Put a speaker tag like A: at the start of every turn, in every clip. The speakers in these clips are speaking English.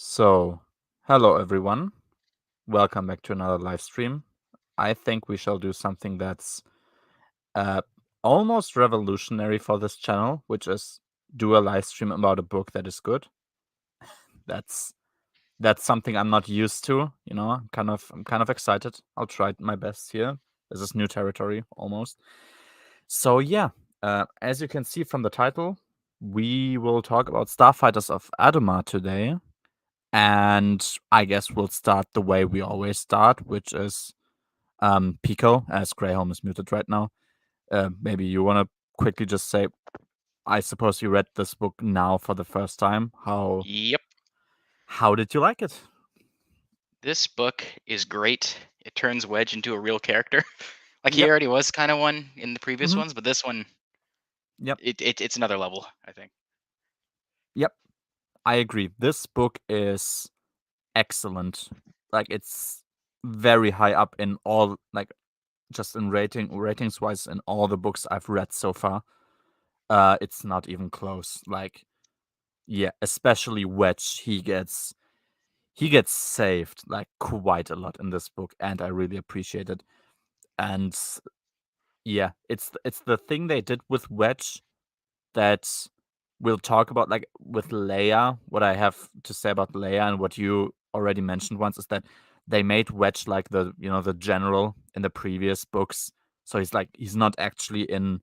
A: So, hello everyone. Welcome back to another live stream. I think we shall do something that's uh, almost revolutionary for this channel, which is do a live stream about a book that is good. That's that's something I'm not used to. I'm kind of excited. I'll try my best here. This is new territory almost. So yeah, as you can see from the title, we will talk about Starfighters of Adumar today. And I guess we'll start the way we always start, which is Pico, as Greyholm is muted right now. Maybe you want to quickly just say, I suppose you read this book now for the first time.
B: Yep.
A: How did you like it?
B: This book is great. It turns Wedge into a real character. He
A: Yep.
B: already was kind of one in the previous
A: Mhm.
B: ones, but this one,
A: Yep.
B: it's another level, I think.
A: Yep. I agree. This book is excellent. It's very high up in all, just in ratings wise, in all the books I've read so far. It's not even close. Yeah, especially Wedge. He gets saved quite a lot in this book, and I really appreciate it. And yeah, it's the thing they did with Wedge that we'll talk about, with Leia. What I have to say about Leia and what you already mentioned once is that they made Wedge like the general in the previous books. So he's not actually in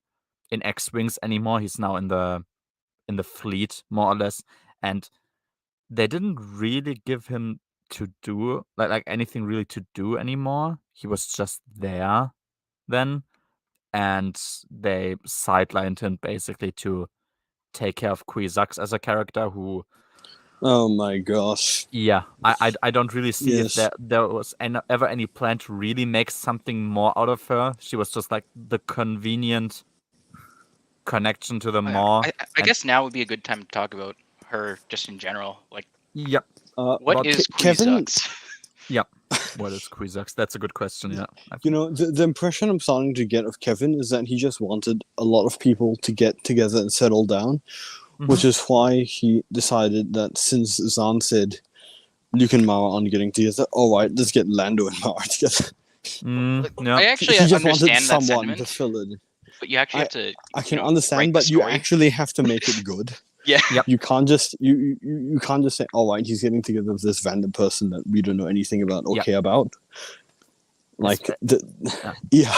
A: X-wings anymore. He's now in the fleet, more or less, and they didn't really give him to do anything really to do anymore. He was just there then, and they sidelined him basically to take care of Kwisatz as a character who,
C: Oh my gosh.
A: yeah, I don't really see if
C: Yes.
A: there was ever any plan to really make something more out of her. She was just like the convenient connection to the
B: Oh, yeah.
A: maw.
B: I
A: And
B: guess now would be a good time to talk about her just in general.
A: yep,
B: What
A: about
B: is
C: Kevin,
B: Kwisatz?
A: yep. What is Kwisatz? That's a good question. Yeah,
C: the impression I'm starting to get of Kevin is that he just wanted a lot of people to get together and settle down, which is why he decided that since Zahn said Luke and Mara aren't getting together, alright, let's get Lando and Mara together.
A: Yeah.
B: I actually
C: He just wanted
B: understand that
C: someone to
B: sentiment,
C: fill it.
B: but you actually have to,
C: I can
B: write
C: understand,
B: the
C: but you
B: story.
C: actually have to make it good.
B: Yeah.
A: Yep.
C: You can't just you can't just say, alright, he's getting together with this random person that we don't know anything about or
A: Yep.
C: care about. Like
A: yeah.
C: yeah.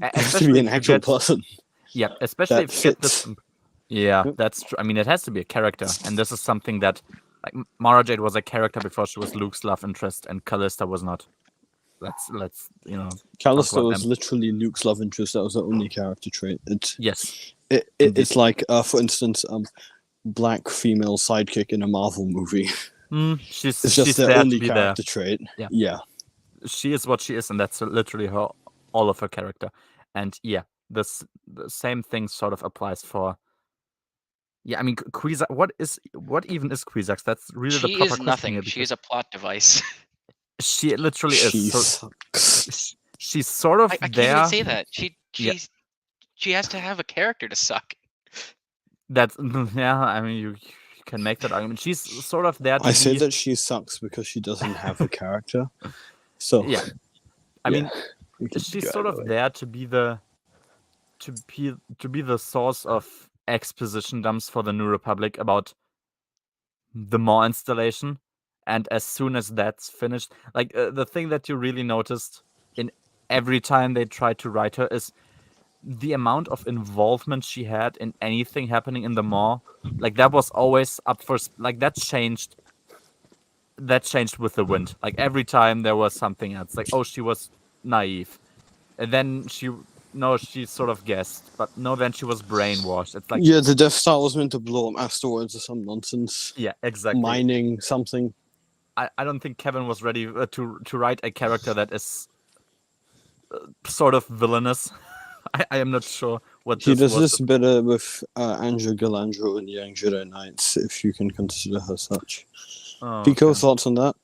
C: It has to be an actual person.
A: Yeah, especially
C: that
A: if you get
C: fits.
A: this. Yeah,
C: Yep.
A: that's true. I mean, it has to be a character, and this is something that, Mara Jade was a character before she was Luke's love interest, and Callista was not. Let's talk
C: Callista
A: about
C: was
A: them.
C: literally Luke's love interest. That was the only character trait.
A: Yes,
C: It's like, for instance, black female sidekick in a Marvel movie.
A: she's
C: It's just their
A: there
C: only
A: to be
C: character
A: there.
C: trait.
A: Yeah.
C: Yeah.
A: She is what she is, and that's literally all of her character. And yeah, the same thing sort of applies for. Yeah, I mean, Kwisatz. What even is Kwisatz? That's really the
B: She
A: proper
B: is
A: question here,
B: nothing. She
A: because
B: is a plot device.
A: she literally is.
C: She
A: So
C: sucks.
A: she's sort of
B: I can't
A: there.
B: even say that.
A: Yeah.
B: She has to have a character to suck.
A: That's yeah. I mean, you can make that argument. She's sort of there to
C: I say
A: be.
C: that she sucks because she doesn't have a character. So
A: Yeah, I mean,
C: we can
A: she's
C: go
A: sort of
C: either way.
A: there to be the source of exposition dumps for the New Republic about the Maw installation. And as soon as that's finished, the thing that you really noticed in every time they tried to write her is the amount of involvement she had in anything happening in the Maw. That was always up for that changed. That changed with the wind. Every time there was something else. Oh, she was naive, and then she sort of guessed, but no, then she was brainwashed. It's
C: Yeah, the Death Star was meant to blow up asteroids or some nonsense.
A: yeah, exactly.
C: Mining something.
A: I don't think Kevin was ready to write a character that is sort of villainous. I am not sure what
C: He
A: this
C: does
A: was.
C: this better with Andrew Galandro in Young Jedi Knights, if you can consider her such.
A: Oh,
C: Pico,
A: okay.
C: thoughts on that?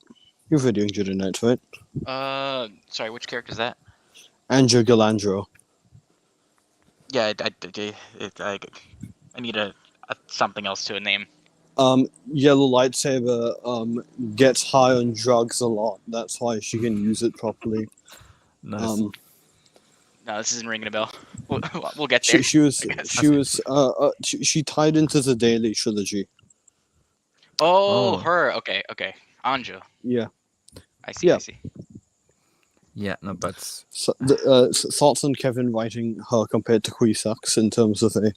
C: You've read Young Jedi Knights, right?
B: Sorry, which character is that?
C: Andrew Galandro.
B: Yeah, I need a something else to a name.
C: Yellow lightsaber gets high on drugs a lot. That's why she can use it properly.
A: Nice.
B: No, this isn't ringing a bell. We'll get there.
C: She tied into the Daily Trilogy.
B: Oh,
A: Oh.
B: her. Okay. Anju.
C: Yeah.
B: I see.
C: Yeah.
B: I see.
A: Yeah, no, but
C: So, thoughts on Kevin writing her compared to Cuisax in terms of a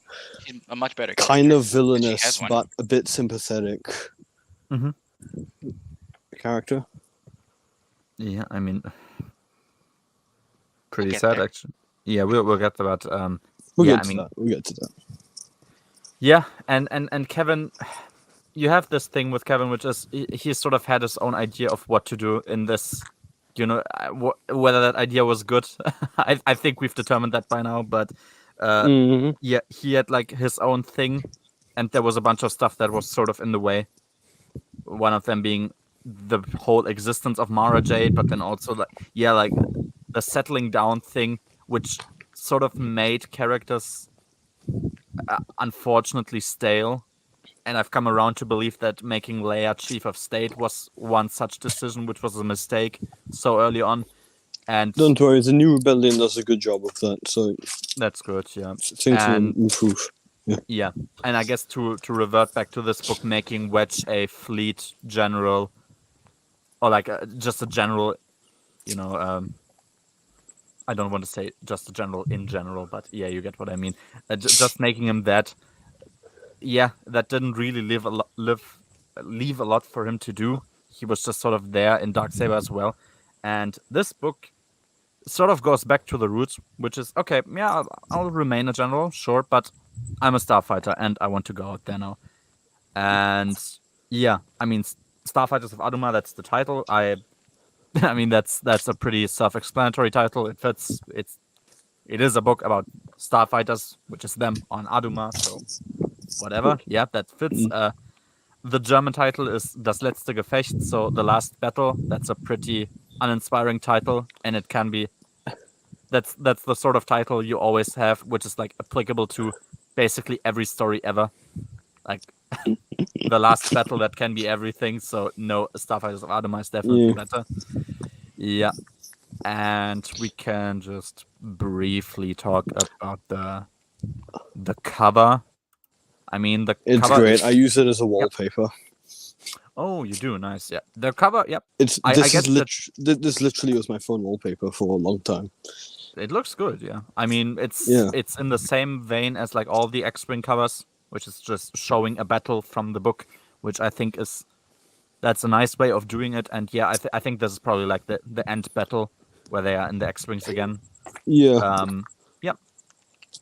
B: She's a much better
C: kind
B: character,
C: of
B: but she
C: villainous
B: has one.
C: but a bit sympathetic
A: Mhm.
C: character.
A: yeah, I mean, pretty
B: get
A: sad
B: there.
A: actually. Yeah, we'll get to that.
C: We'll
A: yeah,
C: get to that. We'll get to that.
A: Yeah, and Kevin, you have this thing with Kevin, which is he sort of had his own idea of what to do in this. Whether that idea was good, I think we've determined that by now. But yeah, he had like his own thing, and there was a bunch of stuff that was sort of in the way. One of them being the whole existence of Mara Jade, but then also like the settling down thing, which sort of made characters unfortunately stale. And I've come around to believe that making Leia Chief of State was one such decision, which was a mistake so early on. And
C: Don't worry, the New Rebellion does a good job of that, so
A: that's good, yeah.
C: things will improve.
A: Yeah, and I guess to revert back to this book, making Wedge a fleet general, or like just a general, I don't want to say just a general in general, but yeah, you get what I mean. Just making him that. Yeah, that didn't really leave a lot for him to do. He was just sort of there in Darksaber as well. And this book sort of goes back to the roots, which is, okay, yeah, I'll remain a general, sure, but I'm a starfighter and I want to go out there now. And yeah, I mean, Starfighters of Adumar, that's the title. I mean, that's a pretty self-explanatory title. It fits. It is a book about starfighters, which is them on Adumar, so whatever. Yeah, that fits. The German title is Das letzte Gefecht, so the last battle. That's a pretty uninspiring title, and it can be. That's the sort of title you always have, which is like applicable to basically every story ever. Like the last battle, that can be everything. So no, Starfighters of Adumar is definitely better. Yeah, and we can just briefly talk about the cover. I mean, the
C: It's
A: cover
C: great.
A: is...
C: I use it as a wallpaper.
A: Oh, you do? Nice. Yeah, the cover. Yep.
C: This literally was my phone wallpaper for a long time.
A: It looks good. Yeah. I mean, it's in the same vein as like all the X-Wing covers, which is just showing a battle from the book, which I think that's a nice way of doing it. And yeah, I think this is probably like the end battle where they are in the X-Wings again.
C: Yeah.
A: Yep.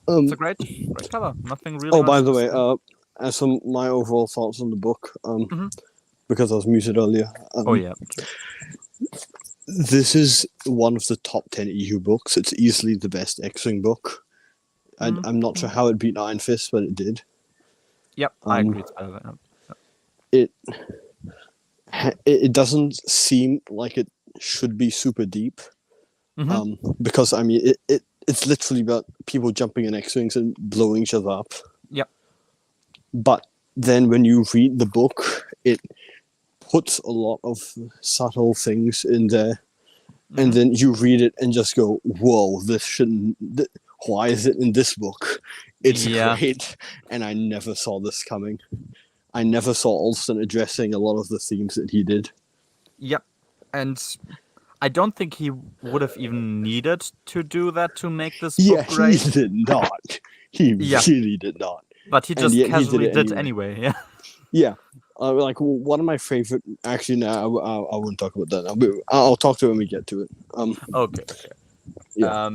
A: It's a great cover. Nothing really.
C: Oh, by the way, as some my overall thoughts on the book, because I was muted earlier.
A: Oh yeah.
C: This is one of the top 10 EU books. It's easily the best X-Wing book. I'm not sure how it beat Iron Fist, but it did.
A: Yep, I agree. It's better than
C: it doesn't seem like it should be super deep. Because I mean it's literally about people jumping in X-Wings and blowing each other up.
A: Yep.
C: But then when you read the book, it puts a lot of subtle things in there. And then you read it and just go, whoa, this shouldn't... why is it in this book? It's great. And I never saw this coming. I never saw Allston addressing a lot of the themes that he did.
A: Yep. And I don't think he would have even needed to do that to make this book great.
C: He did not. He really did not.
A: But he just casually did anyway. Yeah.
C: Yeah. Like one of my favorite. Actually, no, I won't talk about that now. I'll talk to it when we get to it.
A: Okay.
C: Yeah.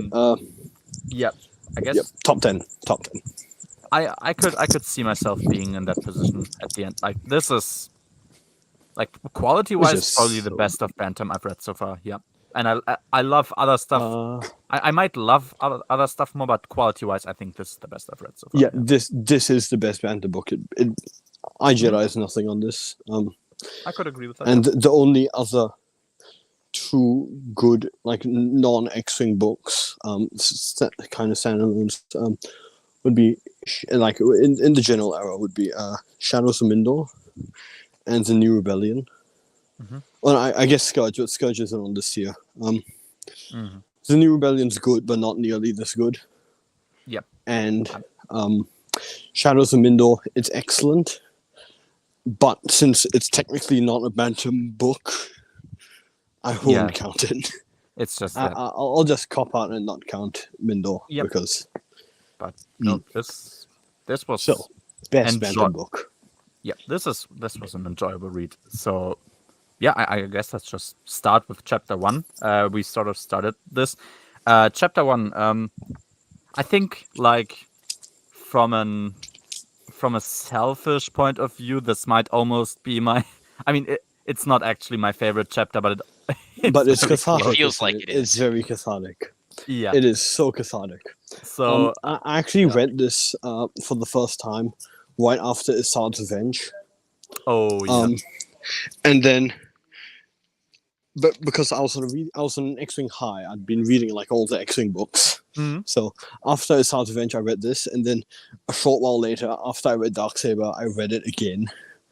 A: Yeah. I guess.
C: Yep. Top 10.
A: I could see myself being in that position at the end. Like this is, like quality wise, probably the best of Bantam I've read so far. Yeah. And I love other stuff. I might love other stuff more, but quality wise, I think this is the best I've read so far.
C: Yeah. This is the best Bantam book. iJedi is nothing on this.
A: I could agree with that.
C: And the only other two good, like non-X-Wing books, kind of standalones, would be like in the general era would be Shadows of Mindor. and the New Rebellion.
A: Mhm.
C: Well, I guess Scourge, but Scourge isn't on this tier.
A: Mhm.
C: The New Rebellion's good, but not nearly this good.
A: Yep.
C: And Shadows of Mindor, it's excellent, but since it's technically not a Bantam book, I won't
A: Yeah.
C: count it.
A: It's just
C: I,
A: that.
C: I'll just cop out and not count Mindor
A: Yep.
C: because
A: But no, this was
C: so best
A: enjoy-
C: Bantam book.
A: yeah. This was an enjoyable read. So yeah, I guess let's just start with chapter 1. We sort of started this. Chapter 1. I think like from a selfish point of view, this might almost be my. I mean, it's not actually my favorite chapter, but
C: But it's
A: very
C: cathartic.
A: close.
B: Feels
C: isn't
B: like
C: it?
B: it is.
C: It's very cathartic.
A: Yeah.
C: It is so cathartic.
A: So
C: I actually read this for the first time right after Isard's Revenge.
A: oh yeah.
C: And then, but because I was on an X-Wing high, I'd been reading like all the X-Wing books.
A: Mhm.
C: So after Isard's Revenge, I read this, and then a short while later, after I read Darksaber, I read it again.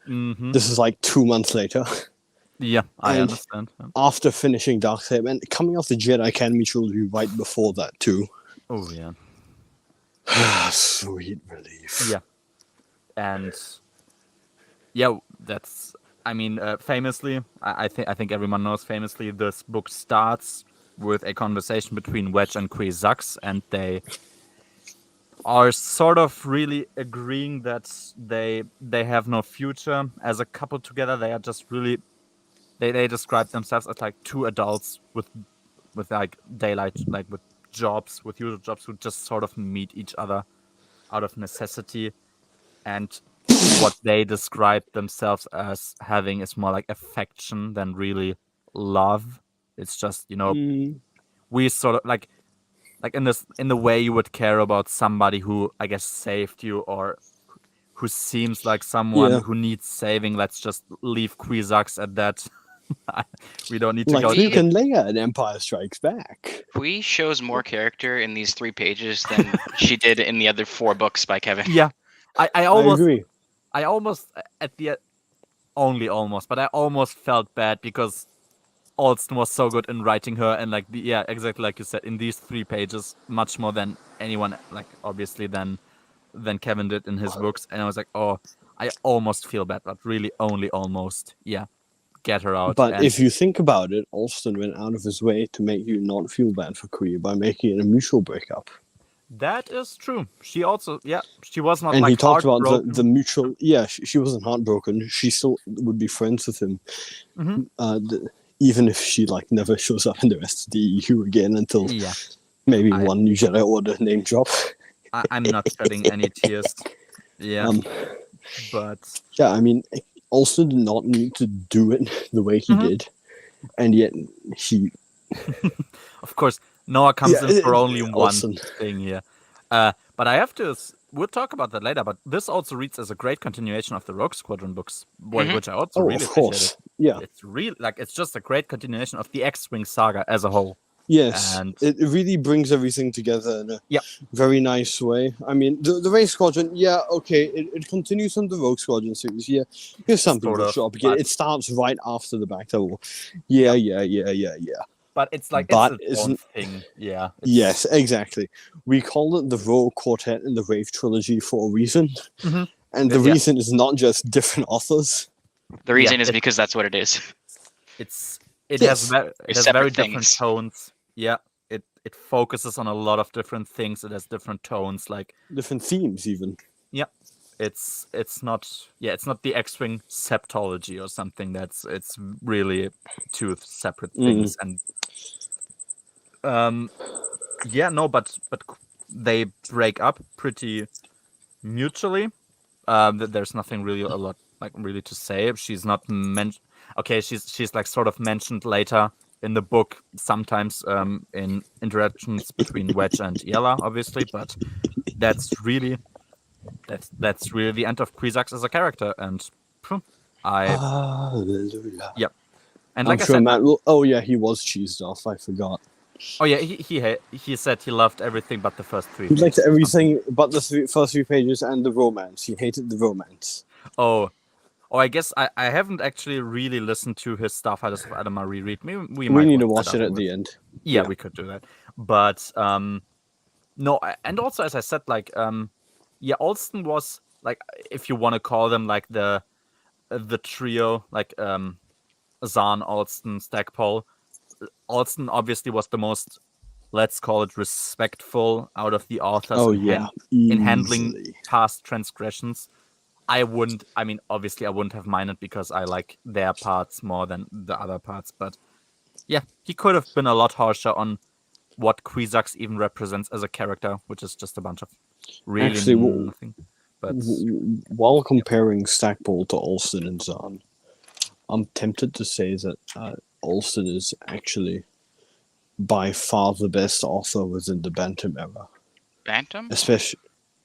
A: Mhm.
C: This is like 2 months later.
A: Yeah, I
C: And
A: understand. Yeah.
C: after finishing Darksaber and coming off the Jedi Academy trilogy right before that too.
A: Oh yeah.
C: Sweet relief.
A: Yeah. And yeah, that's. I mean, famously, I think everyone knows. Famously, this book starts with a conversation between Wedge and Kwisatz, and they are sort of really agreeing that they have no future as a couple together. They are just really. They describe themselves as like two adults with like daylight, like with jobs, with usual jobs, who just sort of meet each other out of necessity. And what they describe themselves as having is more like affection than really love. It's just, we sort of like in the way you would care about somebody who, I guess, saved you, or who seems like someone
C: Yeah.
A: who needs saving. Let's just leave Kwisatz at that. We don't need to
C: Like
A: go.
C: Luke and Leia in Empire Strikes Back.
B: Kui shows more character in these 3 pages than she did in the other 4 books by Kevin.
A: Yeah, I
C: I
A: almost
C: agree.
A: I almost at the only almost, but I almost felt bad because Allston was so good in writing her, and like yeah, exactly like you said, in these 3 pages, much more than anyone, like obviously than Kevin did in his books, and I was like, oh, I almost feel bad, but really only almost. Yeah, get her out.
C: But
A: and
C: if you think about it, Allston went out of his way to make you not feel bad for Kui by making it a mutual breakup.
A: that is true. She also, yeah, she was not
C: And
A: like
C: he talked about
A: heartbroken.
C: the mutual. Yeah, she wasn't heartbroken. She still would be friends with him, even if she like never shows up in the rest of the EU again until
A: Yeah,
C: maybe one New Jedi Order name drop.
A: I'm not shedding any tears. Yeah, but
C: Yeah, I mean, Allston did not need to do it the way he did, and yet he.
A: of course, Noah comes in for only one
C: Allston.
A: thing here. But I have to. We'll talk about that later. But this also reads as a great continuation of the Rogue Squadron books, which I also
C: Oh,
A: really
C: of course.
A: appreciated.
C: Yeah.
A: It's really like it's just a great continuation of the X-Wing saga as a whole.
C: Yes,
A: And
C: it really brings everything together in a
A: Yep.
C: very nice way. I mean, the Race Squadron, yeah, okay, it continues from the Rogue Squadron series. Yeah, here's something
A: Sort
C: to
A: of,
C: show up again.
A: but-
C: It starts right after the Bacta War. Yeah.
A: But it's like
C: But
A: it's its own thing. Yeah. it's-
C: Yes, exactly. We call it the Rogue Quartet and the Wraith Trilogy for a reason.
A: Mhm.
C: And the
A: Yeah.
C: reason is not just different authors.
B: The reason
A: Yeah,
B: is because that's what it is.
A: It
C: Yes.
A: has
B: separate
A: very different
B: things.
A: tones. Yeah. It focuses on a lot of different things. It has different tones. Like
C: Different themes, even.
A: it's not the X-Wing septology or something. It's really 2 separate things. And but they break up pretty mutually. There's nothing really a lot like really to say. She's not mentioned. Okay, she's like sort of mentioned later in the book, sometimes in interactions between Wedge and Yella, obviously, but that's really the end of Kwisatz as a character, and
C: Hallelujah.
A: and
C: I'm
A: like
C: sure
A: I said,
C: Matt will. Oh, yeah, he was cheesed off. I forgot.
A: oh yeah, he said he loved everything but the first 3.
C: He liked
A: pages.
C: everything but the first 3 pages and the romance. He hated the romance.
A: Oh, I guess I haven't actually really listened to his Starfighters of Adumar reread. Maybe we
C: We
A: might
C: need to
A: watch
C: watch
A: that
C: it at
A: afterwards.
C: the end.
A: Yeah,
C: Yeah.
A: we could do that. But no, and also as I said, like yeah, Allston was like, if you want to call them like the trio, like Zahn, Allston, Stackpole. Allston obviously was the most, let's call it, respectful out of the authors
C: Oh
A: in,
C: yeah,
A: in handling
C: easily.
A: past transgressions. I mean, obviously I wouldn't have minded because I like their parts more than the other parts, but yeah, he could have been a lot harsher on what Kwisatz even represents as a character, which is just a bunch of really
C: Actually,
A: nothing. But
C: while comparing Stackpole to Allston and Zahn, I'm tempted to say that Allston is actually by far the best author within the Bantam era.
B: Bantam?
C: Especially,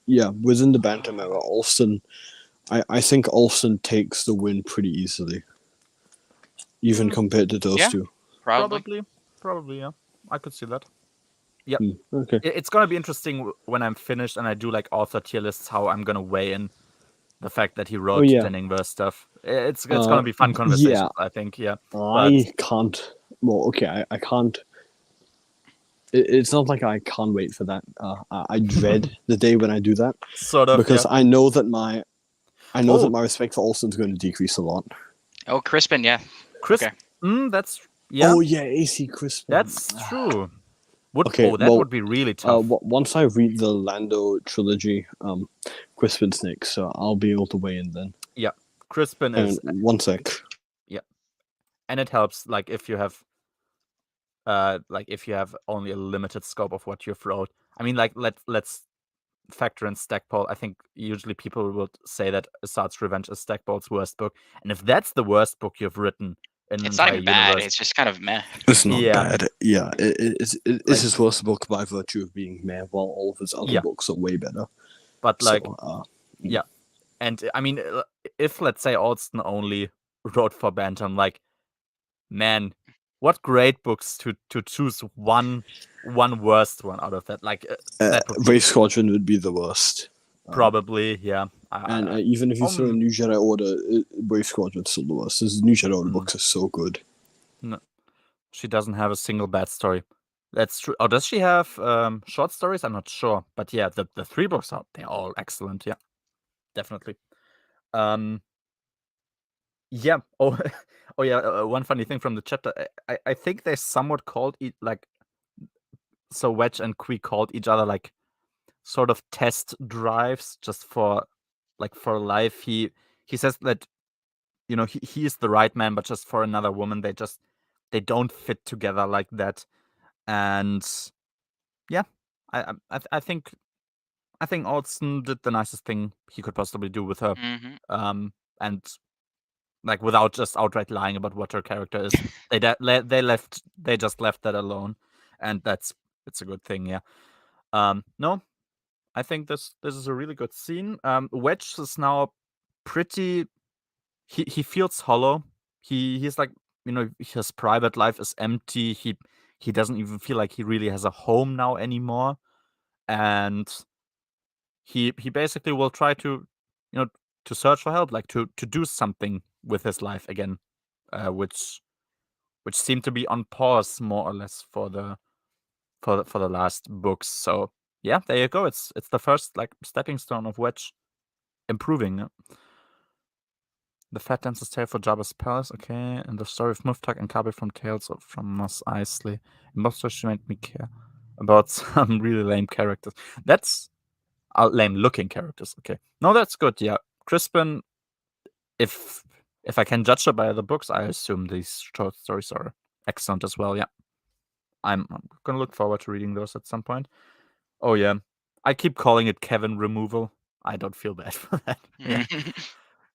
C: yeah, within the Bantam era, Allston. I think Allston takes the win pretty easily, even compared to those
B: Yeah.
C: two.
B: Probably.
A: probably, yeah, I could see that. Yep.
C: Okay.
A: It's gonna be interesting when I'm finished and I do like author tier lists, how I'm gonna weigh in the fact that he wrote
C: yeah.
A: Jenningverse stuff. It's gonna be fun conversations, I think. Yeah.
C: I can't. Well, okay, I can't. It's not like I can't wait for that. I dread the day when I do that
A: Sort of,
C: because
A: yeah.
C: I know that my
A: Oh.
C: respect for Olsen's going to decrease a lot.
B: Oh, Crispin, yeah.
A: Chris,
B: Okay.
A: that's yeah.
C: Oh yeah, AC Crispin.
A: That's true.
C: Okay,
A: that would be really tough.
C: Once I read the Lando trilogy, Crispin's next, so I'll be able to weigh in then.
A: Yeah, Crispin is.
C: One sec.
A: Yeah, and it helps, like if you have only a limited scope of what you've wrote. I mean, like let's factor in Stackpole. I think usually people would say that Assad's Revenge is Stackpole's worst book, and if that's the worst book you've written in an
B: It's not
A: entire
B: even bad.
A: universe,
B: It's just kind of meh.
C: It's not
A: Yeah.
C: bad. Yeah, it's his worst book by virtue of being meh, while all of his other books are way better.
A: but like,
C: So,
A: yeah, and I mean, if let's say Allston only wrote for Bantam, like, man, what great books to choose one worst one out of that. Like that would be
C: Brave Squadron would be the worst.
A: probably, yeah.
C: And even if you throw in New Jedi Order, Brave Squadron's still the worst. His New Jedi Order books are so good.
A: No, she doesn't have a single bad story. That's true. Oh, does she have short stories? I'm not sure, but yeah, the 3 books they're all excellent. Yeah, definitely. Yeah. Oh, oh yeah. One funny thing from the chapter. I think they somewhat called it like. So Wedge and Qui called each other like sort of test drives just for life. He says that, you know, he is the right man, but just for another woman, they don't fit together like that. And yeah, I think Alston did the nicest thing he could possibly do with her.
B: Mm-hmm.
A: And like without just outright lying about what her character is, they just left that alone, and it's a good thing. Yeah. No, I think this is a really good scene. Wedge is now pretty. He feels hollow. He's like, you know, his private life is empty. He doesn't even feel like he really has a home now anymore, and he basically will try to, you know, to search for help, like to do something with his life again, which seemed to be on pause more or less for the last books. So yeah, there you go. It's the first like stepping stone of Wedge improving. Yeah? The Fat Dancer's Tale for Jabba's Palace, okay, and the story of Muftak and Kabe from Tales from Mos Eisley. Most she made me care about some really lame characters. That's lame-looking characters. Okay, no, that's good. Yeah, Crispin. If I can judge her by the books, I assume these short stories are excellent as well. Yeah, I'm gonna look forward to reading those at some point. Oh yeah, I keep calling it Kevin removal. I don't feel bad for that. Yeah.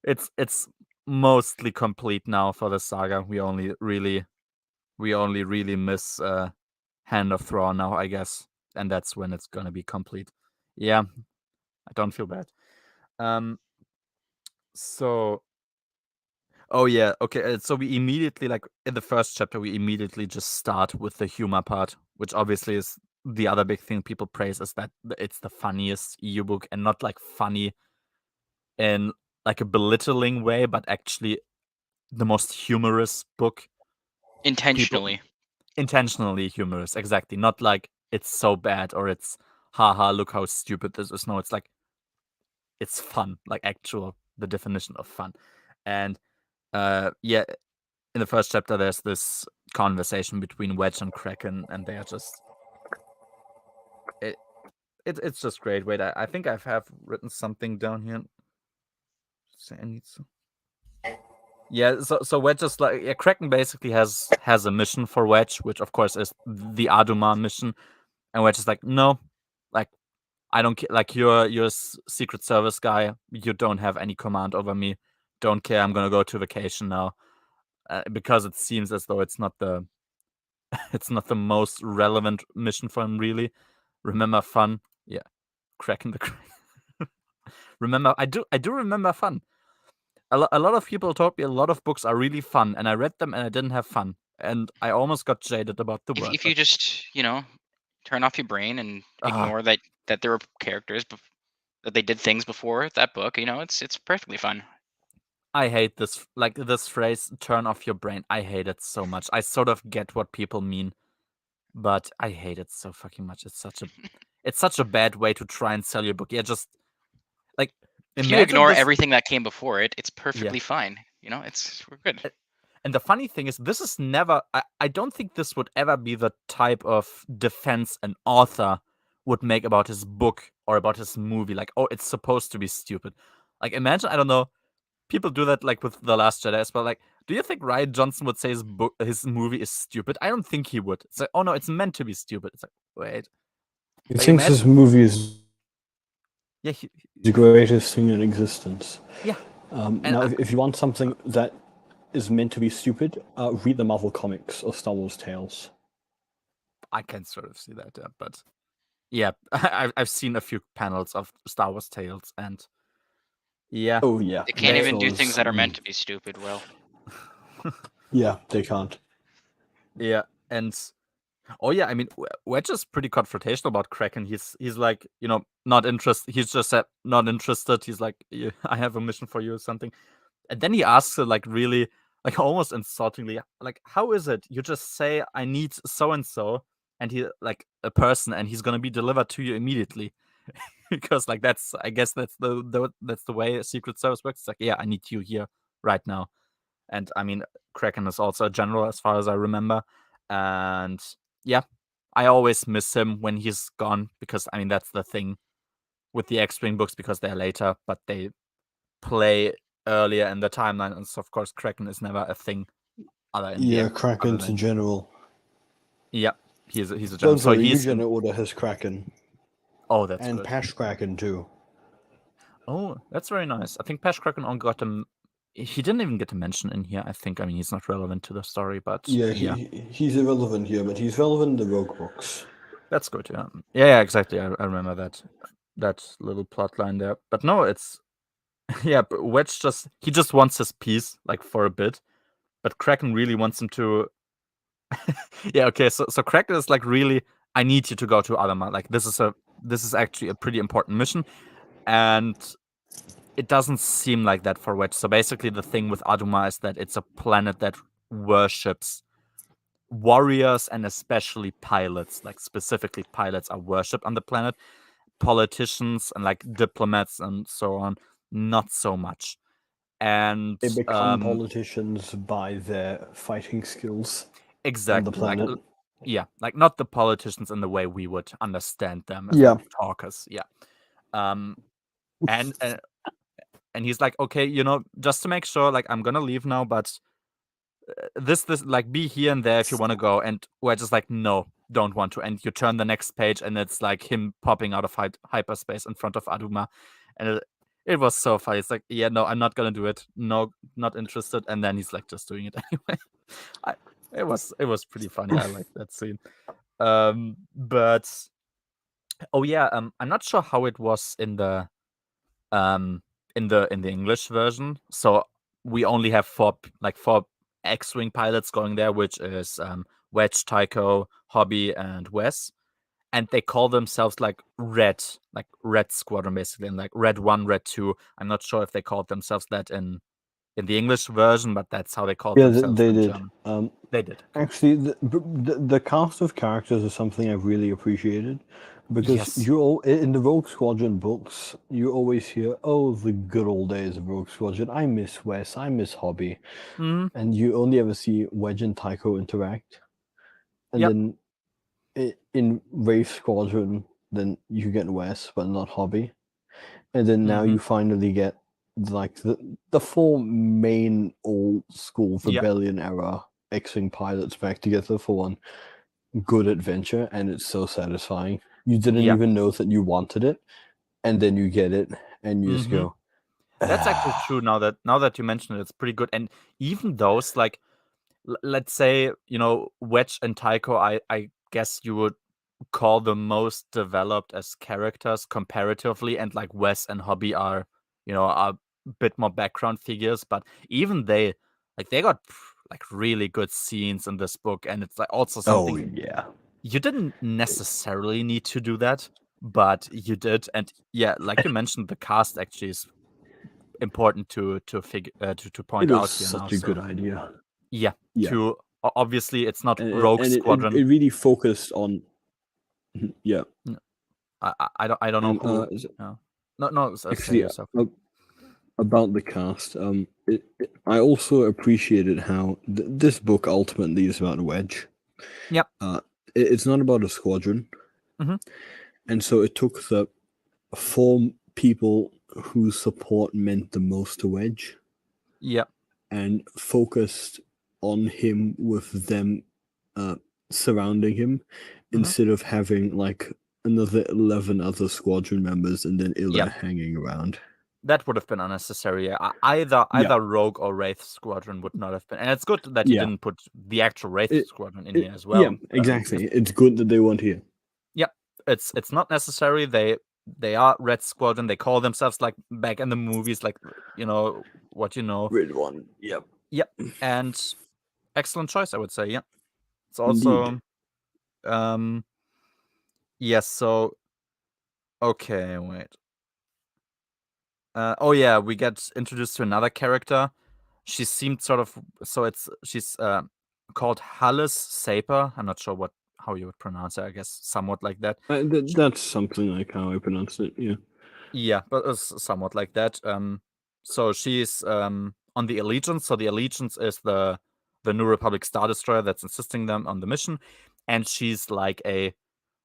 A: It's mostly complete now for the saga. We only really miss Hand of Thrawn now, I guess, and that's when it's gonna be complete. Yeah, I don't feel bad. So, oh yeah, okay. So we immediately, like in the first chapter, we immediately just start with the humor part, which obviously is the other big thing people praise, is that it's the funniest EU book, and not like funny in like a belittling way, but actually the most humorous book.
B: Intentionally.
A: Intentionally humorous, exactly. Not like it's so bad or it's haha, look how stupid this is. No, it's like it's fun, like the definition of fun. And yeah, in the first chapter there's this conversation between Wedge and Kraken, and they are just it's just great. Wait, I think I have written something down here. So I need to. Yeah, so Wedge is like, yeah, Kraken basically has a mission for Wedge, which of course is the Adumar mission, and Wedge is like, no, like I don't care. Like you're a Secret Service guy, you don't have any command over me. Don't care. I'm gonna go to vacation now, because it seems as though it's not the it's not the most relevant mission for him really. Remember fun? Yeah, Kraken the Kraken. Remember, I do remember fun. A lot of people told me a lot of books are really fun, and I read them and I didn't have fun, and I almost got jaded about the word.
B: If you just, turn off your brain and ignore that there were characters that they did things before that book, it's perfectly fun.
A: I hate this phrase, turn off your brain. I hate it so much. I sort of get what people mean, but I hate it so fucking much. It's such a bad way to try and sell your book. Yeah, just like
B: If you
A: imagine
B: ignore
A: this.
B: everything that came before it, it's perfectly fine. We're good.
A: And the funny thing is, this is never. I don't think this would ever be the type of defense an author would make about his book or about his movie. Like, oh, it's supposed to be stupid. Like, imagine, I don't know, people do that like with The Last Jedi as well. Like, do you think Rian Johnson would say his movie is stupid? I don't think he would. It's like, oh no, it's meant to be stupid. It's like, wait.
C: He
A: Like,
C: thinks his movie is
A: Yeah,
C: the greatest thing in existence.
A: yeah.
C: Now, if you want something that is meant to be stupid, read the Marvel comics or Star Wars Tales.
A: I can sort of see that, but yeah, I've seen a few panels of Star Wars Tales, and yeah.
C: Oh yeah,
B: They can't even do
C: those-
B: things that are meant to be stupid. Well,
C: Yeah, they can't.
A: Yeah, and oh yeah, I mean, Wedge is pretty confrontational about Kraken. He's like, not interested. He's just said not interested. He's like, "Yeah, I have a mission for you or something, and then he asks her like really, like almost insultingly, like, how is it? You just say I need so and so, and he like a person, and he's gonna be delivered to you immediately, because like I guess that's the way a Secret Service works. It's like, yeah, I need you here right now, and I mean, Kraken is also a general as far as I remember, and yeah, I always miss him when he's gone, because I mean that's the thing with the X-Wing books, because they're later, but they play earlier in the timeline, and so of course Kraken is never a thing other in the
C: Kraken's in general.
A: Yeah, he's a general.
C: Both
A: So
C: the
A: he's
C: Legion Order has Kraken.
A: that's
C: and
A: good.
C: Pash Kraken too.
A: Oh, that's very nice. I think Pash Kraken on got him. He didn't even get a mention in here. I think. I mean, he's not relevant to the story, but
C: Yeah, he's irrelevant here, but he's relevant in the Rogue books.
A: That's good. Yeah, exactly. I remember that little plot line there. But no, it's yeah. But Wedge he just wants his peace, like for a bit, but Kraken really wants him to. Yeah. Okay. So Kraken is like, really, I need you to go to Adama. Like this is actually a pretty important mission, and it doesn't seem like that for Wedge. So basically, the thing with Aduma is that it's a planet that worships warriors, and especially pilots. Like specifically, pilots are worshipped on the planet. Politicians and like diplomats and so on, not so much. And
C: They become politicians by their fighting skills.
A: Exactly.
C: On the planet.
A: Like not the politicians in the way we would understand them as like talkers. Yeah. And he's like, okay, just to make sure, like I'm gonna leave now, but this like be here and there if you want to go. And we're just like, no, don't want to. And you turn the next page, and it's like him popping out of hyperspace in front of Aduma, and it was so funny. It's like, yeah, no, I'm not gonna do it. No, not interested. And then he's like just doing it anyway. It was pretty funny. I like that scene. But oh yeah, I'm not sure how it was in the English version. So we only have four X-Wing pilots going there, which is Wedge, Tycho, Hobby, and Wes. and they call themselves like Red Squadron basically, and like Red 1, Red 2. I'm not sure if they called themselves that in the English version, but that's how they called
C: Yeah,
A: themselves
C: they
A: in
C: did.
A: German. They did. Okay.
C: Actually, the cast of characters is something I've really appreciated, because
A: Yes.
C: in the Rogue Squadron books, you always hear, "Oh, the good old days of Rogue Squadron. I miss Wes. I miss Hobby,"
A: Mhm.
C: and you only ever see Wedge and Tycho interact, and
A: Yep.
C: then in Wraith Squadron, then you get Wes, but not Hobby, and then now
A: Mhm.
C: you finally get like the four main old school
A: Yep.
C: Rebellion era X-wing pilots back together for one good adventure, and it's so satisfying. You didn't
A: Yep.
C: even know that you wanted it, and then you get it, and you just
A: Mhm.
C: go.
A: That's actually true. Now that you mention it, it's pretty good. And even those, like, let's say, Wedge and Tycho, I guess you would call the most developed as characters comparatively, and like Wes and Hobby are a bit more background figures, but even they got like really good scenes in this book, and it's like also
C: Oh
A: something
C: yeah,
A: you didn't necessarily need to do that, but you did. And yeah, like you mentioned, the cast actually is important to figure to
C: it
A: point
C: was
A: out here now.
C: such a
A: So
C: good idea.
A: yeah,
C: Yeah,
A: obviously it's not
C: and
A: Rogue
C: it
A: Squadron.
C: really focused on yeah.
A: I don't know
C: And
A: who. No, say
C: actually,
A: yourself.
C: about the cast, I also appreciated how this book ultimately is about Wedge.
A: Yep.
C: It's not about a squadron,
A: Mhm.
C: and so it took the four people whose support meant the most to Wedge
A: Yep.
C: and focused on him with them surrounding him,
A: Mhm.
C: instead of having like another 11 other squadron members and then Illa
A: Yep.
C: hanging around.
A: That would have been unnecessary. Yeah.
C: Yeah.
A: Either Rogue or Wraith Squadron would not have been, and it's good that you
C: Yeah.
A: didn't put the actual Wraith
C: It,
A: Squadron in
C: it,
A: here as
C: yeah,
A: well.
C: exactly. It's good that they weren't here.
A: Yep. It's not necessary. They are Red Squadron. They call themselves like back in the movies, like what you know.
C: Red one. Yep.
A: Yep. And excellent choice, I would say. Yeah. It's
C: Indeed.
A: also yes. So okay, wait. Oh yeah, we get introduced to another character. She seemed sort of she's called Hallis Saper. I'm not sure how you would pronounce it. I guess somewhat like that.
C: That's something like how I pronounced it. Yeah.
A: Yeah, but it's somewhat like that. So she's on the Allegiance. So the Allegiance is the New Republic Star Destroyer that's assisting them on the mission, and she's like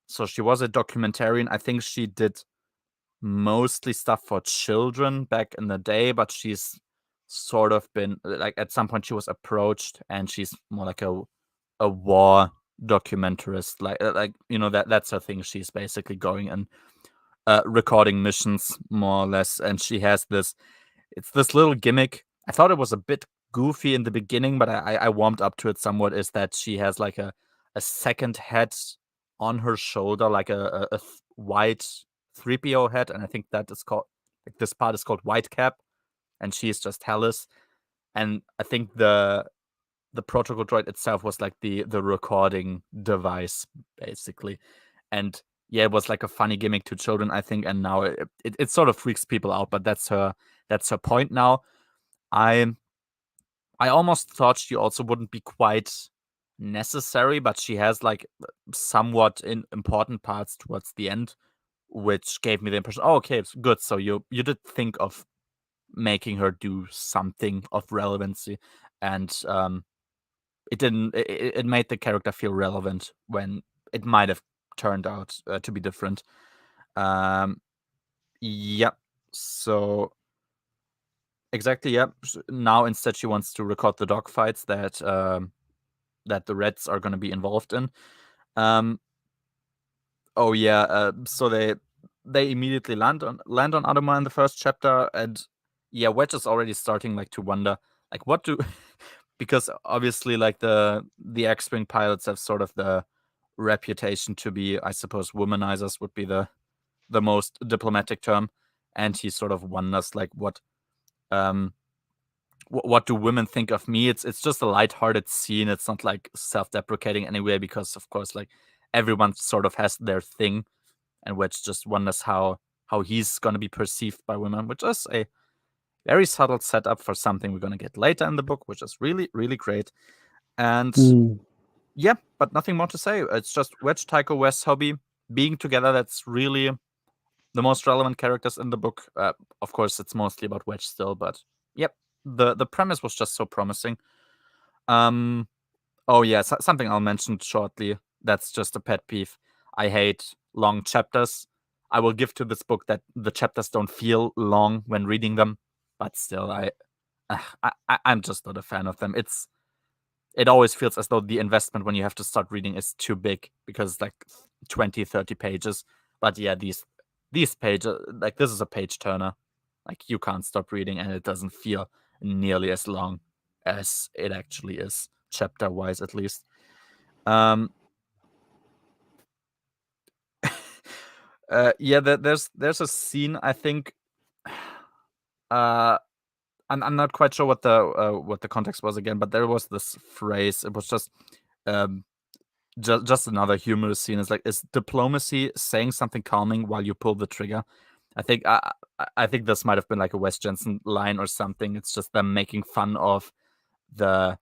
A: so she was a documentarian. I think she did mostly stuff for children back in the day, but she's sort of been like at some point she was approached, and she's more like a war documentarist, that's her thing. She's basically going and recording missions more or less, and she has this little gimmick. I thought it was a bit goofy in the beginning, but I warmed up to it somewhat. Is that she has like a second head on her shoulder, like a white 3PO head, and I think that is called, like, this part is called White Cap, and she is just Hallis. And I think the protocol droid itself was like the recording device basically. And yeah, it was like a funny gimmick to children, I think, and now it sort of freaks people out, but that's her point now. I almost thought she also wouldn't be quite necessary, but she has like somewhat important parts towards the end, which gave me the impression, oh, okay, it's good. So you did think of making her do something of relevancy, and it didn't. It made the character feel relevant when it might have turned out to be different. Yeah. So exactly. Yeah. Now instead, she wants to record the dogfights that the Reds are going to be involved in. Oh yeah. So they immediately land on Adumar in the first chapter, and yeah, Wedge is already starting like to wonder, like, what do because obviously like the X-wing pilots have sort of the reputation to be, I suppose, womanizers would be the most diplomatic term, and he sort of wonders like um what do women think of me. It's just a lighthearted scene. It's not like self-deprecating anyway, because of course like everyone sort of has their thing, and Wedge just wonders how he's gonna be perceived by women, which is a very subtle setup for something we're gonna get later in the book, which is really, really great. And yeah, but nothing more to say. It's just Wedge, Tycho, Wes, Hobby being together. That's really the most relevant characters in the book. Of course, it's mostly about Wedge still, but yep, the premise was just so promising. Oh yeah, something I'll mention shortly. That's just a pet peeve. I hate long chapters. I will give to this book that the chapters don't feel long when reading them, but still, I'm just not a fan of them. It always feels as though the investment when you have to start reading is too big because it's like 20, 30 pages. But yeah, these pages, like this is a page turner. Like you can't stop reading and it doesn't feel nearly as long as it actually is, chapter wise at least. Yeah, there's a scene, I think. I'm not quite sure what the context was again, but there was this phrase. It was just another humorous scene. It's like, is diplomacy saying something calming while you pull the trigger? I think this might have been like a Wes Jensen line or something. It's just them making fun of the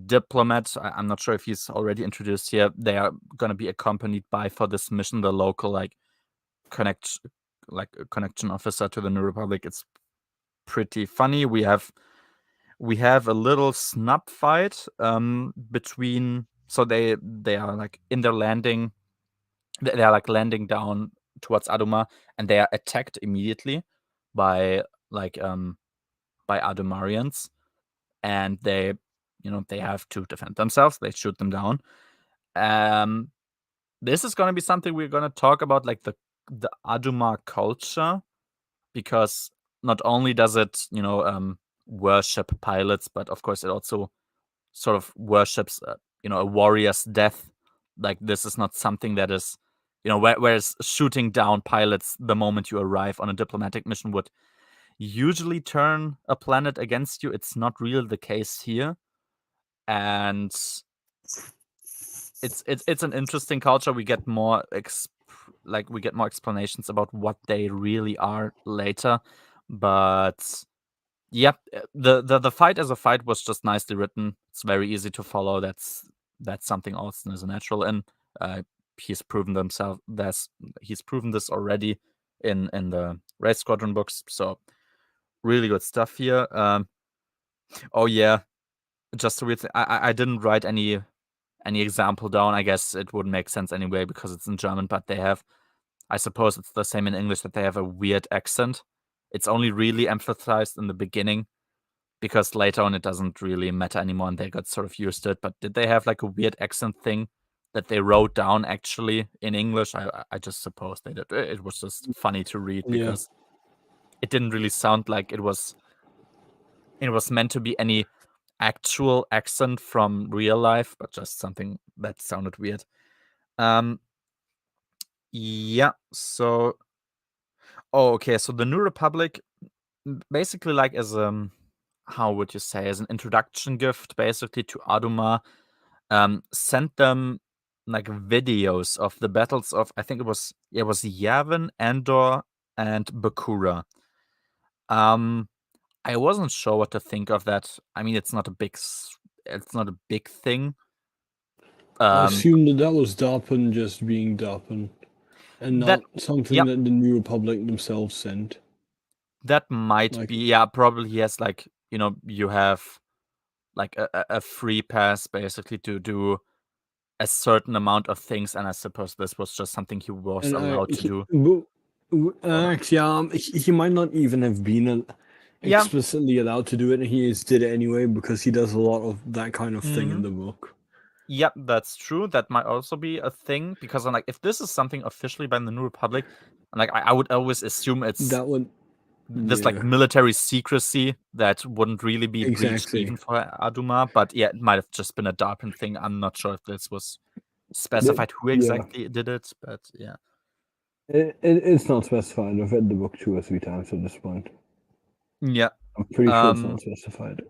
A: diplomat. I'm not sure if he's already introduced here. They are going to be accompanied by, for this mission, the local like connection officer to the New Republic. It's pretty funny. We have a little snub fight between. So they are like in their landing. They are like landing down towards Adumar, and they are attacked immediately by by Adumarians, and they have to defend themselves. They shoot them down. This is going to be something we're going to talk about, like the Adumar culture, because not only does it worship pilots, but of course it also sort of worships a warrior's death. Like, this is not something that is whereas shooting down pilots the moment you arrive on a diplomatic mission would usually turn a planet against you. It's not really the case here, and it's an interesting culture. We get more explanations about what they really are later, but yeah, the fight as a fight was just nicely written. It's very easy to follow. That's something Allston is a natural in. He's proven this already in the Race Squadron books. So really good stuff here. Oh yeah, just a weird thing. I didn't write any example down. I guess it wouldn't make sense anyway because it's in German. But they have, I suppose it's the same in English, that they have a weird accent. It's only really emphasized in the beginning, because later on it doesn't really matter anymore and they got sort of used to it. But did they have like a weird accent thing that they wrote down actually in English? I just suppose they did. It was just funny to read because it didn't really sound like it was meant to be any actual accent from real life, but just something that sounded weird. Yeah, so okay, so the New Republic, basically, like, as how would you say, as an introduction gift basically to Adumar, sent them like videos of the battles of, I think it was Yavin, Andor, and Bakura. I wasn't sure what to think of that. I mean, it's not a big thing.
C: I assume that was Darpin just being Darpin, and not something that the New Republic themselves sent.
A: That might be, yeah, probably he has like, you have like a free pass basically to do a certain amount of things, and I suppose this was just something he was allowed to do.
C: Actually, he might not even have been explicitly allowed to do it, and he just did it anyway because he does a lot of that kind of thing in the book.
A: Yep, that's true. That might also be a thing, because I'm like, if this is something officially by the New Republic, like I would always assume it's this like military secrecy that wouldn't really be breached even for Adumar. But yeah, it might have just been a Darpin thing. I'm not sure if this was specified who exactly did it, but yeah.
C: It's not specified. I've read the book 2 or 3 times at this point.
A: Yeah.
C: I'm pretty sure it's not specified.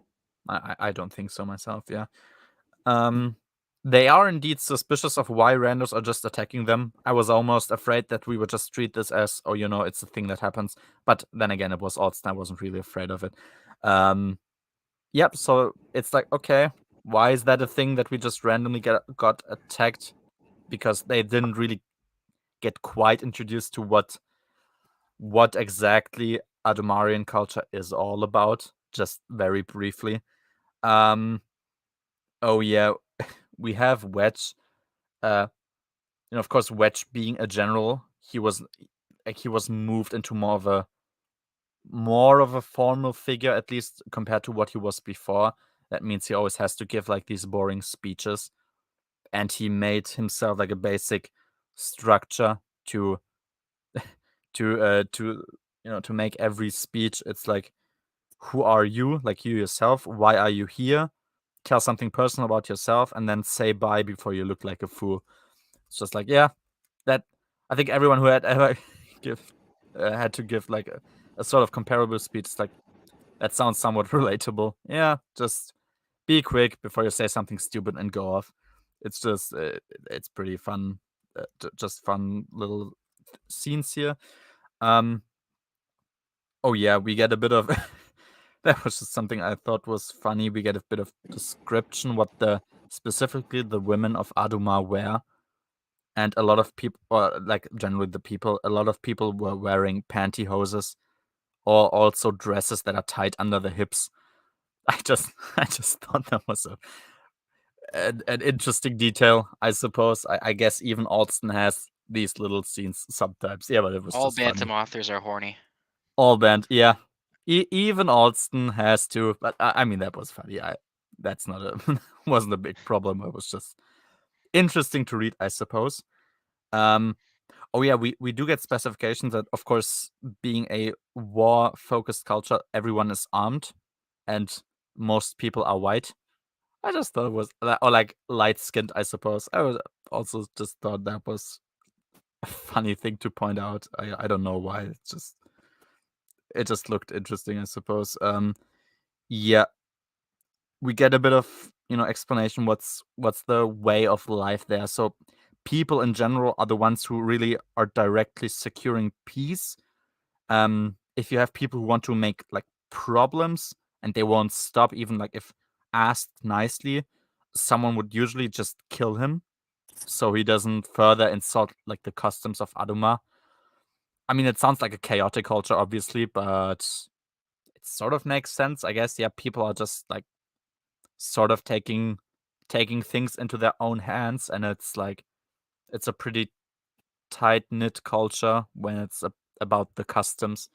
A: I don't think so myself, yeah. They are indeed suspicious of why randos are just attacking them. I was almost afraid that we would just treat this as, oh, it's a thing that happens. But then again, it was Allston. I wasn't really afraid of it. Yep, so it's like, okay, why is that a thing that we just randomly got attacked? Because they didn't really get quite introduced to what exactly Adumarian culture is all about, just very briefly. Oh yeah, we have Wedge. Of course, Wedge being a general, he was moved into more of a formal figure, at least compared to what he was before. That means he always has to give like these boring speeches, and he made himself like a basic structure to to make every speech. It's like, who are you? Like you yourself. Why are you here? Tell something personal about yourself, and then say bye before you look like a fool. It's just like, yeah, that I think everyone who had ever had to give like a sort of comparable speech, it's like, that sounds somewhat relatable. Yeah, just be quick before you say something stupid and go off. It's just it's pretty fun, just fun little scenes here. Oh yeah, we get a bit of that was just something I thought was funny. We get a bit of description what specifically the women of Adumar wear. And a lot of people, or like generally the people, a lot of people were wearing pantyhoses or also dresses that are tied under the hips. I just thought that was an interesting detail, I suppose. I guess even Allston has these little scenes sometimes. Yeah, but it was
B: All
A: just
B: Bantam
A: funny.
B: authors are horny.
A: All band, yeah. Even Allston has to, but I mean that was funny. That's not a wasn't a big problem. It was just interesting to read, I suppose. Oh yeah, we do get specifications that, of course, being a war-focused culture, everyone is armed, and most people are white. I just thought it was, or like light-skinned, I suppose. I was also just thought that was a funny thing to point out. I don't know why. It just looked interesting, I suppose. Yeah, we get a bit of explanation what's the way of life there. So people in general are the ones who really are directly securing peace. If you have people who want to make like problems and they won't stop, even like if asked nicely, someone would usually just kill him so he doesn't further insult like the customs of Adumar. I mean, it sounds like a chaotic culture, obviously, but it sort of makes sense, I guess. Yeah, people are just like sort of taking things into their own hands, and it's like it's a pretty tight knit culture when it's about the customs,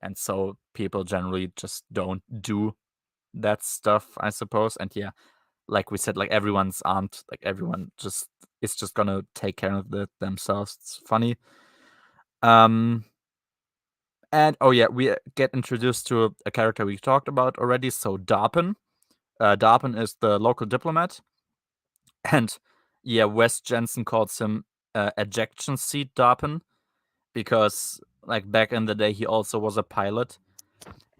A: and so people generally just don't do that stuff, I suppose. And yeah, like we said, like everyone's armed, like everyone just is just gonna take care of it themselves. It's funny. And oh yeah, we get introduced to a character we talked about already. So Darpin. Darpin is the local diplomat, and yeah, Wes Jensen calls him ejection seat Darpin because like back in the day he also was a pilot,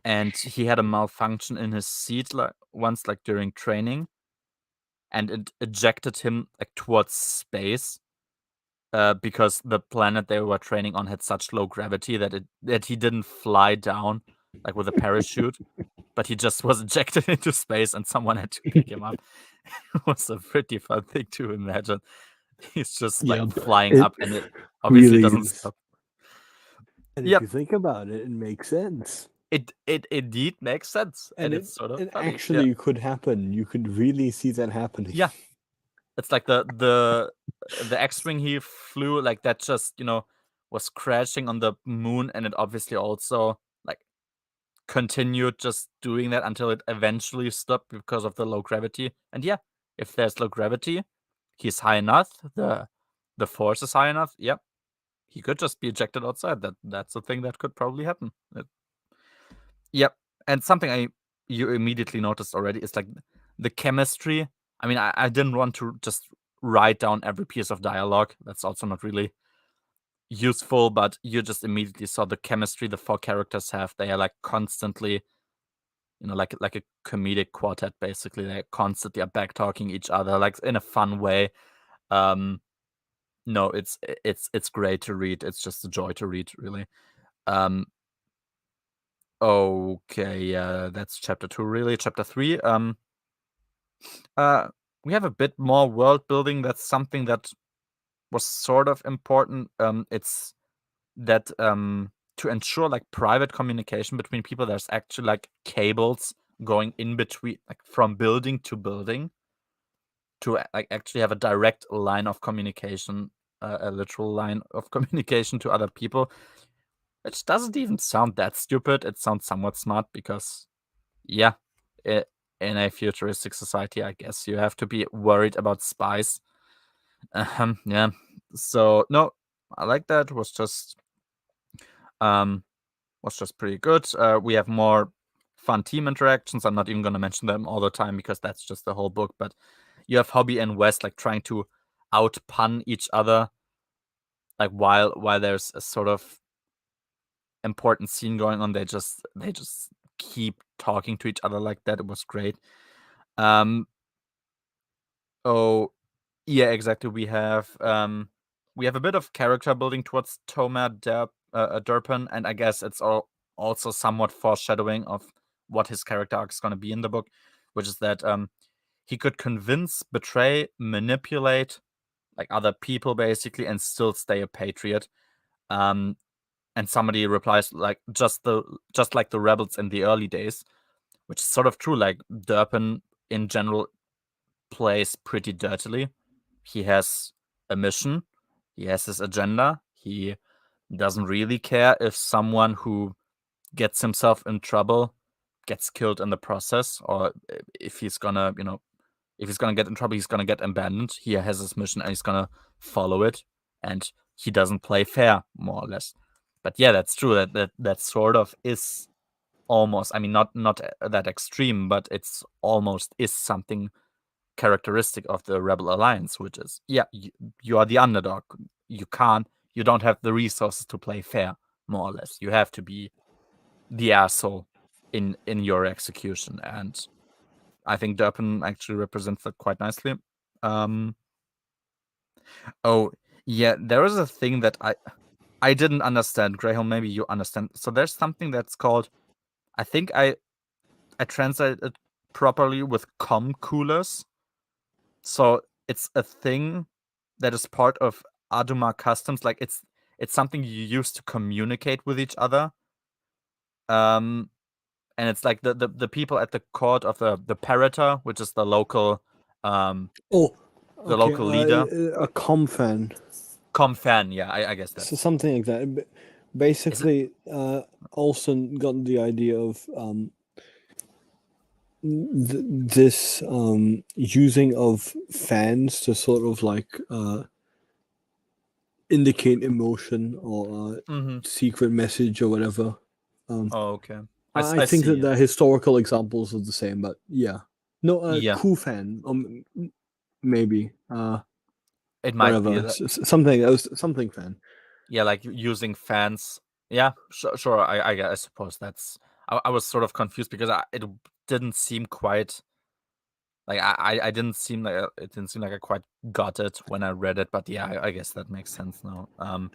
A: and he had a malfunction in his seat like once, like during training, and it ejected him like towards space. Because the planet they were training on had such low gravity that he didn't fly down like with a parachute, but he just was ejected into space, and someone had to pick him up. It was a pretty fun thing to imagine. He's just like
C: Yep,
A: flying
C: it
A: up, and it obviously
C: really
A: doesn't
C: is.
A: stop.
C: And if
A: Yep,
C: you think about it, it makes sense.
A: it indeed makes sense, and
C: And
A: it's sort of
C: it
A: funny.
C: actually could happen. You could really see that happening.
A: Yeah, it's like the X-wing he flew, like that just was crashing on the moon, and it obviously also like continued just doing that until it eventually stopped because of the low gravity. And yeah, if there's low gravity, he's high enough, the force is high enough, yep, he could just be ejected outside. That's a thing that could probably happen. Yep. And something you immediately noticed already is like the chemistry. I mean, I didn't want to just write down every piece of dialogue. That's also not really useful, but you just immediately saw the chemistry the four characters have. They are like constantly like a comedic quartet, basically. They constantly are back talking each other, like in a fun way. No, it's great to read. It's just a joy to read, really. Okay, yeah, that's chapter 2, really. Chapter 3, we have a bit more world building. That's something that was sort of important. It's that to ensure like private communication between people, there's actually like cables going in between, like from building to building, to like actually have a direct line of communication, a literal line of communication to other people, which doesn't even sound that stupid. It sounds somewhat smart because, yeah, in a futuristic society, I guess you have to be worried about spies. Yeah. So no, I like that. Was just pretty good. We have more fun team interactions. I'm not even gonna mention them all the time because that's just the whole book. But you have Hobby and West like trying to out pun each other, like while there's a sort of important scene going on. They just keep talking to each other like that. It was great. Oh, yeah, exactly. We have a bit of character building towards Durpin, and I guess it's also somewhat foreshadowing of what his character arc is going to be in the book, which is that he could convince, betray, manipulate like other people basically, and still stay a patriot. And somebody replies like just like the rebels in the early days, which is sort of true. Like Durpin in general plays pretty dirtily. He has a mission, he has his agenda. He doesn't really care if someone who gets himself in trouble gets killed in the process, or if he's gonna, if he's gonna get in trouble, he's gonna get abandoned. He has his mission and he's gonna follow it, and he doesn't play fair, more or less. But yeah, that's true. That sort of is almost. I mean, not that extreme, but it's almost is something characteristic of the Rebel Alliance, which is, yeah, you are the underdog. You don't have the resources to play fair, more or less. You have to be the asshole in your execution, and I think Durpin actually represents that quite nicely. Oh yeah, there is a thing that I didn't understand. Graham, maybe you understand. So there's something that's called, I think I translated it properly with com coolers. So it's a thing that is part of Adumar customs. Like it's something you use to communicate with each other. And it's like the people at the court of the Parator, which is the local
C: Oh,
A: the
C: okay.
A: local leader.
C: A Comfan.
A: Comfan, yeah, I guess
C: So
A: that's
C: something like that. Basically, Allston got the idea of this using of fans to sort of like indicate emotion or secret message or whatever.
A: Oh, okay.
C: I think
A: see,
C: that the historical examples are the same, but yeah. No,
A: yeah,
C: Coup fan, maybe.
A: it might be
C: Whatever.
A: that.
C: Something fan.
A: Yeah, like using fans. Yeah, sure. I suppose that's. I was sort of confused because it didn't seem quite. Like I didn't seem like it didn't seem like I quite got it when I read it, but yeah, I guess that makes sense now.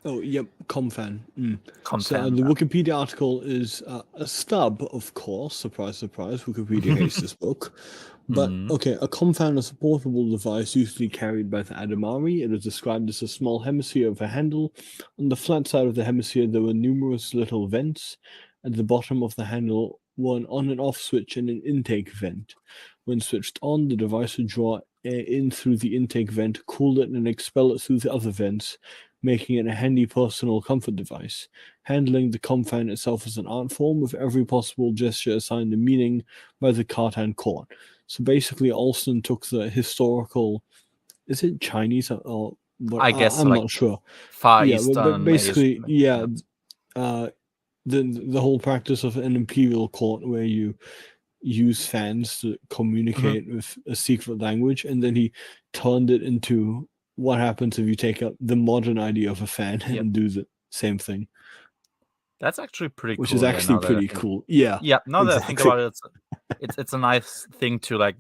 C: Oh, yep, Comfan. So
A: Comfan.
C: the Wikipedia article is a stub, of course. Surprise, surprise. Wikipedia hates this book. But okay, a Comfan is a portable device usually carried by the Adamari. It is described as a small hemisphere of a handle. On the flat side of the hemisphere, there were numerous little vents. At the bottom of the handle, one on and off switch and an intake vent. When switched on, the device would draw air in through the intake vent, cool it, and expel it through the other vents, making it a handy personal comfort device. Handling the Comfan itself is an art form, with every possible gesture assigned a meaning by the Cartan court. So basically, Allston took the historical, is it Chinese or what?
A: I guess
C: I'm
A: like
C: not sure.
A: Far
C: Yeah,
A: Eastern,
C: but basically,
A: Asian,
C: yeah, the whole practice of an imperial court where you use fans to communicate with a secret language, and then he turned it into what happens if you take up the modern idea of a fan and do the same thing.
A: That's actually pretty
C: which
A: cool.
C: is actually pretty cool. Yeah.
A: Yeah, now that I think
C: exactly.
A: about it, it's a nice thing to like,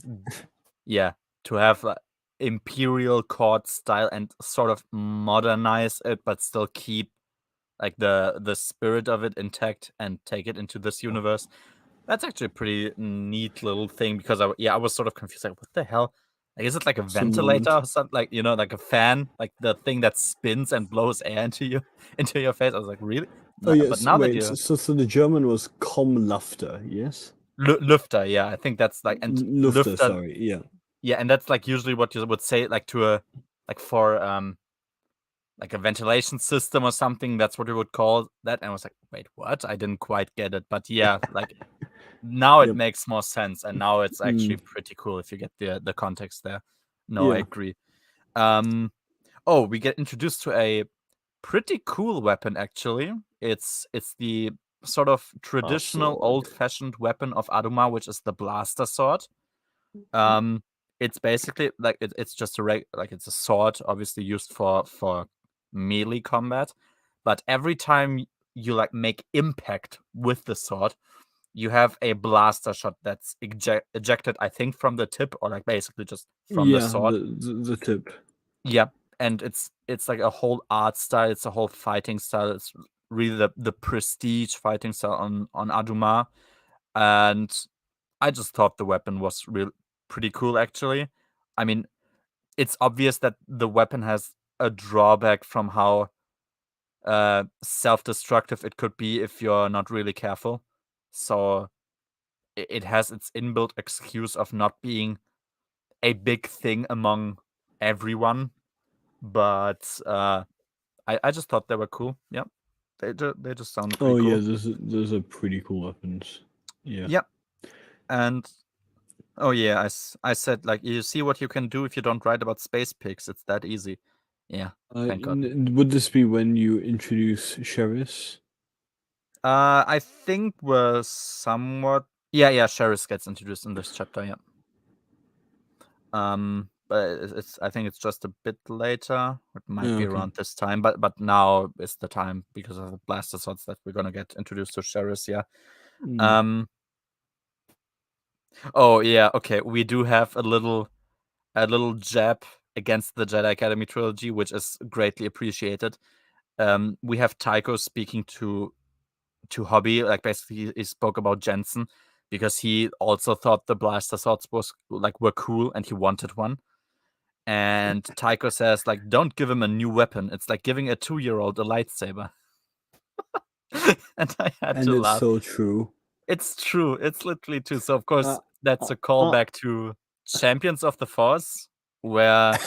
A: yeah, to have imperial court style and sort of modernize it, but still keep like the spirit of it intact and take it into this universe. That's actually a pretty neat little thing because I was sort of confused. Like, what the hell? Like, is it like a ventilator or something? Like, like a fan, like the thing that spins and blows air into your face. I was like, really?
C: Oh yes.
A: But now
C: wait.
A: that you
C: So the German was Kommlufter, yes.
A: Lüfter, yeah, I think that's like and
C: Lufter,
A: Lüfter,
C: sorry, yeah.
A: yeah, and that's like usually what you would say like to a like for like a ventilation system or something. That's what we would call that. And I was like, wait, what? I didn't quite get it, but yeah, like now it
C: Yep.
A: makes more sense, and now it's actually pretty cool if you get the context there. No, I
C: Yeah.
A: agree. We get introduced to a pretty cool weapon actually. It's the sort of traditional
C: sword.
A: old-fashioned weapon of Adumar, which is the blaster sword. It's basically like it's just it's a sword, obviously used for melee combat, but every time you like make impact with the sword, you have a blaster shot that's ejected, I think, from the tip or like basically just from the sword.
C: The tip.
A: Yeah, and it's like a whole art style. It's a whole fighting style. It's really the prestige fighting style on Adumar, and I just thought the weapon was pretty cool. Actually, I mean, it's obvious that the weapon has a drawback from how self-destructive it could be if you're not really careful. So it has its inbuilt excuse of not being a big thing among everyone, but I just thought they were cool. Yeah, they just sounded pretty cool.
C: Yeah, those are pretty cool weapons. Yeah.
A: Yeah, and I said like you see what you can do if you don't write about space pigs. It's that easy. Yeah, thank God.
C: Would this be when you introduce Sheris?
A: I think we're somewhat. Yeah, Sheris gets introduced in this chapter. Yeah. But I think it's just a bit later. It might be around this time, but now is the time because of the blaster swords that we're gonna get introduced to Sheris. Yeah. Oh yeah. Okay. We do have a little jab against the Jedi Academy trilogy, which is greatly appreciated. We have Tycho speaking to Hobby, like basically he spoke about Jensen because he also thought the blaster swords were cool and he wanted one. And Tycho says like, don't give him a new weapon. It's like giving a 2-year-old a lightsaber. And I had to laugh.
C: It's so true.
A: It's true. It's literally true. So of course that's a callback to Champions of the Force, where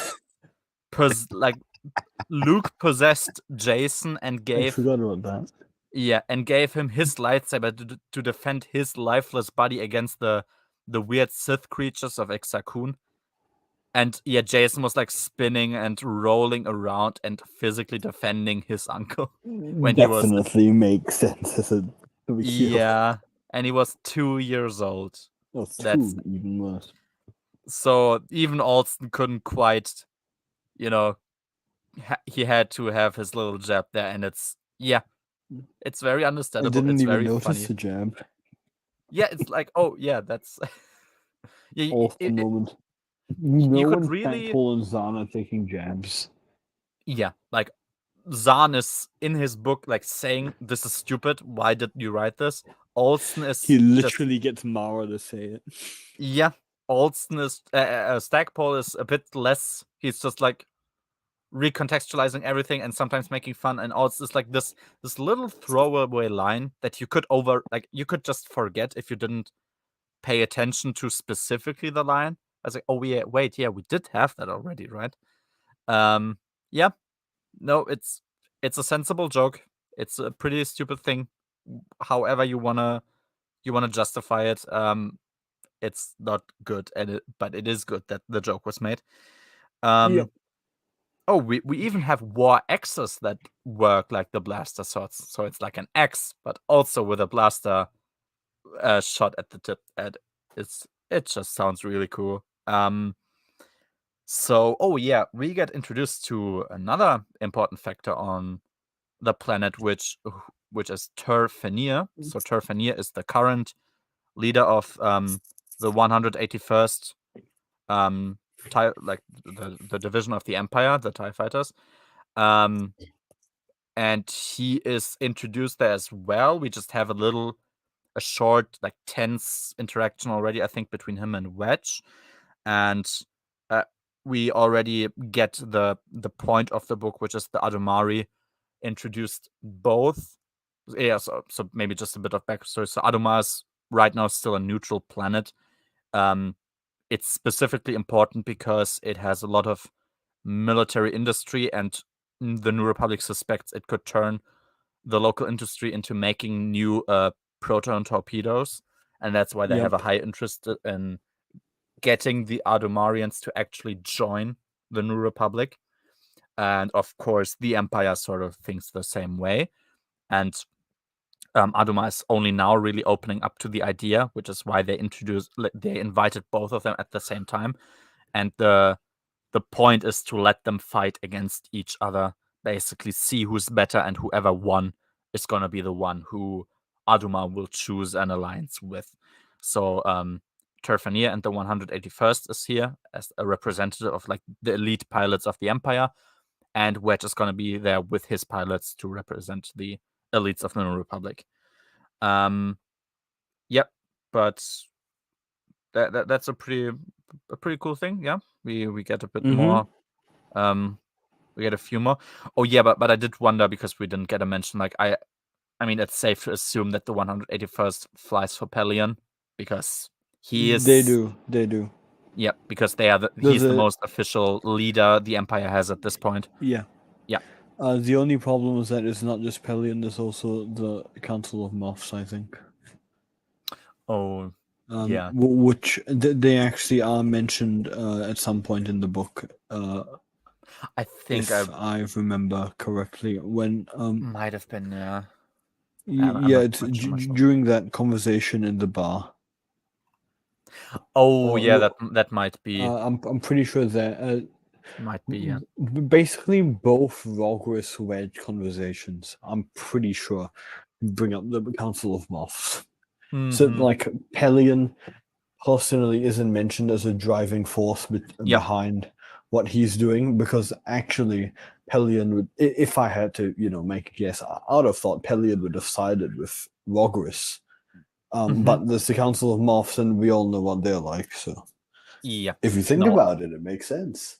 A: Luke possessed Jason and
C: I forgot about that.
A: Yeah, and gave him his lightsaber to defend his lifeless body against the weird Sith creatures of Exar Kun. And yeah, Jason was like spinning and rolling around and physically defending his uncle when
C: Definitely makes sense as a
A: Yeah, and he was 2 years old.
C: Or two, even worse.
A: So even Allston couldn't quite, he had to have his little jab there, and it's very understandable.
C: I didn't
A: it's
C: even
A: very
C: notice
A: funny.
C: the jab.
A: Yeah, it's like, oh yeah, that's
C: Awesome moment.
A: You could
C: when
A: really
C: Paul and Zahn are taking jabs.
A: Yeah, like Zahn is in his book like saying this is stupid. Why did you write this? Alston is
C: He literally gets Mara to say it.
A: Yeah, Alston is Stackpole is a bit less. He's just like recontextualizing everything and sometimes making fun. And Alston is like this little throwaway line that you could you could just forget if you didn't pay attention to specifically the line. I was like, oh yeah, wait, yeah, we did have that already, right? Yeah. No, it's a sensible joke. It's a pretty stupid thing. However you wanna justify it, it's not good, but it is good that the joke was made. Oh, we even have war axes that work like the blaster swords. So it's like an axe, but also with a blaster shot at the tip. And it just sounds really cool. So, we get introduced to another important factor on the planet, which which is Fenir. So Fenir is the current leader of the 181st the division of the Empire, the TIE Fighters. And he is introduced there as well. We just have a short, like, tense interaction already, I think, between him and Wedge. And we already get the point of the book, which is the Adumari introduced both. Yeah, so maybe just a bit of backstory. So Adumar is right now still a neutral planet. It's specifically important because it has a lot of military industry, and the New Republic suspects it could turn the local industry into making new proton torpedoes, and that's why they have a high interest in getting the Adumarians to actually join the New Republic. And of course, the Empire sort of thinks the same way. And Adumar is only now really opening up to the idea, which is why they invited both of them at the same time. And the point is to let them fight against each other, basically see who's better, and whoever won is going to be the one who Adumar will choose an alliance with. So Terfanier and the 181st is here as a representative of, like, the elite pilots of the Empire, and Wedge is going to be there with his pilots to represent the elites of the New Republic. Yep, but that's a pretty cool thing. Yeah, we get a bit more. We get a few more. Oh yeah, but I did wonder, because we didn't get a mention. Like, I mean, it's safe to assume that the 181st flies for Pelion, because he is.
C: They do.
A: Yeah, because he's the most official leader the Empire has at this point.
C: Yeah.
A: Yeah.
C: The only problem is that it's not just Pelion, there's also the Council of Moths, I think.
A: Oh, yeah.
C: Which they actually are mentioned at some point in the book.
A: I think
C: if I remember correctly, when
A: might have been, yeah.
C: It's during that conversation in the bar.
A: Oh, yeah, that might be.
C: I'm pretty sure that
A: might be, yeah.
C: Basically, both Rogris Wedge conversations, I'm pretty sure, bring up the Council of Moths. So, like, Pelion personally isn't mentioned as a driving force behind what he's doing, because actually Pelion would, if I had to, make a guess, I would have thought Pelion would have sided with Rogris. But there's the Council of Moths, and we all know what they're like, so
A: yeah,
C: if you think about it, it makes sense.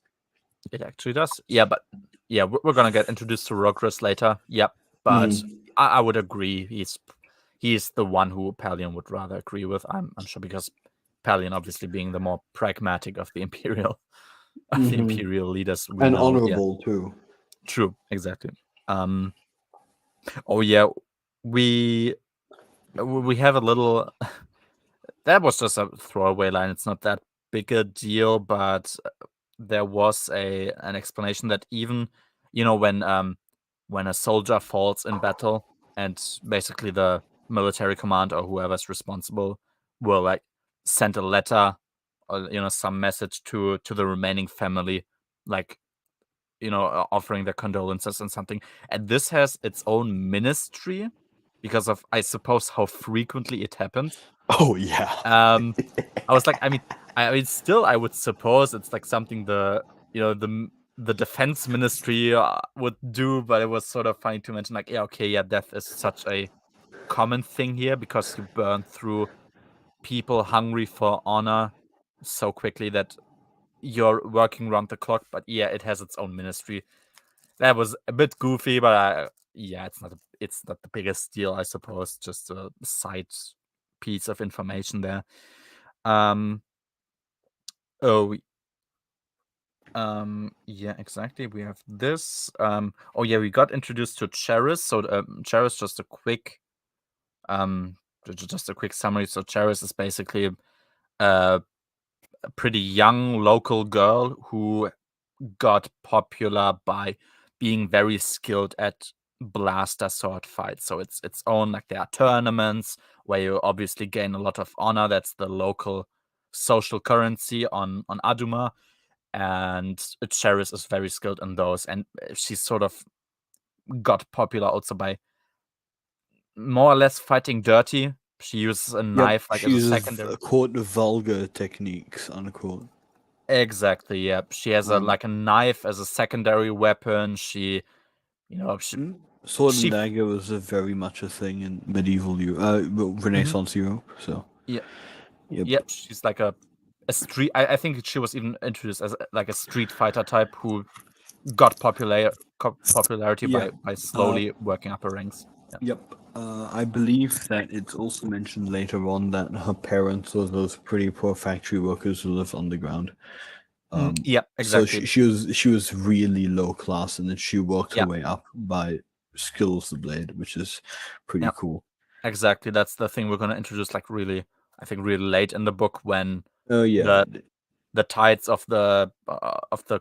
A: It actually does. Yeah, but yeah, we're gonna get introduced to Rogris later. Yep, but I would agree he's the one who Pelion would rather agree with. I'm sure, because Pelion obviously being the more pragmatic of the Imperial leaders,
C: and honorable too.
A: True, exactly. Oh yeah, we have a little. That was just a throwaway line. It's not that big a deal, but there was an explanation that even, when a soldier falls in battle, and basically the military command or whoever's responsible will, like, send a letter or some message to the remaining family, like, offering their condolences and something. And this has its own ministry because of, I suppose, how frequently it happens.
C: Oh yeah.
A: I was like, I mean, still, I would suppose it's like something the defense ministry would do, but it was sort of funny to mention, like, death is such a common thing here because you burn through people hungry for honor so quickly that you're working around the clock. But yeah, it has its own ministry. That was a bit goofy, but it's not the biggest deal, I suppose. Just a side piece of information there. Yeah, exactly. We have this. We got introduced to Charis. So Charis, just a quick summary. So Charis is basically a pretty young local girl who got popular by being very skilled at blaster sword fights. So it's its own, like, there are tournaments where you obviously gain a lot of honor. That's the local social currency on Adumar. And Charis is very skilled in those, and she sort of got popular also by more or less fighting dirty. She uses a knife like
C: she
A: as a
C: uses
A: secondary.
C: quote vulgar techniques, unquote.
A: Exactly. Yeah. She has a knife as a secondary weapon. She,
C: sword
A: she
C: and dagger was very much a thing in medieval Europe, Renaissance Europe. So
A: yeah.
C: yep.
A: Yep. She's like a street. I think she was even introduced as like a street fighter type who got popularity by slowly working up her ranks. Yeah.
C: Yep. I believe that it's also mentioned later on that her parents were those pretty poor factory workers who live underground.
A: Yeah,
C: So
A: exactly.
C: she was really low class, and then she worked her
A: Yeah.
C: way up by skill of the blade, which is pretty
A: Yeah.
C: cool.
A: Exactly. That's the thing we're gonna introduce like really, I think really late in the book when
C: Oh yeah.
A: the tides of the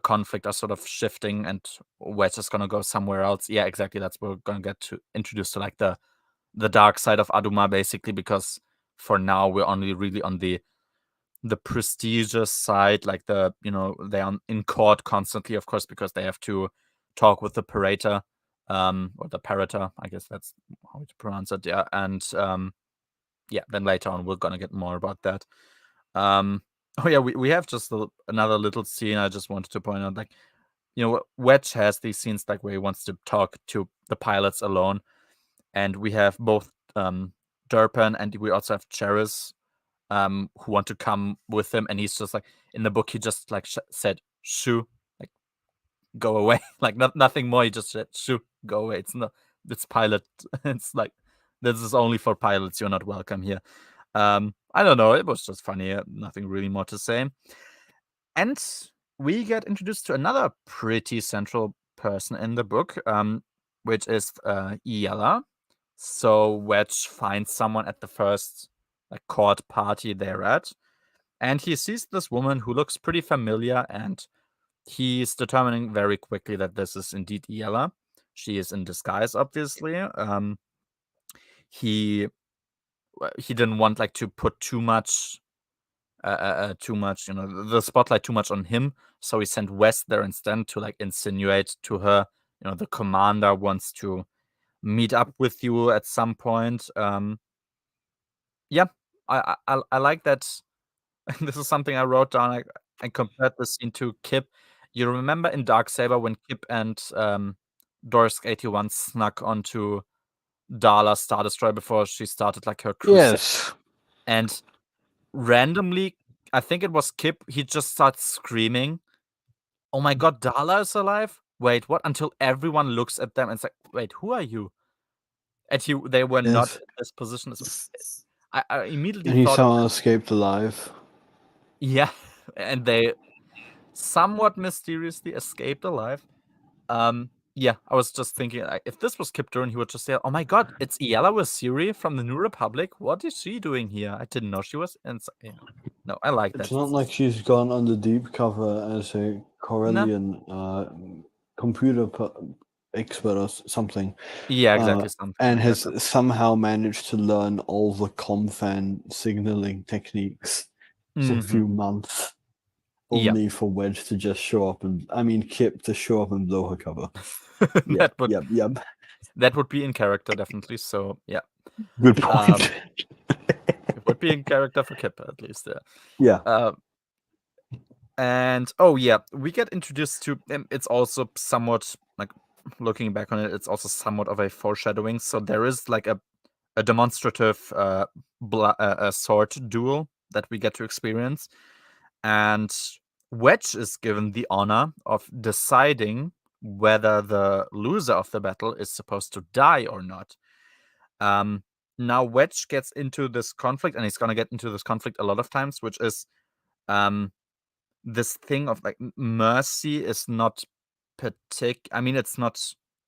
A: conflict are sort of shifting and Wedge is gonna go somewhere else. Yeah, exactly. That's what we're gonna get to introduced to like the dark side of Adumar basically, because for now we're only really on the prestigious side, like they are in court constantly, of course, because they have to talk with the parator, or the parator, I guess that's how to pronounce it. Yeah, and yeah, then later on we're gonna get more about that. Oh yeah, we have just another little scene I just wanted to point out, like Wedge has these scenes like where he wants to talk to the pilots alone, and we have both Durpan and we also have Cheris who want to come with him, and he's just like in the book he just like said shoo, like go away. Like nothing more, he just said shoo, go away. It's pilot. It's like this is only for pilots, you're not welcome here. I don't know, it was just funny, nothing really more to say. And we get introduced to another pretty central person in the book, which is Iella. So Wedge finds someone at the first like court party they're at, and he sees this woman who looks pretty familiar, and he's determining very quickly that this is indeed Iella. She is in disguise, obviously. He didn't want like to put too much the spotlight too much on him, so he sent West there instead to like insinuate to her, the commander wants to meet up with you at some point. Yeah, I like that. This is something I wrote down. I compared this scene to Kip. You remember in Darksaber when Kip and Dorsk 81 snuck onto Dala's Star Destroyer before she started like her crusade,
C: Yes.
A: and randomly, I think it was Kip, he just starts screaming, "Oh my god, Dala is alive? Wait, what?" Until everyone looks at them and it's like, "Wait, who are you?" And they were not
C: Yes.
A: in this position. I immediately
C: And he
A: thought of
C: somehow escaped alive.
A: yeah, and they somewhat mysteriously escaped alive. Yeah, I was just thinking, like, if this was Kip Durran, he would just say, "Oh my god, it's Iella with Siri from the New Republic. What is she doing here? I didn't know she was." And so, yeah, no, I like that.
C: It's not like she's gone under deep cover as a Corellian computer expert or something.
A: Yeah, exactly.
C: And has somehow managed to learn all the comfan signaling techniques in a few months. Only for Wedge to just show up Kip to show up and blow her cover.
A: Yep.
C: Yep.
A: That would be in character, definitely. So yeah.
C: Good point.
A: It would be in character for Kip, at least.
C: Yeah.
A: And oh yeah, we get introduced to it's also somewhat like, looking back on it, it's also somewhat of a foreshadowing. So there is like a demonstrative sword duel that we get to experience, and Wedge is given the honor of deciding whether the loser of the battle is supposed to die or not. Now Wedge gets into this conflict, and he's gonna get into this conflict a lot of times, which is this thing of like mercy is not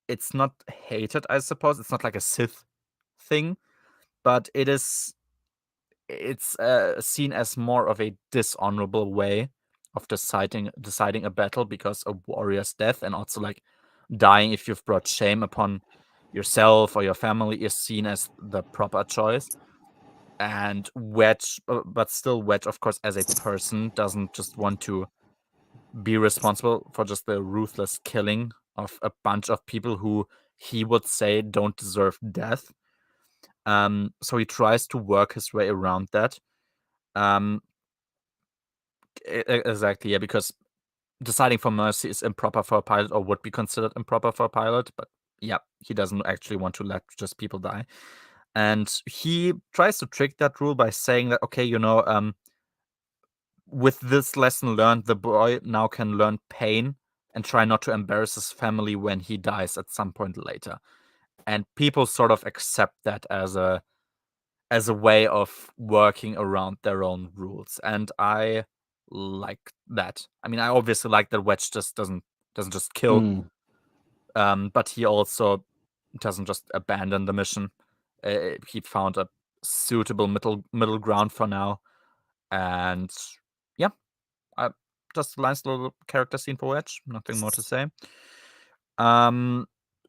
A: it's not hated, I suppose. It's not like a Sith thing, but it's seen as more of a dishonorable way of deciding a battle, because a warrior's death and also like dying if you've brought shame upon yourself or your family is seen as the proper choice. And Wedge, but still Wedge, of course, as a person, doesn't just want to be responsible for just the ruthless killing of a bunch of people who he would say don't deserve death. So he tries to work his way around that. Exactly, yeah, because deciding for mercy is improper for a pilot, or would be considered improper for a pilot, but yeah, he doesn't actually want to let just people die. And he tries to trick that rule by saying that, okay, with this lesson learned, the boy now can learn pain and try not to embarrass his family when he dies at some point later. And people sort of accept that as a way of working around their own rules. And I like that. I mean, I obviously like that Wedge just doesn't just kill, but he also doesn't just abandon the mission. He found a suitable middle ground for now, and yeah, just a nice little character scene for Wedge. Nothing more to say.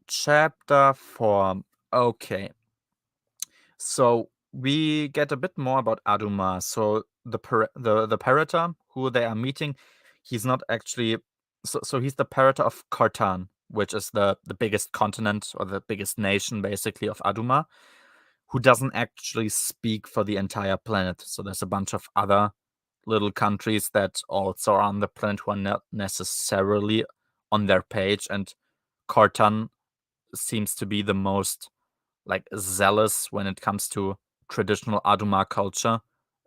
A: Chapter 4. Okay. So we get a bit more about Adumar. So the Parator who they are meeting, he's not actually so he's the Parator of Kartan, which is the biggest continent or the biggest nation basically of Adumar, who doesn't actually speak for the entire planet. So there's a bunch of other little countries that also are on the planet who are not necessarily on their page, and Kartan seems to be the most like zealous when it comes to traditional Adumar culture.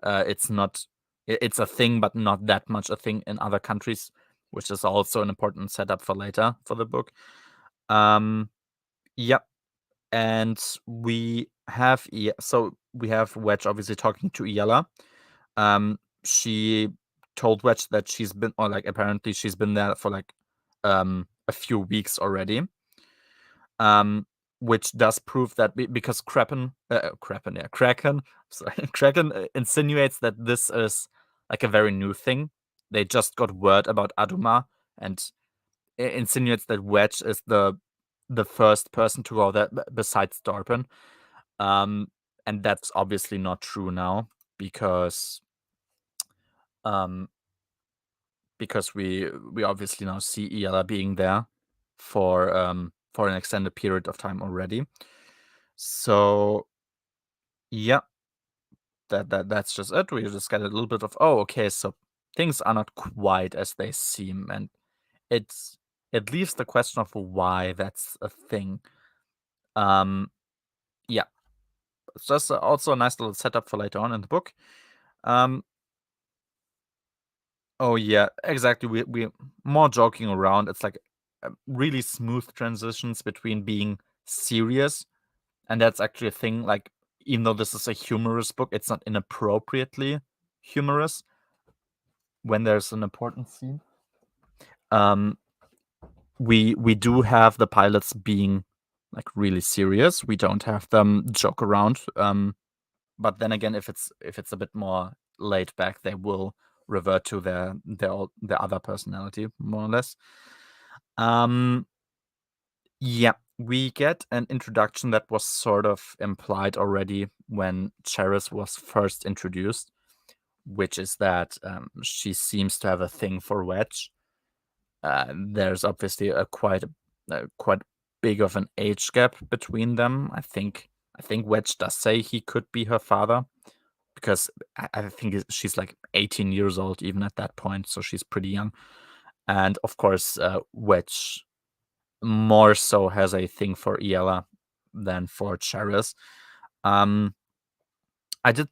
A: It's not it's a thing, but not that much a thing in other countries, which is also an important setup for later for the book. Yep. And we have we have Wedge obviously talking to Iella. She told Wedge that she's been, or like apparently she's been there for like a few weeks already. Which does prove that because Kraken, sorry, Kraken insinuates that this is like a very new thing. They just got word about Adumar, and insinuates that Wedge is the first person to go there besides Starpin. And that's obviously not true now because we obviously now see Iella being there for an extended period of time already. So yeah, that's just it. We just get a little bit of, oh, okay, so things are not quite as they seem, and it leaves the question of why that's a thing. Yeah, it's just also a nice little setup for later on in the book. Oh yeah, exactly. We more joking around. It's like really smooth transitions between being serious, and that's actually a thing. Like, even though this is a humorous book, it's not inappropriately humorous when there's an important scene. We do have the pilots being like really serious. We don't have them joke around. But then again, if it's a bit more laid back, they will revert to their other personality more or less. Yeah, we get an introduction that was sort of implied already when Cheris was first introduced, which is that she seems to have a thing for Wedge. There's obviously a quite big of an age gap between them. I think Wedge does say he could be her father, because I think she's like 18 years old even at that point, so she's pretty young. And of course, Wedge more so has a thing for Iella than for Cheris. I did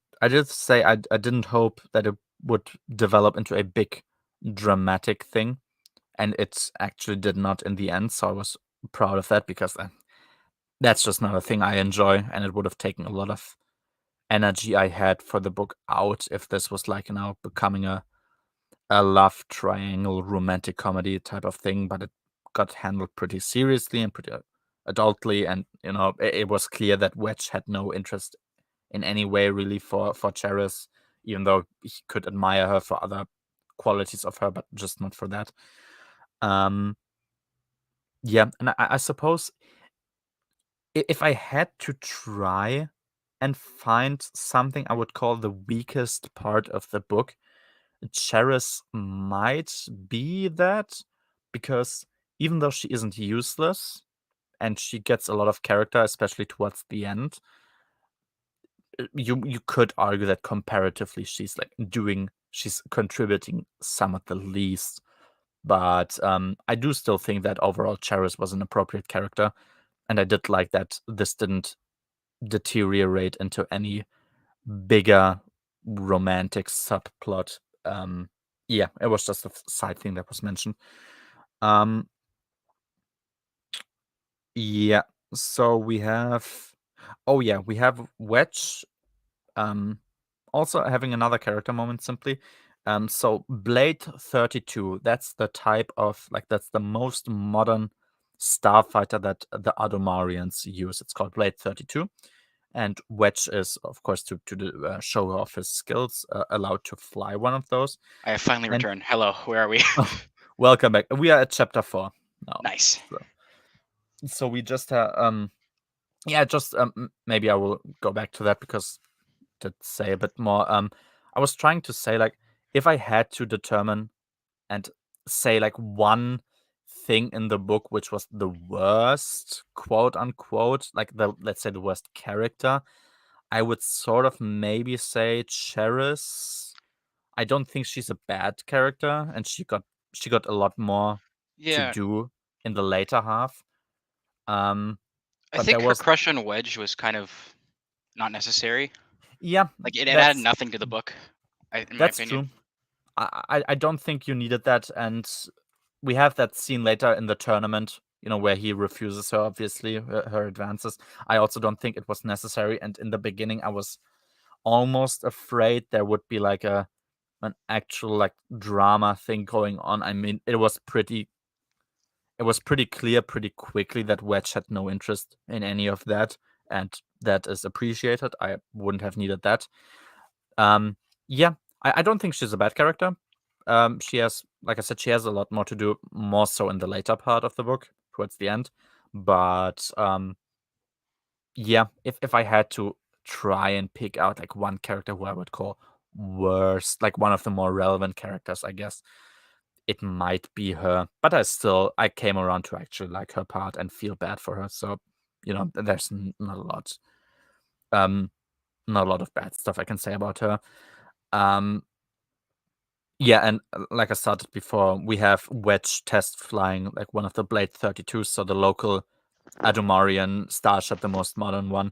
A: say I didn't hope that it would develop into a big dramatic thing, and it actually did not in the end. So I was proud of that, because that's just not a thing I enjoy, and it would have taken a lot of energy I had for the book out if this was like now becoming a love triangle romantic comedy type of thing. But it got handled pretty seriously and pretty adultly, and it was clear that Wedge had no interest in any way really for Cheris, even though he could admire her for other qualities of her, but just not for that. Yeah, and I suppose if I had to try and find something I would call the weakest part of the book, Cheris might be that, because even though she isn't useless and she gets a lot of character, especially towards the end, you could argue that comparatively she's contributing some at the least. But I do still think that overall Cheris was an appropriate character, and I did like that this didn't deteriorate into any bigger romantic subplot. Yeah, it was just a side thing that was mentioned. Yeah, so we have Wedge also having another character moment simply. So Blade 32, that's the type of that's the most modern starfighter that the Adumarians use. It's called Blade 32. And Wedge is, of course, to show off his skills, allowed to fly one of those.
B: I have finally returned. Hello, where are we?
A: Welcome back. We are at chapter 4 now.
B: Nice.
A: So we just have maybe I will go back to that because to say a bit more. I was trying to say if I had to determine and say one thing in the book which was the worst, quote unquote, let's say the worst character, I would sort of maybe say Cheris. I don't think she's a bad character, and she got a lot more to do in the later half.
B: I think her crush on Wedge was kind of not necessary.
A: Yeah,
B: it added nothing to the book, in my opinion.
A: True. I don't think you needed that, and we have that scene later in the tournament, where he refuses her, obviously, her advances. I also don't think it was necessary, and in the beginning I was almost afraid there would be an actual drama thing going on. I mean, it was pretty clear pretty quickly that Wedge had no interest in any of that, and that is appreciated. I wouldn't have needed that. Yeah, I don't think she's a bad character. She has, like I said, she has a lot more to do, more so in the later part of the book, towards the end. But yeah, if I had to try and pick out one character who I would call worst, one of the more relevant characters, I guess it might be her. But I came around to actually like her part and feel bad for her. So, there's not a lot. Not a lot of bad stuff I can say about her. Yeah, and like I started before, we have Wedge test flying one of the Blade 32s, so the local Adumarian starship, the most modern one.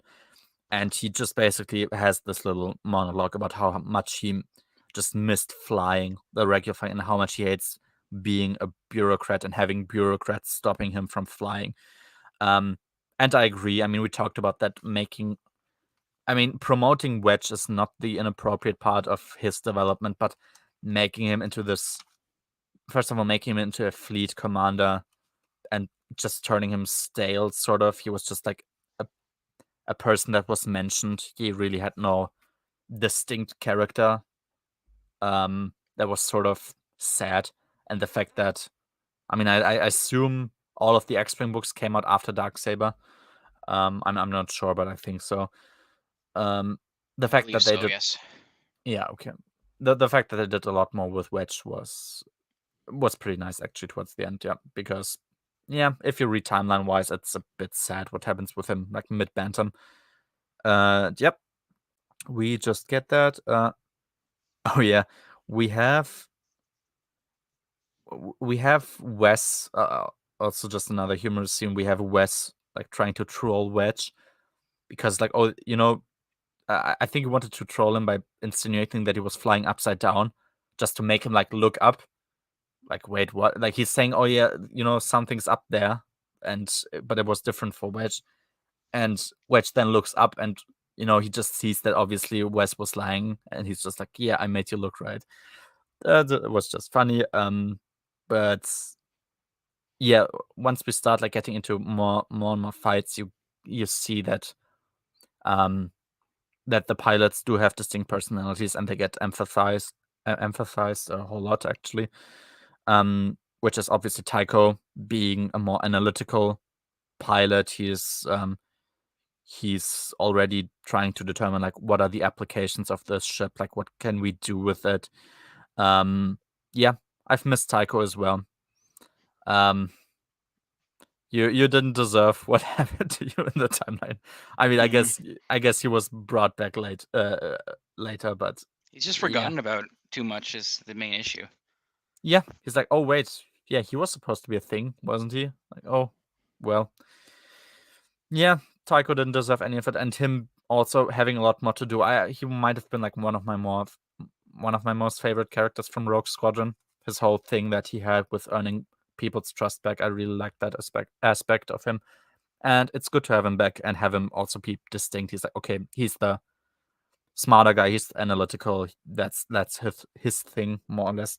A: And he just basically has this little monologue about how much he just missed flying the regular flight and how much he hates being a bureaucrat and having bureaucrats stopping him from flying. And I agree. I mean, we talked about that promoting Wedge is not the inappropriate part of his development, but making him into making him into a fleet commander and just turning him stale, sort of. He was just a person that was mentioned. He really had no distinct character. That was sort of sad. And the fact that, I assume all of the X-Wing books came out after Darksaber. I'm not sure, but I think so. The fact that they did,
B: yes.
A: Yeah, okay. The fact that they did a lot more with Wedge was pretty nice actually towards the end, yeah. Because if you read timeline wise, it's a bit sad what happens with him mid Bantam. Yep. We just get that. Oh yeah, we have Wes. Also, just another humorous scene. We have Wes trying to troll Wedge because I think he wanted to troll him by insinuating that he was flying upside down, just to make him look up. Wait, what? He's saying, oh yeah, something's up there, but it was different for Wedge, and Wedge then looks up and he just sees that obviously Wes was lying, and he's just like, yeah, I made you look right. It was just funny. But yeah, once we start getting into more and more fights, you see that that the pilots do have distinct personalities, and they get emphasized a whole lot actually. Which is obviously Tycho being a more analytical pilot. He's already trying to determine what are the applications of this ship, what can we do with it. Yeah, I've missed Tycho as well. You didn't deserve what happened to you in the timeline. I mean, I guess he was brought back later, but
B: He's just
A: yeah.
B: forgotten about too much is the main issue.
A: Yeah, he's like, oh wait, yeah, he was supposed to be a thing, wasn't he? Like, oh, well, yeah, Tycho didn't deserve any of it, and him also having a lot more to do. He might have been like one of my most favorite characters from Rogue Squadron. His whole thing that he had with earning people's trust back, I really like that aspect of him, and it's good to have him back and have him also be distinct. He's like, okay, he's the smarter guy, he's analytical. That's his thing more or less.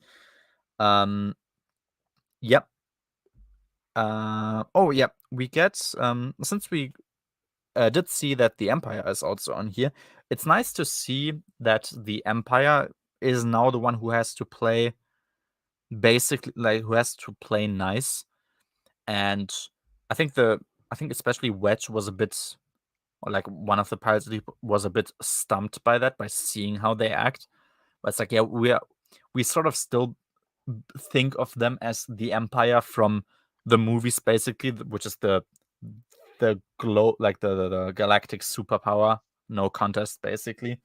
A: Yep. Oh yeah, we get since we did see that the Empire is also on here. It's nice to see that the Empire is now the one who has to play, basically, like who has to play nice. And I think especially Wedge was a bit, or like one of the pirates was a bit stumped by that, by seeing how they act. But it's like, yeah, we sort of still think of them as the Empire from the movies, basically, which is the galactic superpower, no contest, basically.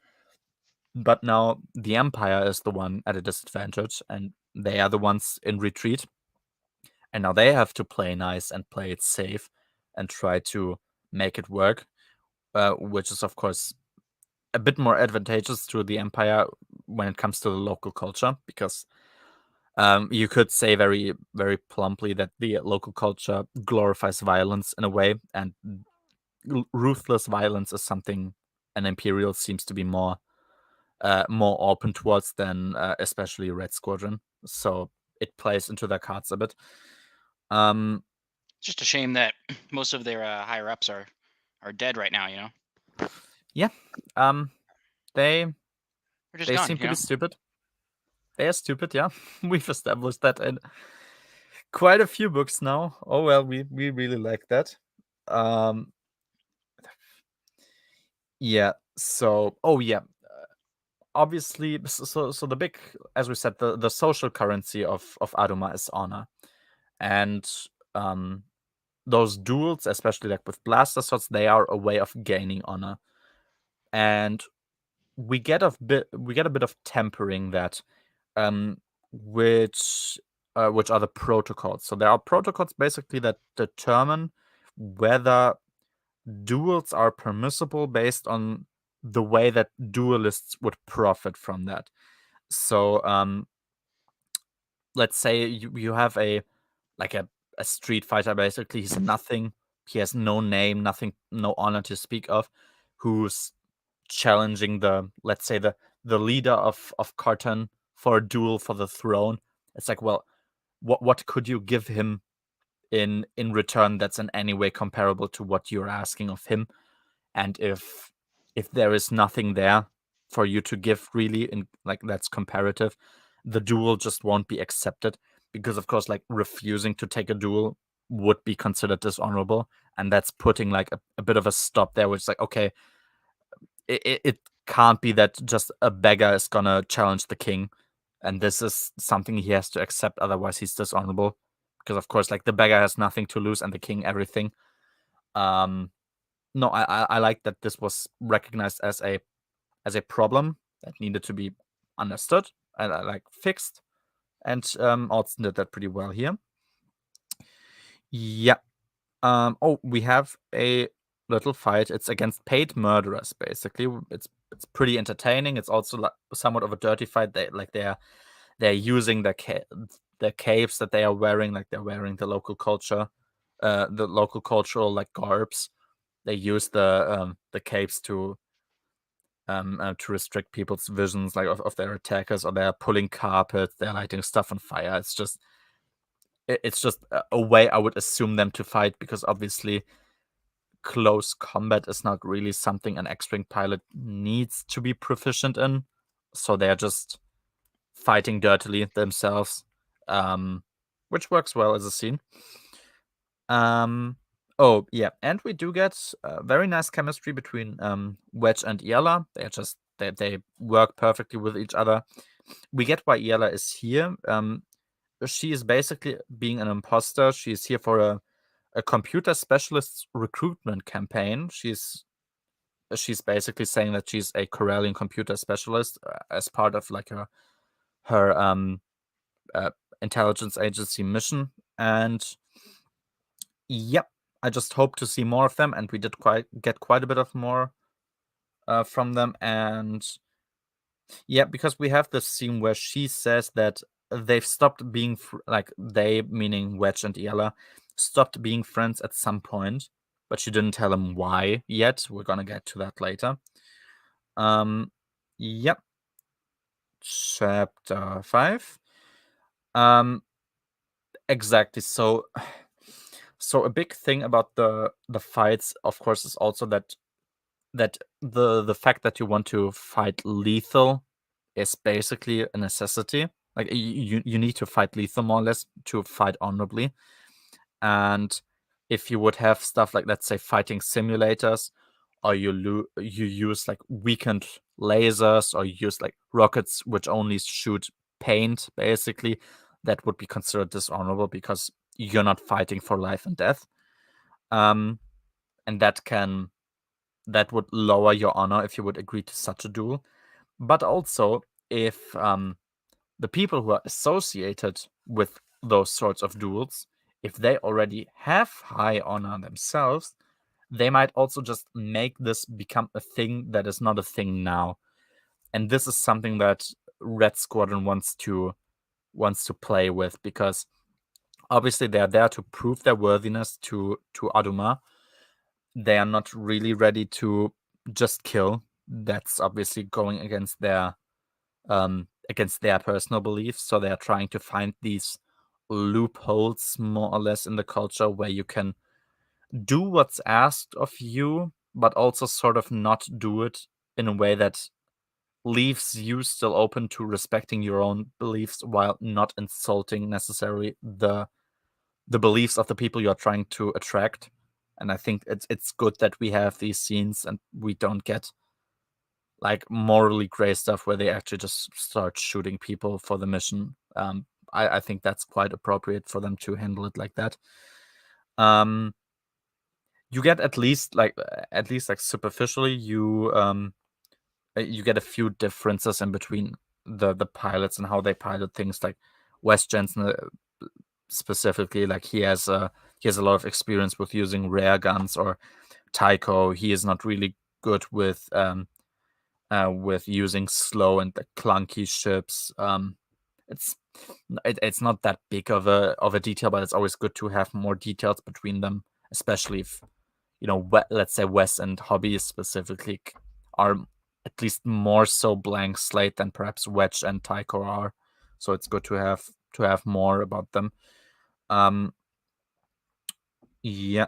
A: But now the Empire is the one at a disadvantage, and they are the ones in retreat. And now they have to play nice and play it safe and try to make it work, which is, of course, a bit more advantageous to the Empire when it comes to the local culture, because you could say very, very plumply that the local culture glorifies violence in a way, and ruthless violence is something an Imperial seems to be more open towards than especially Red Squadron. So it plays into their cards a bit.
B: It's just a shame that most of their higher ups are dead right now. You know.
A: Yeah. They
B: They're just gone.
A: seem
B: You
A: to
B: know.
A: be stupid. They are stupid. Yeah, we've established that in quite a few books now. Oh well, we really like that. Yeah. So, oh yeah. Obviously, so the big, as we said, the social currency of Aduma is honor, and those duels, especially like with blaster swords, they are a way of gaining honor, and we get a bit of tempering that, which are the protocols. So there are protocols basically that determine whether duels are permissible based on the way that duelists would profit from that. So let's say you have a street fighter, basically. He's nothing. He has no name, nothing, no honor to speak of, who's challenging let's say the leader of Carton for a duel for the throne. It's like, well, what could you give him in return that's in any way comparable to what you're asking of him? And if there is nothing there for you to give, really, in like that's comparative, the duel just won't be accepted, because of course, like, refusing to take a duel would be considered dishonorable, and that's putting like a bit of a stop there, which is like, okay, it can't be that just a beggar is gonna challenge the king, and this is something he has to accept, otherwise he's dishonorable, because of course, like, the beggar has nothing to lose and the king everything. No, I like that this was recognized as a problem that needed to be understood and like fixed, and Allston did that pretty well here. Yeah. Oh, we have a little fight. It's against paid murderers, basically. It's pretty entertaining. It's also like somewhat of a dirty fight. They're using the capes that they are wearing, like they're wearing the local culture, the local cultural like garbs. They use the capes to restrict people's visions, like of their attackers, or they're pulling carpets, they're lighting stuff on fire. It's just a way I would assume them to fight, because obviously close combat is not really something an X-Wing pilot needs to be proficient in. So they're just fighting dirtily themselves, which works well as a scene. Oh yeah, and we do get very nice chemistry between Wedge and Iella. They work perfectly with each other. We get why Iella is here. She is basically being an imposter. She is here for a computer specialist recruitment campaign. She's basically saying that she's a Corellian computer specialist as part of like her intelligence agency mission. And yep, I just hope to see more of them, and we did get quite a bit of more from them. And yeah, because we have this scene where she says that they've stopped being like they, meaning Wedge and Iella, stopped being friends at some point, but she didn't tell him why yet. We're gonna get to that later. Yep. Chapter 5. Exactly. So a big thing about the fights, of course, is also that the fact that you want to fight lethal is basically a necessity. Like you need to fight lethal more or less to fight honorably. And if you would have stuff like, let's say, fighting simulators, or you use like weakened lasers, or you use like rockets which only shoot paint, basically, that would be considered dishonorable because you're not fighting for life and death. And that would lower your honor if you would agree to such a duel. But also, if the people who are associated with those sorts of duels, if they already have high honor themselves, they might also just make this become a thing that is not a thing now. And this is something that Red Squadron wants to play with, because obviously they are there to prove their worthiness to Adumar. They are not really ready to just kill. That's obviously going against their personal beliefs. So they are trying to find these loopholes, more or less, in the culture where you can do what's asked of you, but also sort of not do it in a way that leaves you still open to respecting your own beliefs while not insulting necessarily the beliefs of the people you are trying to attract. And I think it's good that we have these scenes and we don't get like morally gray stuff where they actually just start shooting people for the mission. I think that's quite appropriate for them to handle it like that. You get at least like superficially, you get a few differences in between the pilots and how they pilot things. Like Wes Jensen, specifically, like he has a lot of experience with using rare guns, or Tycho, he is not really good with using slow and the clunky ships. It's not that big of a detail, but it's always good to have more details between them, especially if let's say Wes and Hobby specifically are at least more so blank slate than perhaps Wedge and Tycho are. So it's good to have more about them. Yeah.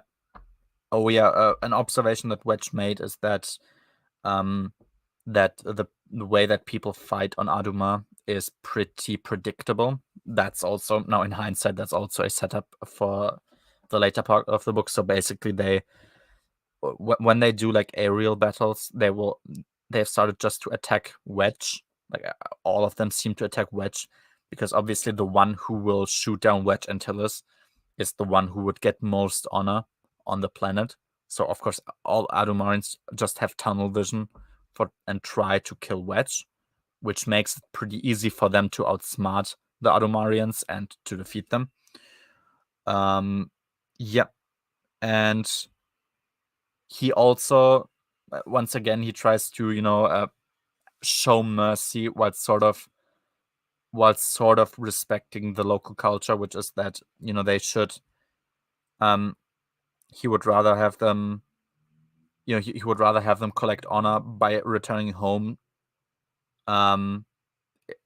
A: Oh yeah. An observation that Wedge made is that that the way that people fight on Adumar is pretty predictable. That's also, now in hindsight, that's also a setup for the later part of the book. So basically, when they do like aerial battles, they've started just to attack Wedge. Like all of them seem to attack Wedge, because obviously the one who will shoot down Wedge Antilles is the one who would get most honor on the planet. So of course all Adumarans just have tunnel vision and try to kill Wedge, which makes it pretty easy for them to outsmart the Adumarians and to defeat them. Yeah. And he also, once again, he tries to show mercy while sort of respecting the local culture, which is that they should he would rather have them he would rather have them collect honor by returning home,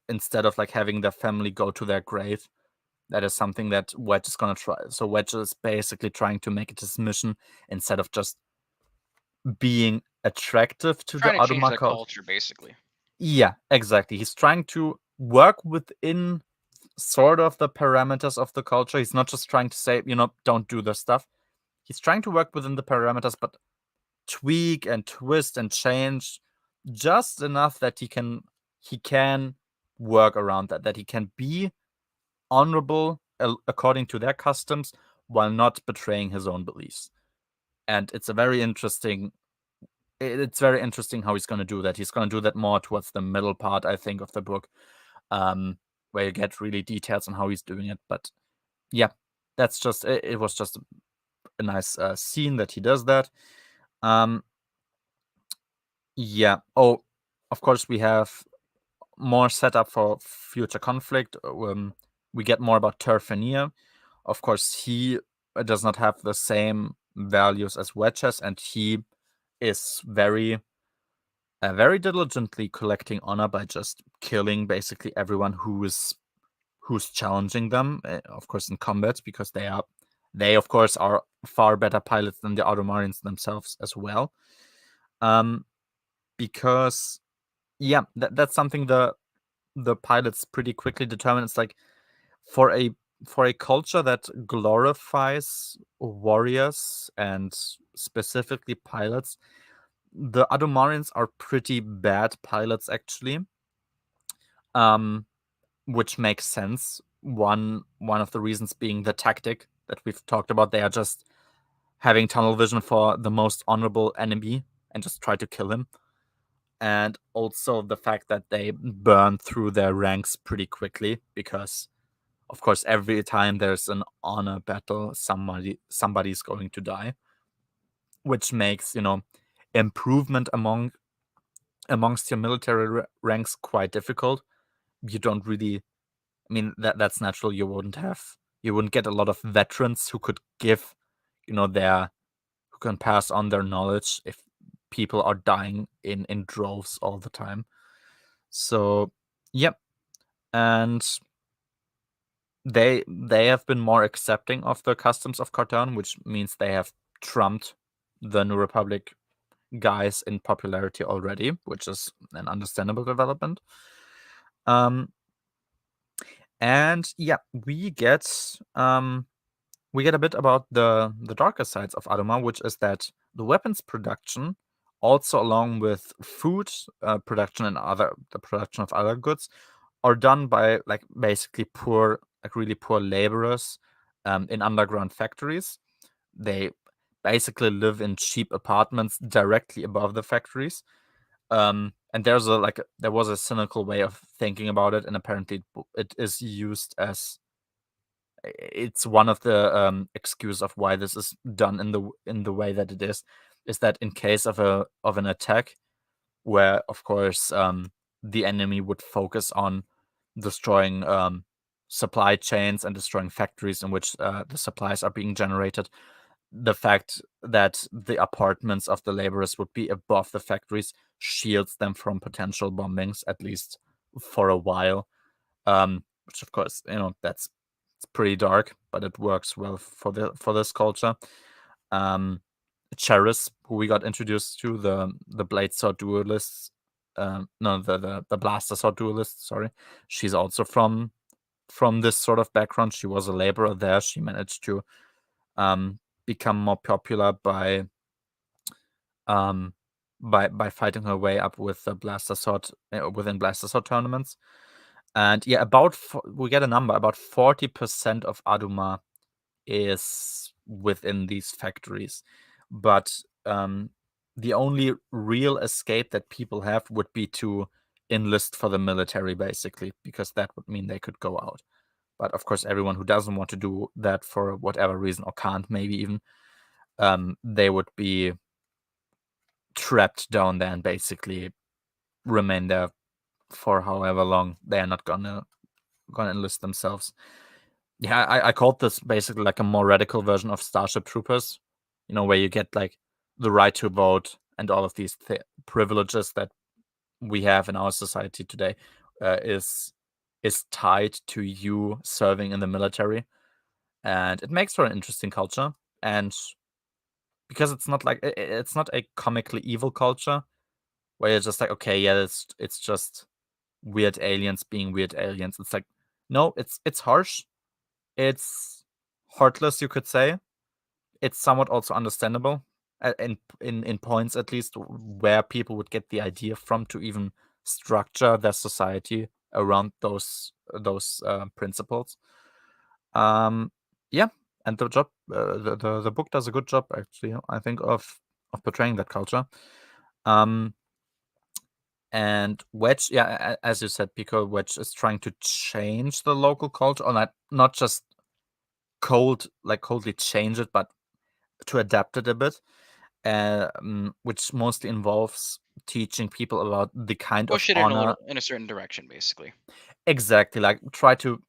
A: instead of like having their family go to their grave. That is something that Wedge is gonna try. So Wedge is basically trying to make it his mission, instead of just being attractive to
B: Trying
A: the
B: to change
A: Adumar
B: the culture, basically.
A: Yeah, exactly. He's trying to work within sort of the parameters of the culture. He's not just trying to say, don't do this stuff. He's trying to work within the parameters, but tweak and twist and change just enough that he can work around that he can be honorable according to their customs, while not betraying his own beliefs. And it's very interesting how he's going to do that. He's going to do that more towards the middle part, I think, of the book, where you get really details on how he's doing it. But yeah, that's just it was just a nice scene that he does that. Yeah. Oh, of course, we have more setup for future conflict. We get more about Terfania. Of course, he does not have the same values as Wedge has, and he is very diligently collecting honor by just killing basically everyone who's challenging them. Of course, in combat, because they of course are far better pilots than the Adumarians themselves as well. Because yeah, that's something the pilots pretty quickly determine. It's like for a culture that glorifies warriors and specifically pilots, the Adumarians are pretty bad pilots, actually. Which makes sense. One of the reasons being the tactic that we've talked about. They are just having tunnel vision for the most honorable enemy and just try to kill him. And also the fact that they burn through their ranks pretty quickly, because of course every time there's an honor battle, somebody's going to die, which makes improvement amongst your military ranks quite difficult. You don't really, I mean, that's natural. You wouldn't get a lot of veterans who could give who can pass on their knowledge if people are dying in droves all the time. So yep. And they have been more accepting of the customs of Carton, which means they have trumped the New Republic guys in popularity already, which is an understandable development. And yeah, we get a bit about the darker sides of Adumar, which is that the weapons production, also along with food production and the production of other goods, are done by like basically really poor laborers in underground factories. They basically live in cheap apartments directly above the factories. And there was a cynical way of thinking about it, and apparently it is used as it's one of the excuse of why this is done in the way that it is that in case of an attack, where of course the enemy would focus on destroying supply chains and destroying factories in which the supplies are being generated, the fact that the apartments of the laborers would be above the factories shields them from potential bombings, at least for a while. Which of course, it's pretty dark, but it works well for this culture. Cheris, who we got introduced to, the blade sword duelists, the blaster sword duelist, sorry. She's also from this sort of background. She was a laborer there. She managed to become more popular by fighting her way up with the blaster sword within blaster sword tournaments. And yeah, we get a number, about 40% of Adumar is within these factories. But the only real escape that people have would be to enlist for the military, basically, because that would mean they could go out. But of course, everyone who doesn't want to do that for whatever reason, or can't maybe even, they would be trapped down there and basically remain there for however long. They are not gonna enlist themselves. Yeah, I called this basically like a more radical version of Starship Troopers, where you get like the right to vote and all of these privileges that we have in our society today is tied to you serving in the military. And it makes for an interesting culture. And because it's not a comically evil culture where you're just like, okay, yeah, it's just weird aliens being weird aliens. It's like, no, it's harsh. It's heartless, you could say. It's somewhat also understandable, in points at least, where people would get the idea from to even structure their society around those principles. Yeah, and the job, the book does a good job actually. I think of portraying that culture. And Wedge, yeah, as you said, Pico, Wedge is trying to change the local culture, or not just coldly change it, but to adapt it a bit, which mostly involves teaching people about the kind of
B: Push it
A: honor.
B: in a certain direction, basically.
A: Exactly, like try to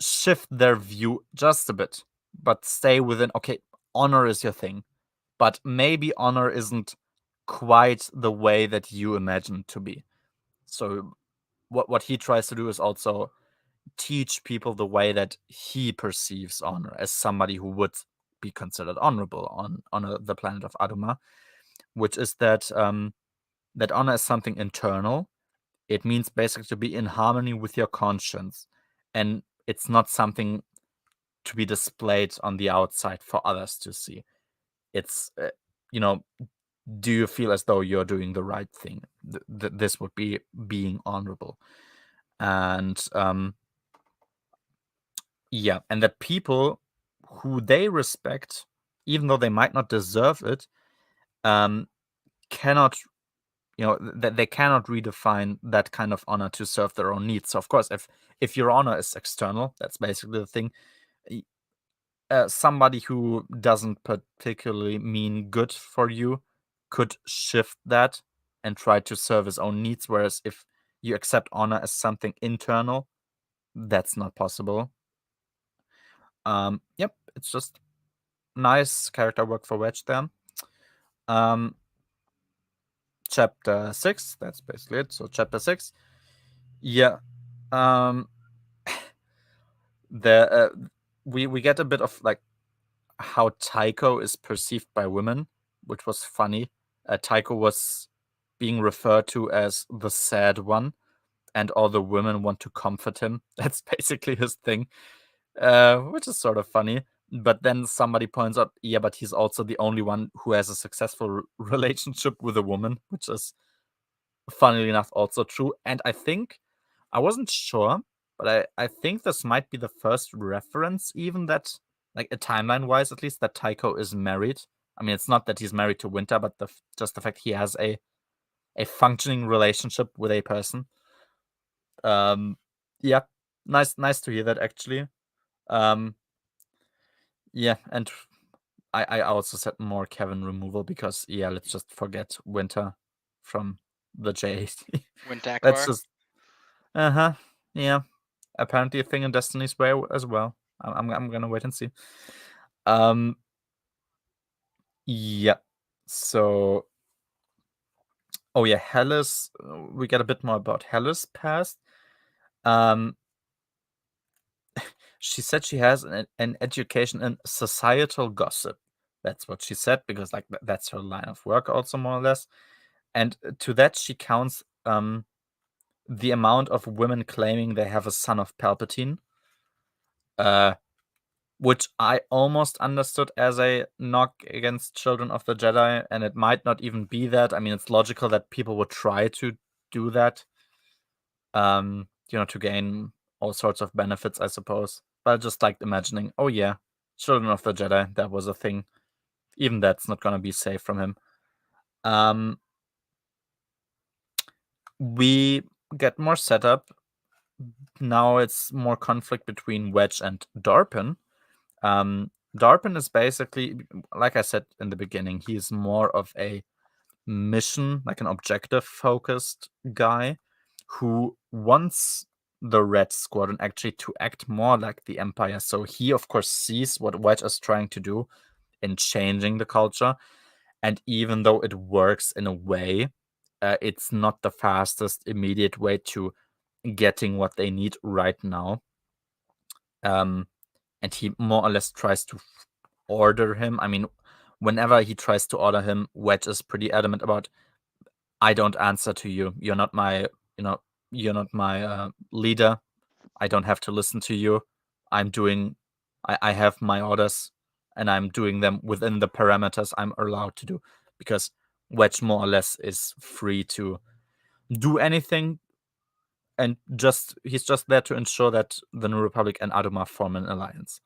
A: shift their view just a bit, but stay within, okay, honor is your thing, but maybe honor isn't quite the way that you imagine it to be. So what he tries to do is also teach people the way that he perceives honor as somebody who would be considered honorable on the planet of Adumar, which is that that honor is something internal. It means basically to be in harmony with your conscience, and it's not something to be displayed on the outside for others to see. It's do you feel as though you're doing the right thing? This would be being honorable. And yeah, and that people who they respect, even though they might not deserve it, cannot, that they cannot redefine that kind of honor to serve their own needs. So of course, if your honor is external, that's basically the thing. Somebody who doesn't particularly mean good for you could shift that and try to serve his own needs. Whereas if you accept honor as something internal, that's not possible. Yep, it's just nice character work for Wedge then. Chapter 6, that's basically it. So chapter 6. Yeah. We get a bit of like how Tycho is perceived by women, which was funny. Tycho was being referred to as the sad one, and all the women want to comfort him. That's basically his thing, which is sort of funny. But then somebody points out, yeah, but he's also the only one who has a successful relationship with a woman, which is funnily enough also true. And I think, I wasn't sure, but I think this might be the first reference, even that, like a timeline wise at least, that Tycho is married. I mean, it's not that he's married to Winter, but just the fact he has a functioning relationship with a person. Yeah, nice to hear that actually. Yeah, and I also said more Kevin removal because, yeah, let's just forget Winter from the JAD. Let's
B: Wintakvar.
A: just yeah, apparently a thing in Destiny's Way as well. I'm gonna wait and see. Yeah. So, oh yeah, Hellas. We get a bit more about Hellas' past. She said she has an education in societal gossip. That's what she said, because like that's her line of work, also more or less. And to that she counts the amount of women claiming they have a son of Palpatine. Which I almost understood as a knock against Children of the Jedi, and it might not even be that. I mean, it's logical that people would try to do that, to gain all sorts of benefits, I suppose. But I just liked imagining, oh yeah, Children of the Jedi, that was a thing. Even that's not gonna be safe from him. We get more setup. Now it's more conflict between Wedge and Darpin. Darpin is basically, like I said in the beginning, he's more of a mission, like an objective focused guy who wants the Red Squadron actually to act more like the Empire. So he, of course, sees what Wedge is trying to do in changing the culture. And even though it works in a way, it's not the fastest, immediate way to getting what they need right now. And he more or less tries to order him. I mean, whenever he tries to order him, Wedge is pretty adamant about, I don't answer to you. You're not my, leader. I don't have to listen to you. I have my orders, and I'm doing them within the parameters I'm allowed to do, because Wedge more or less is free to do anything, and he's just there to ensure that the New Republic and Adumar form an alliance.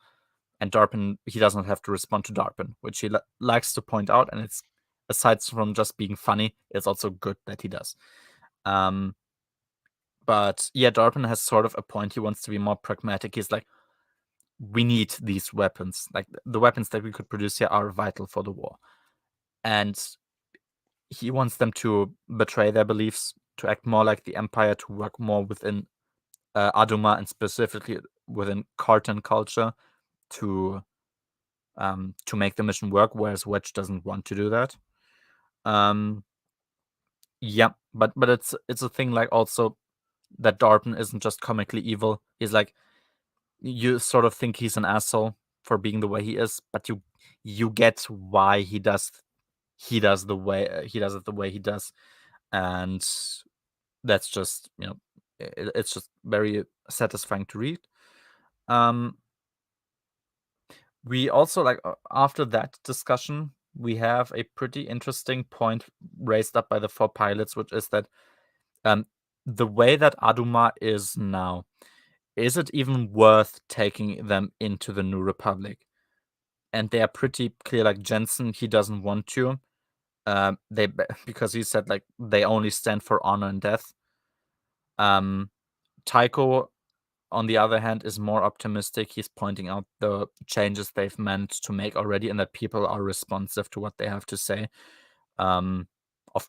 A: and Darpin, he doesn't have to respond to Darpin, which he likes to point out, and it's, aside from just being funny, it's also good that he does. But yeah, Darpin has sort of a point. He wants to be more pragmatic. He's like, we need these weapons. Like, the weapons that we could produce here are vital for the war. And he wants them to betray their beliefs, to act more like the Empire, to work more within Adumar, and specifically within Cartan culture, to make the mission work, whereas Wedge doesn't want to do that. Yeah, but it's a thing, like, also that Darpin isn't just comically evil. He's like, you sort of think he's an asshole for being the way he is, but you get why he does it the way he does, and that's just, it's just very satisfying to read. We also, like, after that discussion, we have a pretty interesting point raised up by the 4 pilots, which is that the way that Adumar is now, is it even worth taking them into the New Republic? And they are pretty clear. Like, Jensen, he doesn't want to. Because he said, like, they only stand for honor and death. Tycho, on the other hand, is more optimistic. He's pointing out the changes they've managed to make already, and that people are responsive to what they have to say. Of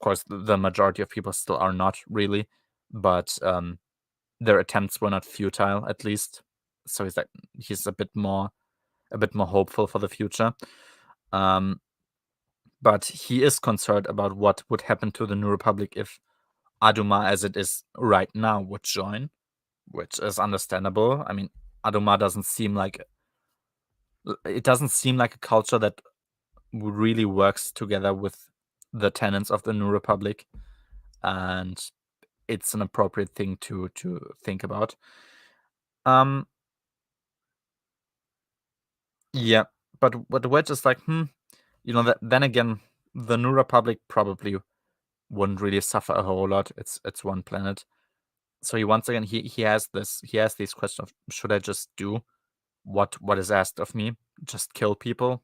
A: course, the majority of people still are not really, but their attempts were not futile, at least. So he's a bit more hopeful for the future. But he is concerned about what would happen to the New Republic if Adumar, as it is right now, would join, which is understandable. I mean, Adumar doesn't seem like a culture that really works together with the tenets of the New Republic, and it's an appropriate thing to think about. Yeah, but Wedge is like, then again, the New Republic probably wouldn't really suffer a whole lot. It's one planet. So he, once again, he has these questions of, should I just do what is asked of me, just kill people,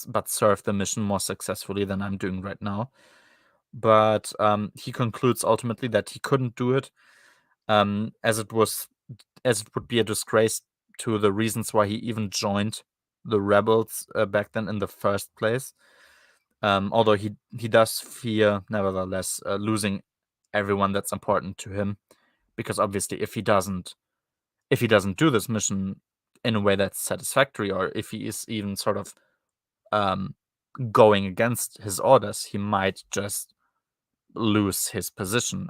A: but serve the mission more successfully than I'm doing right now. But he concludes ultimately that he couldn't do it, as it would be a disgrace to the reasons why he even joined the rebels back then in the first place. Although he does fear, nevertheless, losing everyone that's important to him, because obviously if he doesn't do this mission in a way that's satisfactory, or if he is even sort of going against his orders, he might just lose his position.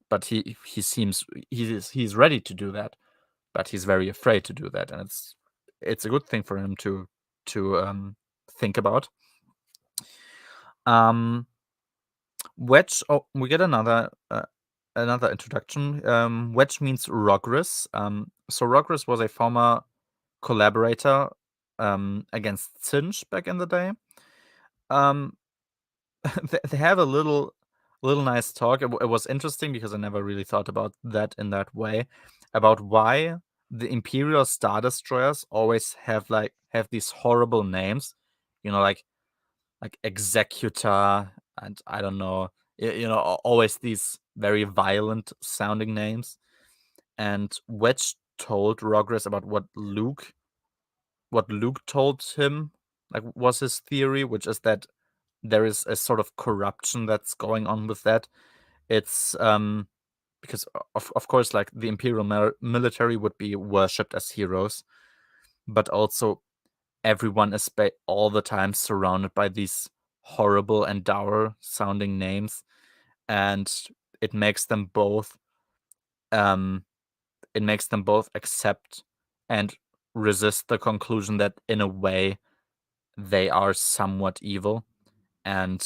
A: But he seems he's ready to do that, but he's very afraid to do that, and it's a good thing for him to think about. Wedge. Oh, we get another introduction. Wedge means Rogris. So Rogris was a former collaborator against Singe back in the day. They have a little nice talk. It was interesting because I never really thought about that in that way, about why the Imperial Star Destroyers always have these horrible names, like Executor, and I don't know, always these very violent sounding names. And Wedge told Rogris about what Luke told him, like, was his theory, which is that there is a sort of corruption that's going on with that. It's because of course, like, the Imperial military would be worshipped as heroes, but also everyone is all the time surrounded by these horrible and dour sounding names, and it makes them both accept and resist the conclusion that in a way they are somewhat evil. And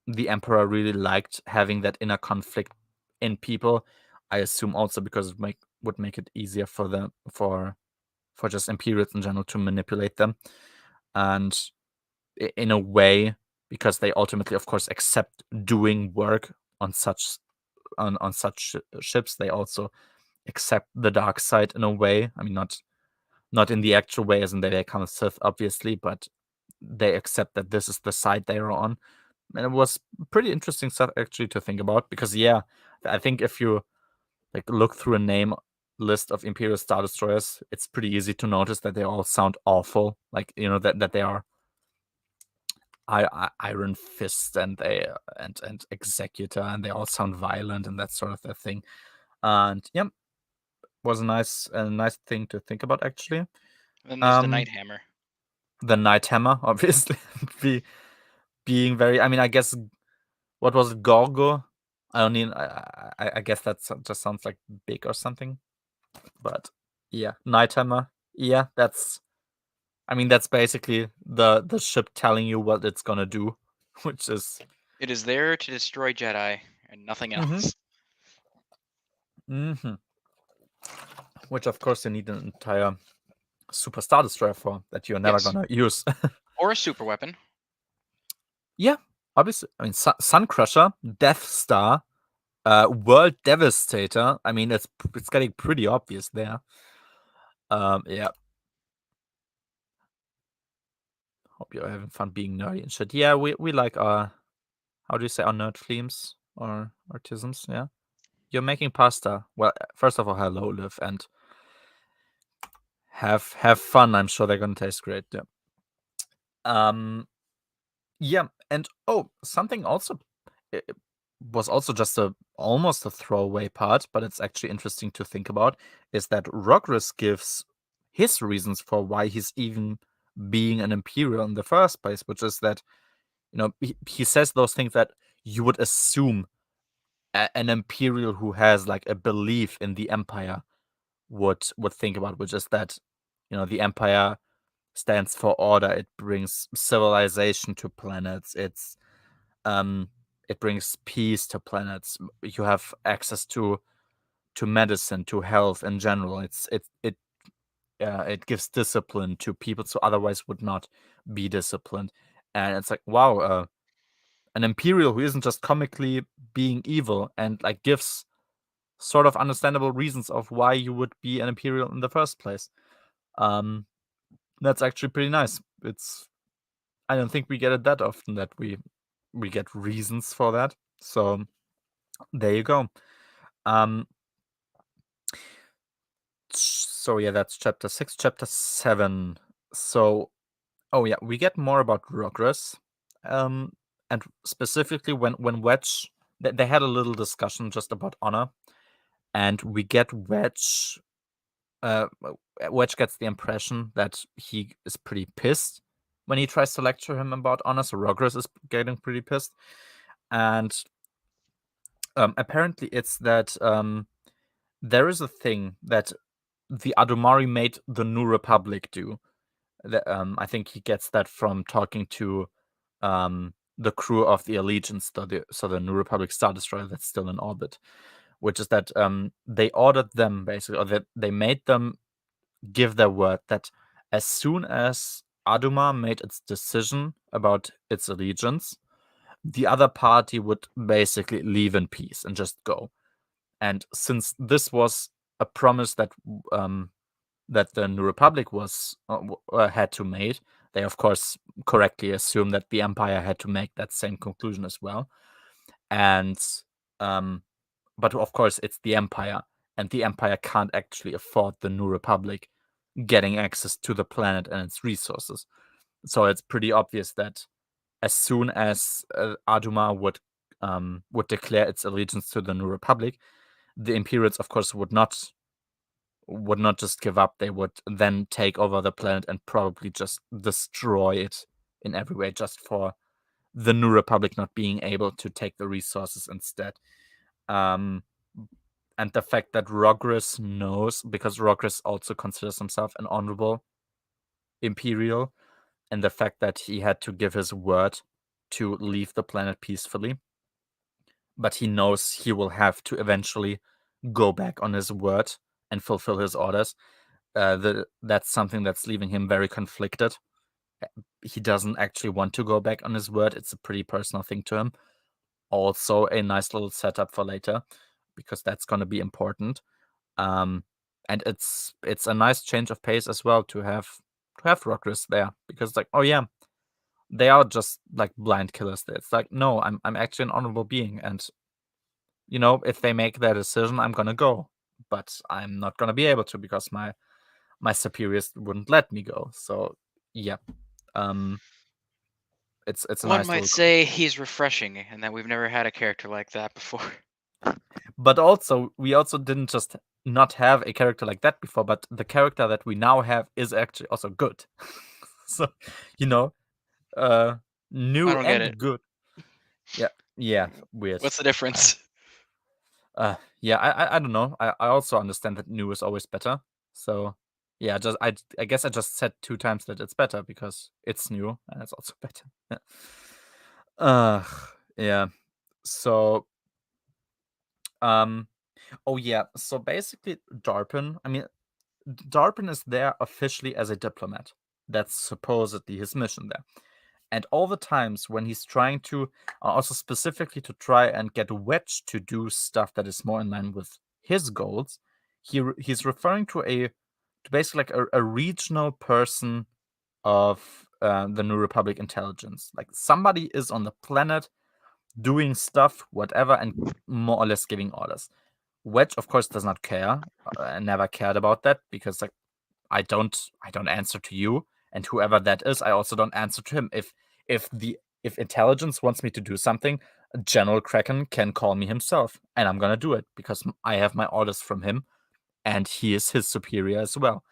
A: the Emperor really liked having that inner conflict in people. I assume also because it would make it easier for them, for just Imperials in general, to manipulate them. And in a way, because they ultimately, of course, accept doing work on such ships, they also accept the dark side in a way. I mean, not not in the actual way as in they become a Sith, obviously, but they accept that this is the side they are on. And it was pretty interesting stuff actually to think about, because I think if you like look through a name list of Imperial Star Destroyers, it's pretty easy to notice that they all sound awful. Like, that they are Iron Fist and they and Executor, and they all sound violent and that sort of a thing. And yeah, was a nice thing to think about actually.
B: Then there's the Night Hammer.
A: The Night Hammer, obviously, being very. I mean, I guess what was it, Gorgo? I don't mean. I guess that just sounds like big or something. But yeah, Night Hammer. Yeah, that's. I mean, that's basically the ship telling you what it's gonna do, which is.
B: It is there to destroy Jedi and nothing else.
A: Mm-hmm. Which, of course, you need an entire Super Star Destroyer for that you're never gonna use.
B: Or a super weapon.
A: Yeah, obviously. I mean, Sun Crusher, Death Star, World Devastator. I mean, it's getting pretty obvious there. Yeah. Hope you're having fun being nerdy and shit. Yeah, we like our, how do you say, our nerd themes or artisms? Yeah. You're making pasta. Well, first of all, hello, Liv, and have fun. I'm sure they're gonna taste great. Yeah. Yeah, and something also, it was also just almost a throwaway part, but it's actually interesting to think about, is that Rogris gives his reasons for why he's even being an Imperial in the first place, which is that, he says those things that you would assume an Imperial who has like a belief in the Empire would think about, which is that, the Empire stands for order. It brings civilization to planets. It brings peace to planets. You have access to medicine, to health in general. It gives discipline to people who otherwise would not be disciplined. And it's like, wow, an Imperial who isn't just comically being evil and like gives sort of understandable reasons of why you would be an Imperial in the first place. That's actually pretty nice. I don't think we get it that often that we get reasons for that. So there you go. So yeah, that's chapter 6. Chapter 7. So yeah, we get more about Rogris. And specifically when Wedge, they had a little discussion just about honor, and we get Wedge. Wedge gets the impression that he is pretty pissed when he tries to lecture him about honor. So Rogris is getting pretty pissed, and apparently it's that there is a thing that the Adumari made the New Republic do. I think he gets that from talking to the crew of the Allegiance, so the New Republic Star Destroyer that's still in orbit, which is that they ordered them basically, or that they made them give their word that as soon as Adumar made its decision about its allegiance, the other party would basically leave in peace and just go. And since this was a promise that that the New Republic was had to make, they of course correctly assume that the Empire had to make that same conclusion as well. And but of course it's the Empire, and the Empire can't actually afford the New Republic getting access to the planet and its resources. So it's pretty obvious that as soon as Adumar would declare its allegiance to the New Republic, the Imperials, of course, would not just give up. They would then take over the planet and probably just destroy it in every way, just for the New Republic not being able to take the resources instead. And the fact that Rogris knows, because Rogris also considers himself an honorable Imperial, and the fact that he had to give his word to leave the planet peacefully, but he knows he will have to eventually go back on his word and fulfill his orders. That's something that's leaving him very conflicted. He doesn't actually want to go back on his word. It's a pretty personal thing to him. Also, a nice little setup for later, because that's going to be important. And it's a nice change of pace as well to have Rockris there, because like, oh yeah, they are just like blind killers. It's like, no, I'm actually an honorable being, and you know, if they make their decision, I'm gonna go, but I'm not gonna be able to because my superiors wouldn't let me go. So yeah, it's a
B: One
A: nice
B: might
A: little
B: say he's refreshing, and that we've never had a character like that before.
A: But also, we also didn't just not have a character like that before, but the character that we now have is actually also good. So, you know,
B: I
A: new
B: don't get it.
A: and good. Yeah, weird.
B: What's the difference?
A: Yeah, I don't know. I also understand that new is always better. So, yeah, I guess I just said 2 times that it's better because it's new and it's also better. Yeah. Yeah. So, oh yeah. So basically, Darpin. I mean, Darpin is there officially as a diplomat. That's supposedly his mission there. And all the times when he's trying to, also specifically to try and get Wedge to do stuff that is more in line with his goals, he's referring to basically like a regional person of the New Republic intelligence. Like somebody is on the planet doing stuff, whatever, and more or less giving orders. Wedge, of course, does not care. Never cared about that because like I don't answer to you, and whoever that is, I also don't answer to him. If intelligence wants me to do something, General Kraken can call me himself, and I'm gonna do it because I have my orders from him, and he is his superior as well.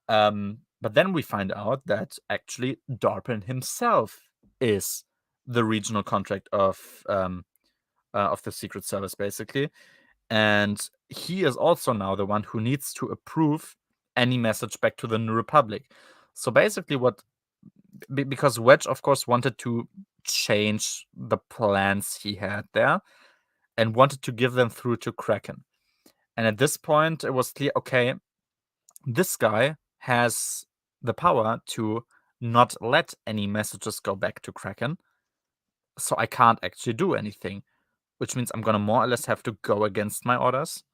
A: But then we find out that actually Darpin himself is the regional contract of the Secret Service, basically, and he is also now the one who needs to approve any message back to the New Republic. So basically, because Wedge, of course, wanted to change the plans he had there and wanted to give them through to Kraken. And at this point, it was clear, okay, this guy has the power to not let any messages go back to Kraken, so I can't actually do anything, which means I'm gonna more or less have to go against my orders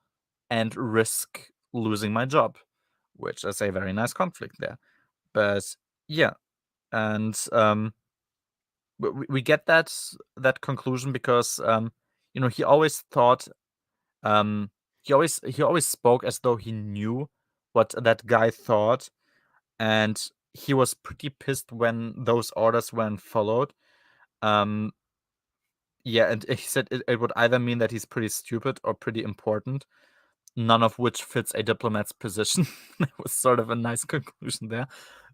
A: and risk losing my job, which is a very nice conflict there. But yeah, and we get that conclusion because you know, he always thought he always spoke as though he knew what that guy thought, and he was pretty pissed when those orders weren't followed. Yeah, and he said it would either mean that he's pretty stupid or pretty important, none of which fits a diplomat's position. That was sort of a nice conclusion there.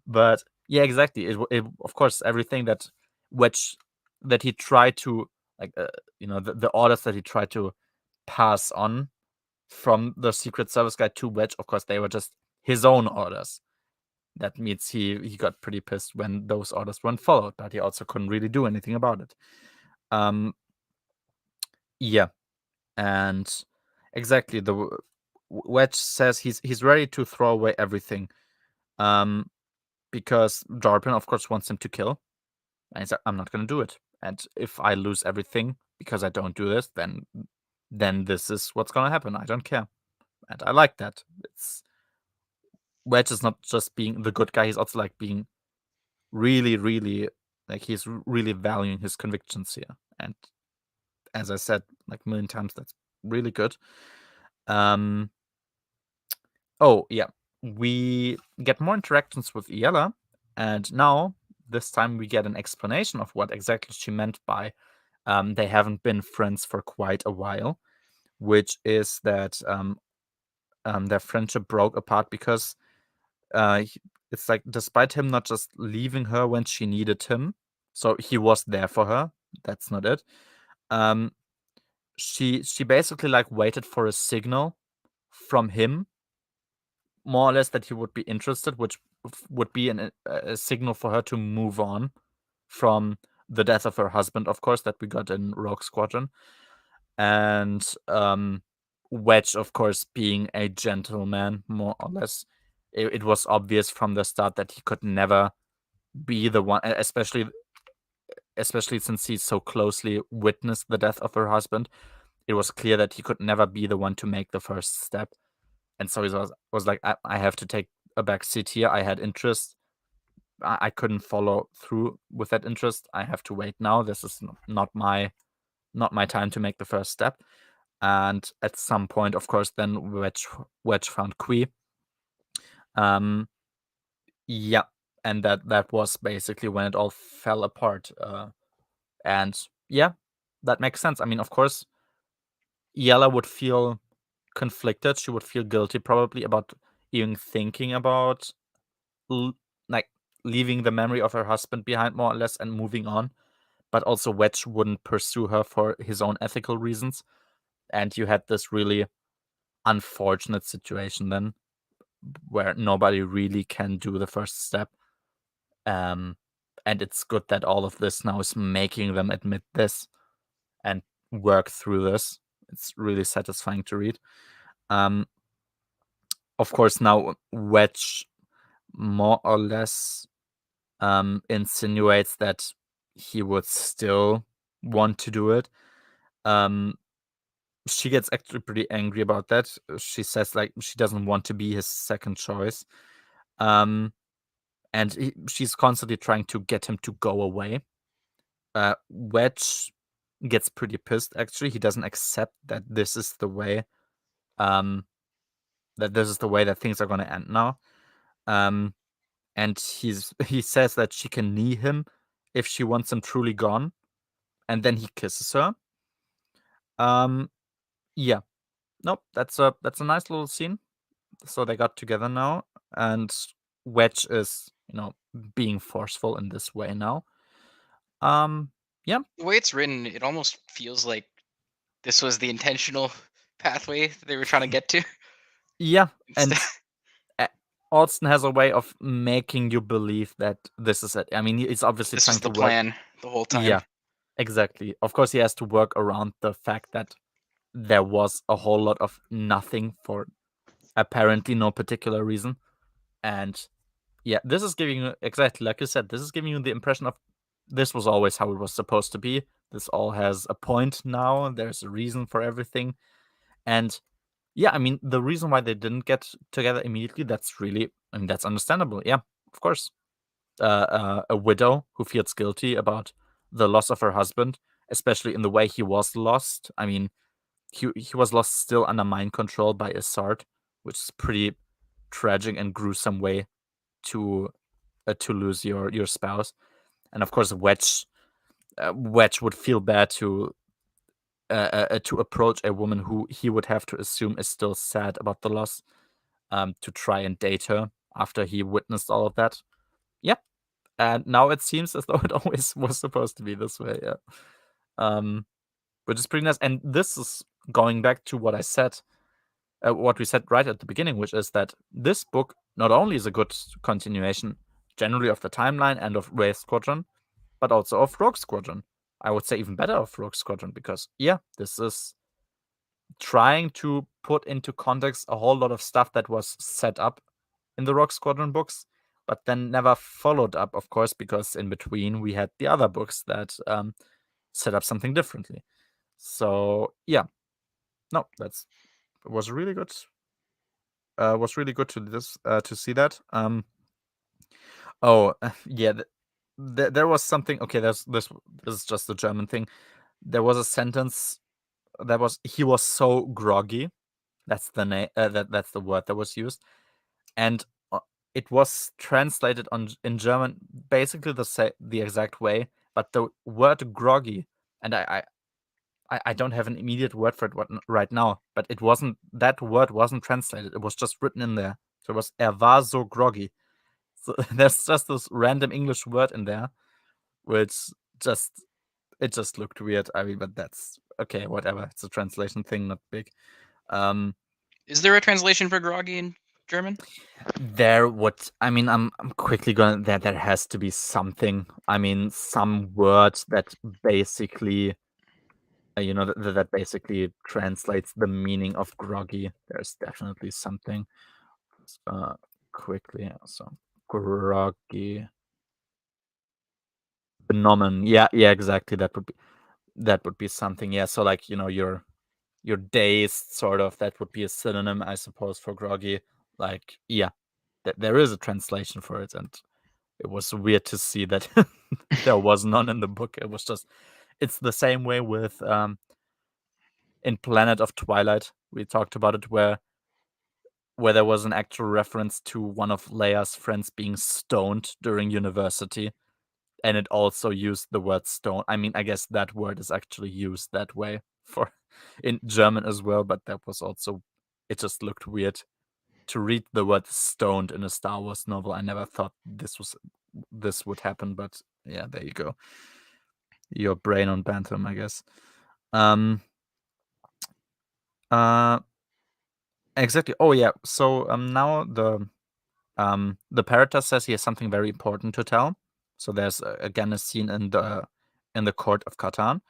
A: But yeah, exactly. It of course, everything that he tried to, like, you know, the orders that he tried to pass on from the Secret Service guy to Wedge, of course, they were just his own orders. That means he got pretty pissed when those orders weren't followed, but he also couldn't really do anything about it. Yeah, and exactly, the Wedge says he's ready to throw away everything, because Darpin, of course, wants him to kill, and he's like, I'm not gonna do it. And if I lose everything because I don't do this, then this is what's gonna happen. I don't care, and I like that. It's Wedge is not just being the good guy; he's also like being really, really, like, he's really valuing his convictions here. And as I said like a million times, that's really good. Oh, yeah. We get more interactions with Iella, and now, this time, we get an explanation of what exactly she meant by they haven't been friends for quite a while, which is that their friendship broke apart because it's like, despite him not just leaving her when she needed him, so he was there for her, that's not it. She basically like waited for a signal from him, more or less, that he would be interested, which would be a signal for her to move on from the death of her husband, of course, that we got in Rogue Squadron. And Wedge, of course, being a gentleman, more or less, it was obvious from the start that he could never be the one, especially since he so closely witnessed the death of her husband. It was clear that he could never be the one to make the first step. and so he was like, I have to take a back seat here. I had interest. I couldn't follow through with that interest. I have to wait now. This is not my time to make the first step. And at some point, of course, then Wedge found Qui. Yeah, and that was basically when it all fell apart. And yeah, that makes sense. I mean, of course, Yella would feel conflicted. She would feel guilty probably about even thinking about like leaving the memory of her husband behind more or less and moving on. But also Wedge wouldn't pursue her for his own ethical reasons. And you had this really unfortunate situation then where nobody really can do the first step. And it's good that all of this now is making them admit this and work through this. It's really satisfying to read. Of course, now Wedge more or less insinuates that he would still want to do it. She gets actually pretty angry about that. She says like she doesn't want to be his second choice. And she's constantly trying to get him to go away. Wedge gets pretty pissed actually. He doesn't accept that this is the way that things are going to end now. And he says that she can knee him if she wants him truly gone, and then he kisses her. Yeah. Nope, that's a nice little scene. So they got together now, and Wedge is, being forceful in this way now. Yeah.
B: The way it's written, it almost feels like this was the intentional pathway that they were trying to get to.
A: Yeah, and
B: Instead-
A: Allston has a way of making you believe that this is it. I mean, he's obviously
B: this
A: trying
B: was the
A: to work.
B: plan the whole time.
A: Yeah, exactly. Of course, he has to work around the fact that there was a whole lot of nothing for apparently no particular reason. And yeah, this is giving you, exactly like you said, this is giving you the impression of this was always how it was supposed to be. This all has a point now. There's a reason for everything. And yeah, I mean, the reason why they didn't get together immediately, that's understandable. Yeah, of course. A widow who feels guilty about the loss of her husband, especially in the way he was lost. I mean, he was lost still under mind control by Isard, which is pretty tragic and gruesome way to lose your spouse. And of course, Wedge would feel bad to approach a woman who he would have to assume is still sad about the loss, to try and date her after he witnessed all of that. Yep. And now it seems as though it always was supposed to be this way. Yeah. Which is pretty nice. And this is going back to what I said, what we said right at the beginning, which is that this book not only is a good continuation generally of the timeline and of Wraith Squadron, but also of Rogue Squadron. I would say even better of Rogue Squadron, because yeah, this is trying to put into context a whole lot of stuff that was set up in the Rogue Squadron books, but then never followed up, of course, because in between we had the other books that set up something differently. So yeah, no, it was really good. Was really good to see that. Oh yeah, there was something. Okay, this is just a German thing. There was a sentence that was, he was so groggy. That's the name. That's the word that was used, and it was translated in German basically the exact way. But the word groggy, and I don't have an immediate word for it right now, but that word wasn't translated. It was just written in there. So it was war so groggy. So there's just this random English word in there, which just looked weird. I mean, but that's okay, whatever. It's a translation thing, not big.
B: Is there a translation for groggy in German?
A: I'm quickly going, there has to be something. I mean, some word that basically that basically translates the meaning of groggy. There's definitely something. Quickly, so groggy, benommen. Yeah, exactly. That would be something. Yeah, so like, you're you're dazed, sort of. That would be a synonym, I suppose, for groggy. Like, yeah, there is a translation for it, and it was weird to see that there was none in the book. It was just, it's the same way with in Planet of Twilight. We talked about it where there was an actual reference to one of Leia's friends being stoned during university, and it also used the word stone. I mean, I guess that word is actually used that way for in German as well, but that was also, it just looked weird to read the word stoned in a Star Wars novel. I never thought this would happen, but yeah, there you go. Your brain on Bantam, I guess. Exactly. Oh yeah. So now the Paratus says he has something very important to tell. So there's again a scene in the court of Catan.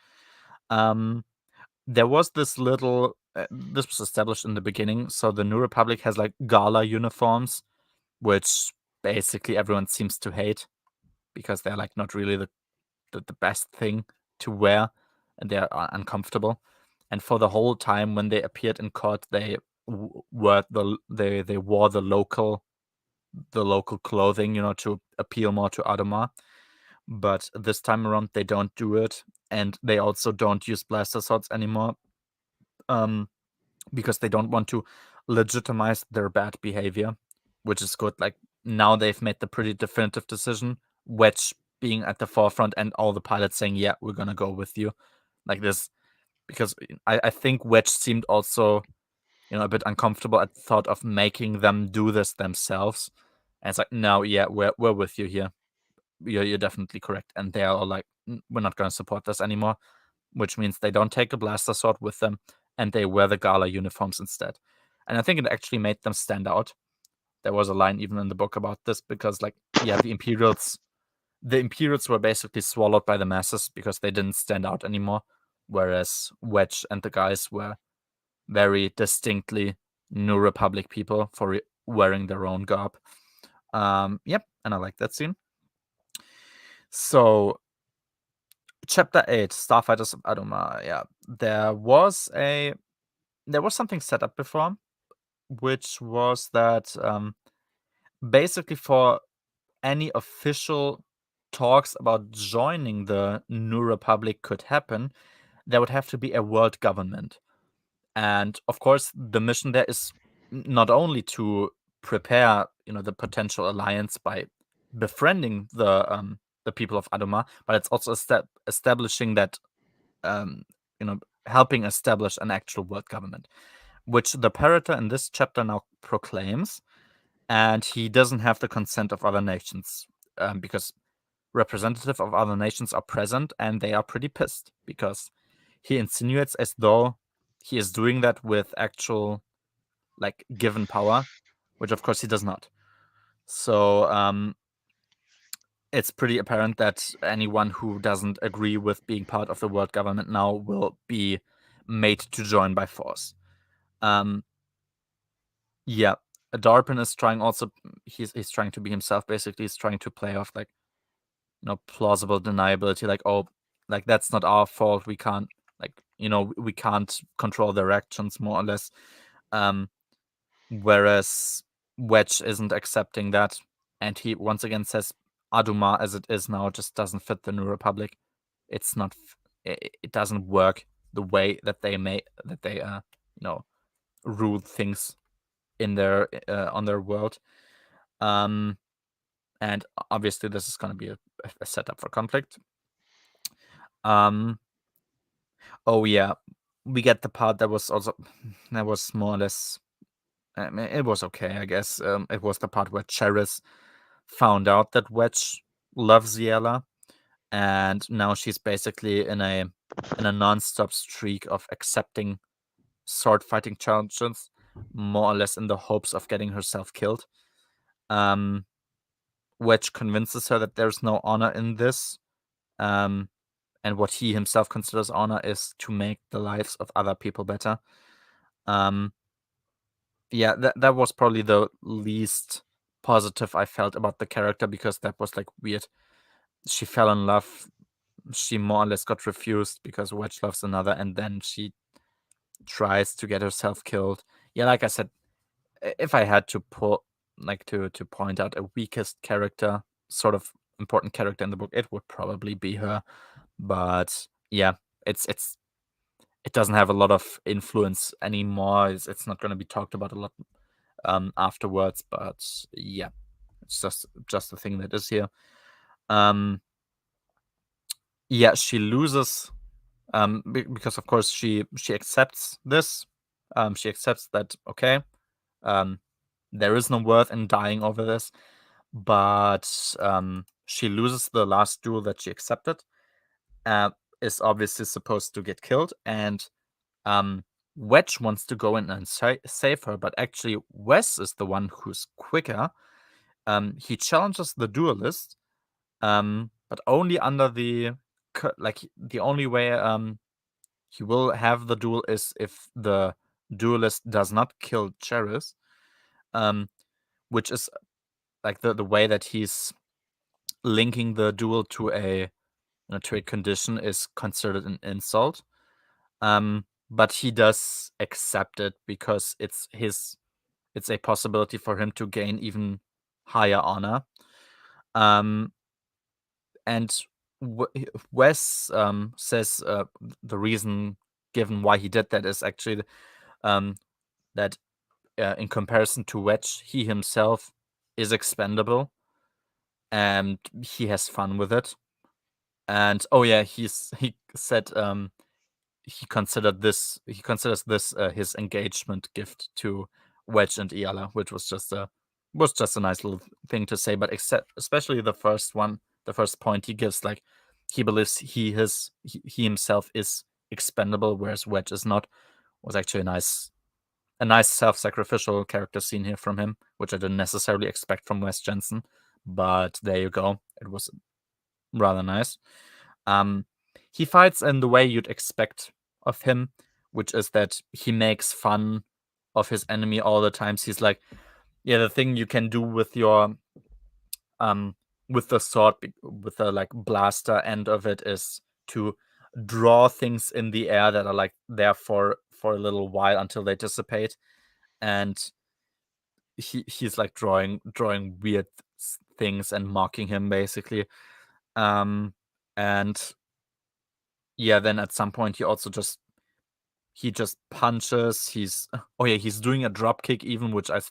A: There was this little. This was established in the beginning. So the New Republic has like gala uniforms, which basically everyone seems to hate because they're like not really the best thing to wear, and they're uncomfortable. And for the whole time when they appeared in court, they wore the local clothing, to appeal more to Adumar. But this time around, they don't do it, and they also don't use blaster swords anymore, because they don't want to legitimize their bad behavior, which is good. Like, now they've made the pretty definitive decision, Wedge being at the forefront and all the pilots saying, yeah, we're gonna go with you. Like this, because I think Wedge seemed also, a bit uncomfortable at the thought of making them do this themselves. And it's like, no, yeah, we're with you here. You're definitely correct. And they are all like, we're not going to support this anymore," which means they don't take a blaster sword with them, and they wear the gala uniforms instead. And I think it actually made them stand out. There was a line even in the book about this, because, like, yeah, the Imperials were basically swallowed by the masses because they didn't stand out anymore, whereas Wedge and the guys were very distinctly New Republic people for wearing their own garb. Yep, and I like that scene. So, Chapter 8, Starfighters of Adumar. Yeah, there was something set up before, which was that basically for any official talks about joining the New Republic could happen, there would have to be a world government. And of course, the mission there is not only to prepare, the potential alliance by befriending the people of Adumar, but it's also establishing that, helping establish an actual world government, which the Parator in this chapter now proclaims, and he doesn't have the consent of other nations, because representatives of other nations are present, and they are pretty pissed because he insinuates as though he is doing that with actual, like, given power, which of course he does not. So it's pretty apparent that anyone who doesn't agree with being part of the world government now will be made to join by force. Yeah, Darpin is trying also. He's trying to be himself. Basically, he's trying to play off, like, plausible deniability. Like, oh, like, that's not our fault. We can't, like, we can't control their actions, more or less. Whereas Wedge isn't accepting that, and he once again says Adumar as it is now just doesn't fit the New Republic. It's not. It doesn't work the way that they rule things in their on their world. And obviously this is going to be a setup for conflict. Oh yeah, we get the part that was more or less. It was okay, I guess. It was the part where Cheris found out that Wedge loves Yella, and now she's basically in a non-stop streak of accepting sword fighting challenges, more or less in the hopes of getting herself killed. Wedge convinces her that there's no honor in this, and what he himself considers honor is to make the lives of other people better. Yeah, that was probably the least positive I felt about the character, because that was, like, weird. She fell in love. She more or less got refused because Wedge loves another, and then she tries to get herself killed. Yeah, like I said, if I had to to point out a weakest character, sort of important character in the book, it would probably be her. But yeah, it doesn't have a lot of influence anymore. It's not going to be talked about a lot afterwards. But yeah, it's just a thing that is here. Yeah, she loses because of course she accepts this. She accepts that okay, there is no worth in dying over this, but she loses the last duel that she accepted. Is obviously supposed to get killed, and Wedge wants to go in and save her, but actually Wes is the one who's quicker. He challenges the duelist, but only under the the only way he will have the duel is if the duelist does not kill Cheris, which is like the way that he's linking the duel to a condition is considered an insult. But he does accept it because it's a possibility for him to gain even higher honor. And Wes says the reason given why he did that is actually that in comparison to Wedge, he himself is expendable and he has fun with it. And oh yeah, he said he considers this his engagement gift to Wedge and Iala, which was just a nice little thing to say. But especially the first point he gives, like he believes he himself is expendable, whereas Wedge is not, was actually a nice self-sacrificial character scene here from him, which I didn't necessarily expect from Wes Jensen. But there you go. It was rather nice. He fights in the way you'd expect of him, which is that he makes fun of his enemy all the times. He's like, yeah, the thing you can do with your with the sword, with the like blaster end of it, is to draw things in the air that are like there for a little while until they dissipate. And he's like drawing weird things and mocking him basically. And yeah, then at some point he just punches. He's doing a drop kick even, which a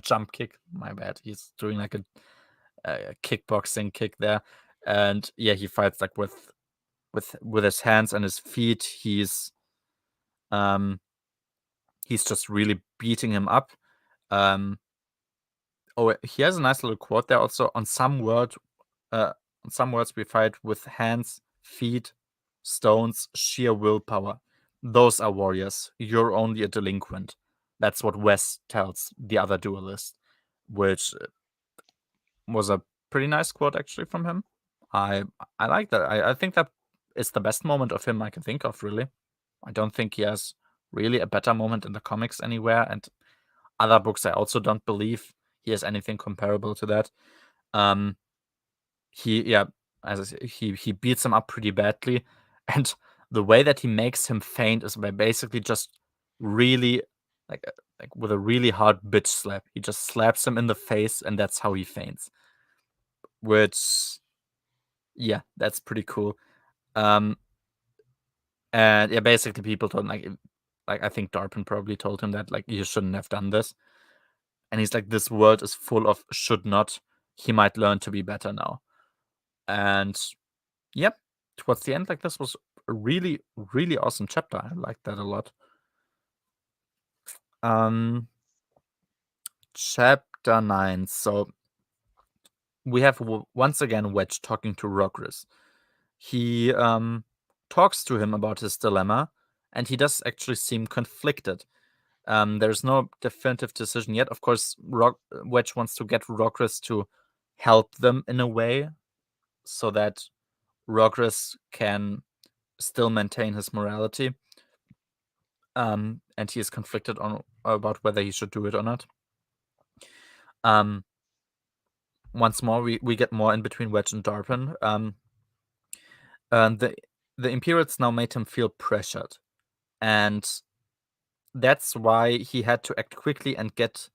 A: jump kick. My bad. He's doing like a kickboxing kick there, and yeah, he fights like with his hands and his feet. He's just really beating him up. He has a nice little quote there also. On some words we fight with hands, feet, stones, sheer willpower. Those are warriors. You're only a delinquent. That's what Wes tells the other duelist, which was a pretty nice quote actually from him. I like that. I think that is the best moment of him I can think of, really. I don't think he has really a better moment in the comics anywhere, and other books I also don't believe he has anything comparable to that. He beats him up pretty badly, and the way that he makes him faint is by basically just really like with a really hard bitch slap. He just slaps him in the face, and that's how he faints. Which, yeah, that's pretty cool. And yeah, basically people told him, like I think Darpin probably told him that like you shouldn't have done this. And he's like, this world is full of should not. He might learn to be better now. And yep, towards the end, like this was a really, really awesome chapter. I liked that a lot. Chapter 9. So we have once again Wedge talking to Rogris. He talks to him about his dilemma, and he does actually seem conflicted. There's no definitive decision yet. Of course, Wedge wants to get Rogris to help them in a way so that Rogris can still maintain his morality. And he is conflicted about whether he should do it or not. Once more, we get more in between Wedge and Darpin. And the Imperials now made him feel pressured. And that's why he had to act quickly and get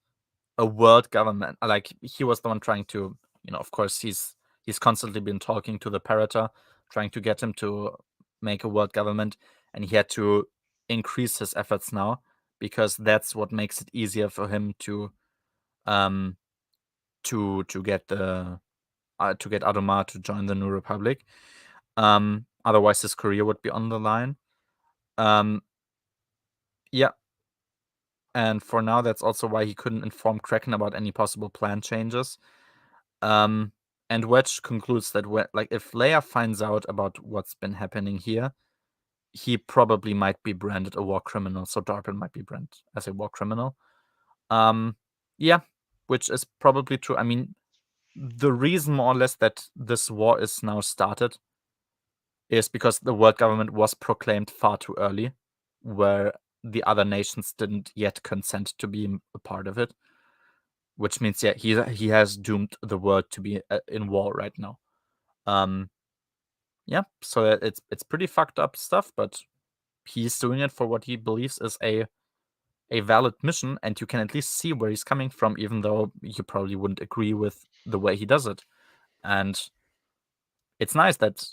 A: a world government. Like, he was the one trying to, of course, he's constantly been talking to the Parator, trying to get him to make a world government, and he had to increase his efforts now, because that's what makes it easier for him to get Adumar to join the New Republic. Otherwise, his career would be on the line. Yeah. And for now, that's also why he couldn't inform Kraken about any possible plan changes. And Wedge concludes that if Leia finds out about what's been happening here, he probably might be branded a war criminal. So Darpin might be branded as a war criminal. Yeah, which is probably true. I mean, the reason more or less that this war is now started is because the world government was proclaimed far too early, where the other nations didn't yet consent to be a part of it. Which means, yeah, he has doomed the world to be in war right now. Yeah, so it's pretty fucked up stuff, but he's doing it for what he believes is a valid mission, and you can at least see where he's coming from, even though you probably wouldn't agree with the way he does it. And it's nice that,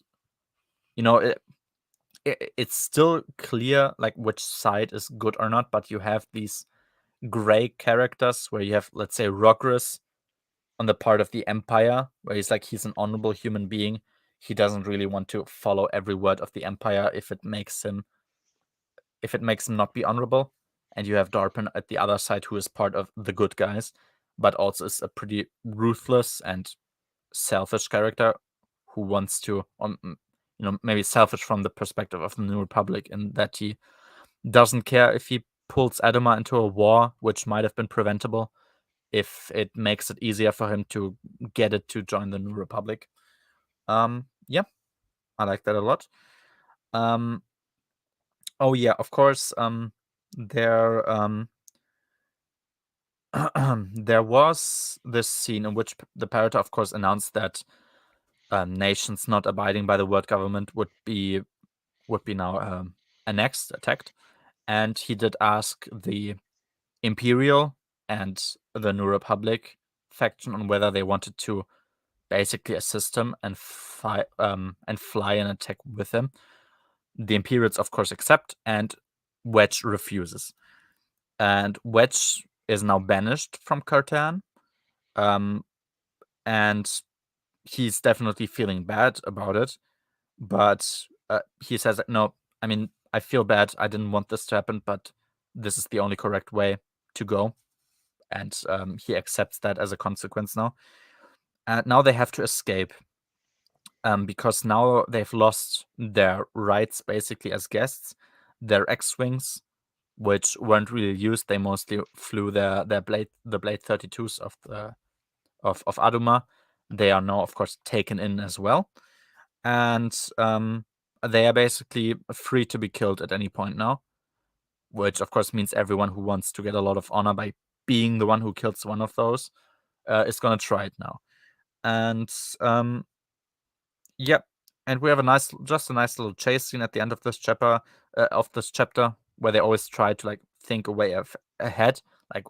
A: it's still clear like which side is good or not, but you have these gray characters where you have, let's say, Rogris on the part of the Empire, where he's an honorable human being. He doesn't really want to follow every word of the Empire if it makes him not be honorable. And you have Darpin at the other side, who is part of the good guys, but also is a pretty ruthless and selfish character who wants to, maybe selfish from the perspective of the New Republic, in that he doesn't care if he pulls Adumar into a war, which might have been preventable, if it makes it easier for him to get it to join the New Republic. Yeah, I like that a lot. Oh yeah, of course, there there was this scene in which the Parator, of course, announced that nations not abiding by the world government would be now annexed, attacked, and he did ask the Imperial and the New Republic faction on whether they wanted to basically assist him and fly an attack with him. The Imperials, of course, accept, and Wedge refuses. And Wedge is now banished from Cartan, and he's definitely feeling bad about it. But he says, no, I mean, I feel bad. I didn't want this to happen, but this is the only correct way to go. And he accepts that as a consequence now. And now they have to escape, because now they've lost their rights basically as guests. Their X-Wings, which weren't really used, they mostly flew the Blade 32s of Adumar. They are now, of course, taken in as well. And they are basically free to be killed at any point now, which, of course, means everyone who wants to get a lot of honor by being the one who kills one of those is going to try it now. And yep, and we have a nice little chase scene at the end of this chapter, where they always try to like think a way ahead. Like,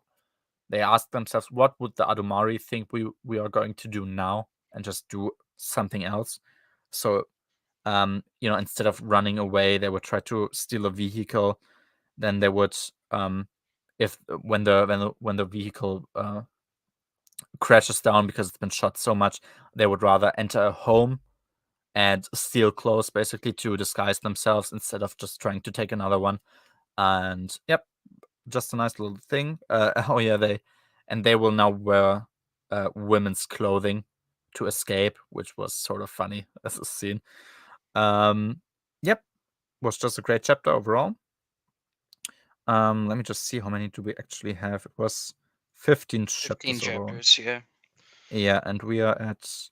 A: they ask themselves, what would the Adumari think we are going to do now, and just do something else. So, instead of running away, they would try to steal a vehicle. Then they would, when the vehicle crashes down because it's been shot so much, they would rather enter a home and steal clothes, basically, to disguise themselves instead of just trying to take another one. And yep, just a nice little thing. Oh yeah, they will now wear women's clothing to escape, which was sort of funny as a scene. Yep, was just a great chapter overall. Let me just see, how many do we actually have? It was 15 chapters overall.
B: chapters, yeah.
A: Yeah, and we are at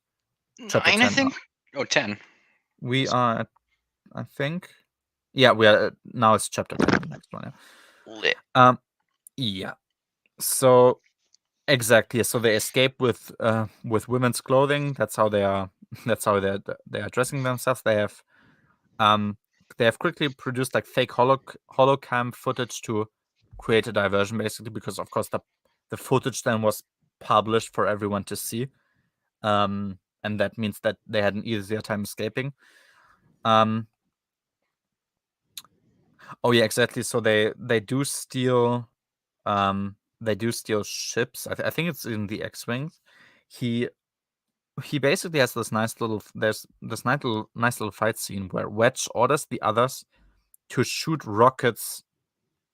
A: chapter
B: 9,
A: 10.
B: I think. Oh, 10.
A: We are at, I think. Yeah, we are now. It's chapter 10, the next one. Yeah.
B: Lit.
A: Yeah. So exactly. So they escape with women's clothing. That's how they are. That's how they are dressing themselves. They have quickly produced like fake holocam footage to create a diversion, basically, because of course the footage then was published for everyone to see, and that means that they had an easier time escaping. Oh yeah, exactly. So they do steal ships. I think it's in the X-Wings. He basically has this nice little fight scene where Wedge orders the others to shoot rockets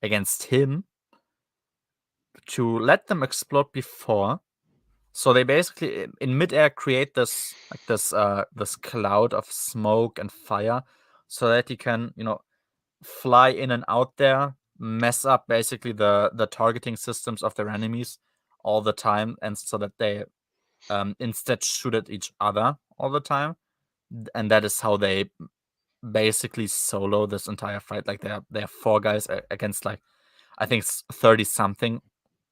A: against him to let them explode before. So they basically in midair create this cloud of smoke and fire so that he can, fly in and out there, mess up basically the targeting systems of their enemies all the time, and so that they instead shoot at each other all the time. And that is how they basically solo this entire fight. Like they're 4 guys against, like, I think 30 something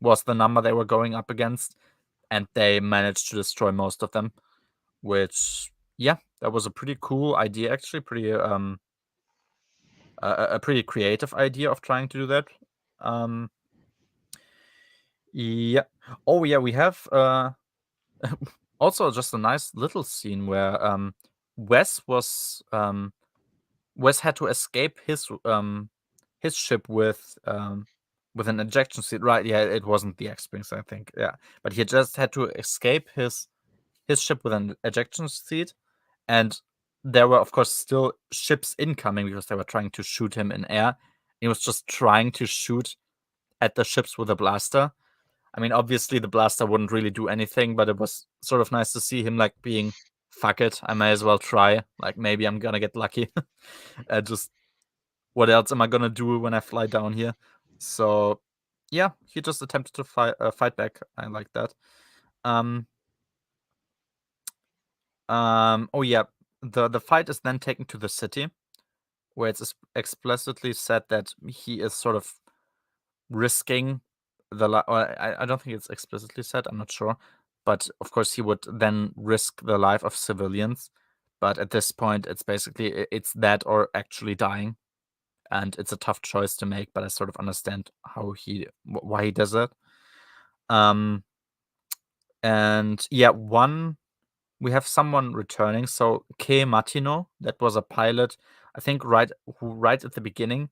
A: was the number they were going up against, and they managed to destroy most of them, which, yeah, that was a pretty cool idea, actually. Pretty a pretty creative idea of trying to do that. Yeah. Oh yeah, we have also just a nice little scene where Wes had to escape his ship with an ejection seat. Right, yeah, it wasn't the X-Wings, I think. Yeah. But he just had to escape his ship with an ejection seat, and there were, of course, still ships incoming because they were trying to shoot him in air. He was just trying to shoot at the ships with a blaster. I mean, obviously the blaster wouldn't really do anything, but it was sort of nice to see him like being, fuck it, I may as well try. Like, maybe I'm gonna get lucky. Just what else am I gonna do when I fly down here? So yeah, he just attempted to fight back. I like that. Oh yeah, the fight is then taken to the city, where it's explicitly said that he is sort of risking I don't think it's explicitly said, I'm not sure. But of course he would then risk the life of civilians. But at this point, it's basically it's that or actually dying. And it's a tough choice to make, but I sort of understand why he does it. And yeah, we have someone returning. So Kei Matino, that was a pilot, I think right at the beginning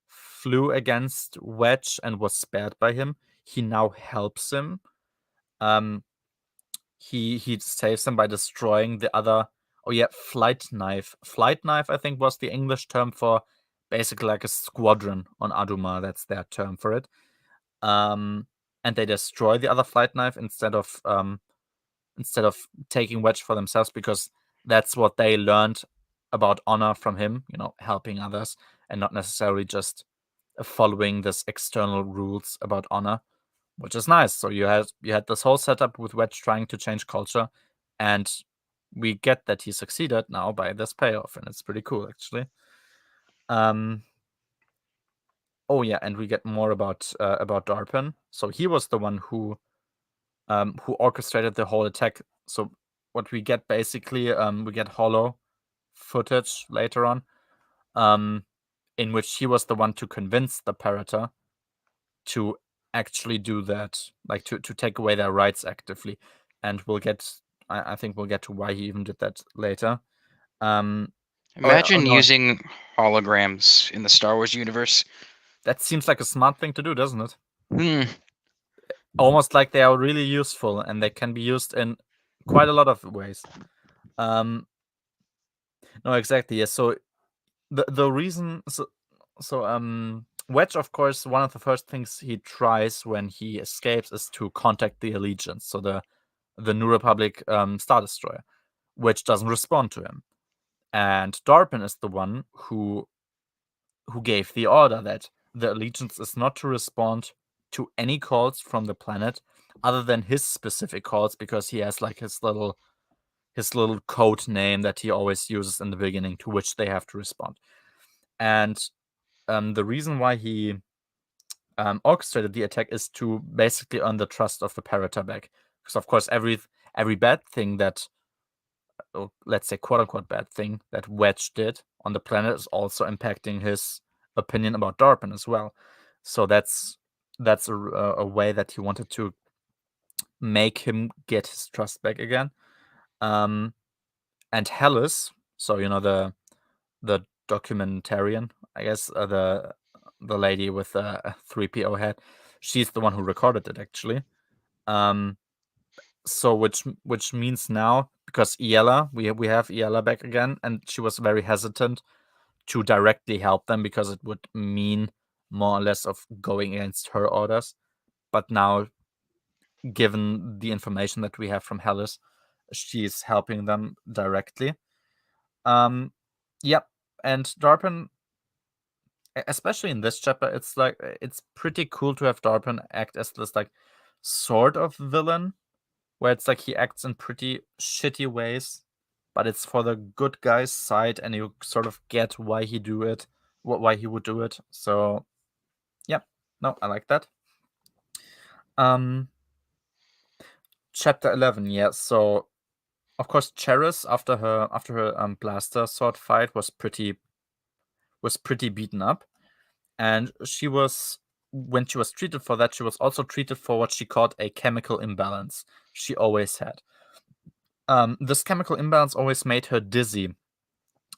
A: flew against Wedge and was spared by him. He now helps him. He saves him by destroying the other. Oh yeah, flight knife. Flight knife, I think, was the English term for basically like a squadron on Adumar. That's their term for it. And they destroy the other flight knife instead of taking Wedge for themselves, because that's what they learned about honor from him, helping others and not necessarily just following this external rules about honor, which is nice. So you had this whole setup with Wedge trying to change culture, and we get that he succeeded now by this payoff, and it's pretty cool, actually. Oh yeah, and we get more about Darpin. So he was the one who orchestrated the whole attack. So what we get basically, we get holo footage later on, in which he was the one to convince the Parata to actually do that, like to take away their rights actively. And I think we'll get to why he even did that later.
B: Imagine
A: no,
B: using holograms in the Star Wars universe.
A: that seems like a smart thing to do, doesn't it?
B: Hmm.
A: Almost like they are really useful and they can be used in quite a lot of ways. No, exactly. Yeah. So the reason, Wedge, of course, one of the first things he tries when he escapes is to contact the Allegiance, so the New Republic Star Destroyer, which doesn't respond to him. And Darpin is the one who gave the order that the Allegiance is not to respond to any calls from the planet other than his specific calls, because he has like his little code name that he always uses in the beginning, to which they have to respond. And the reason why he orchestrated the attack is to basically earn the trust of the Parata back, because of course every bad thing that, let's say quote unquote bad thing that Wedge did on the planet is also impacting his opinion about Darpin as well. So that's a way that he wanted to make him get his trust back again. And Hellas, so the documentarian, I guess, the lady with a 3PO head, she's the one who recorded it actually. So which means now, because Iella, we have Iella back again, and she was very hesitant to directly help them because it would mean more or less of going against her orders. But now, given the information that we have from Hellas, she's helping them directly. Yep, and Darpin, especially in this chapter, it's like it's pretty cool to have Darpin act as this like sort of villain, where it's like he acts in pretty shitty ways, but it's for the good guy's side, and you sort of get why he do it, why he would do it. So, yeah, no, I like that. Chapter 11, yeah. So, of course, Cheris after her blaster sword fight was pretty beaten up, and when she was treated for that, she was also treated for what she called a chemical imbalance. She always had. This chemical imbalance always made her dizzy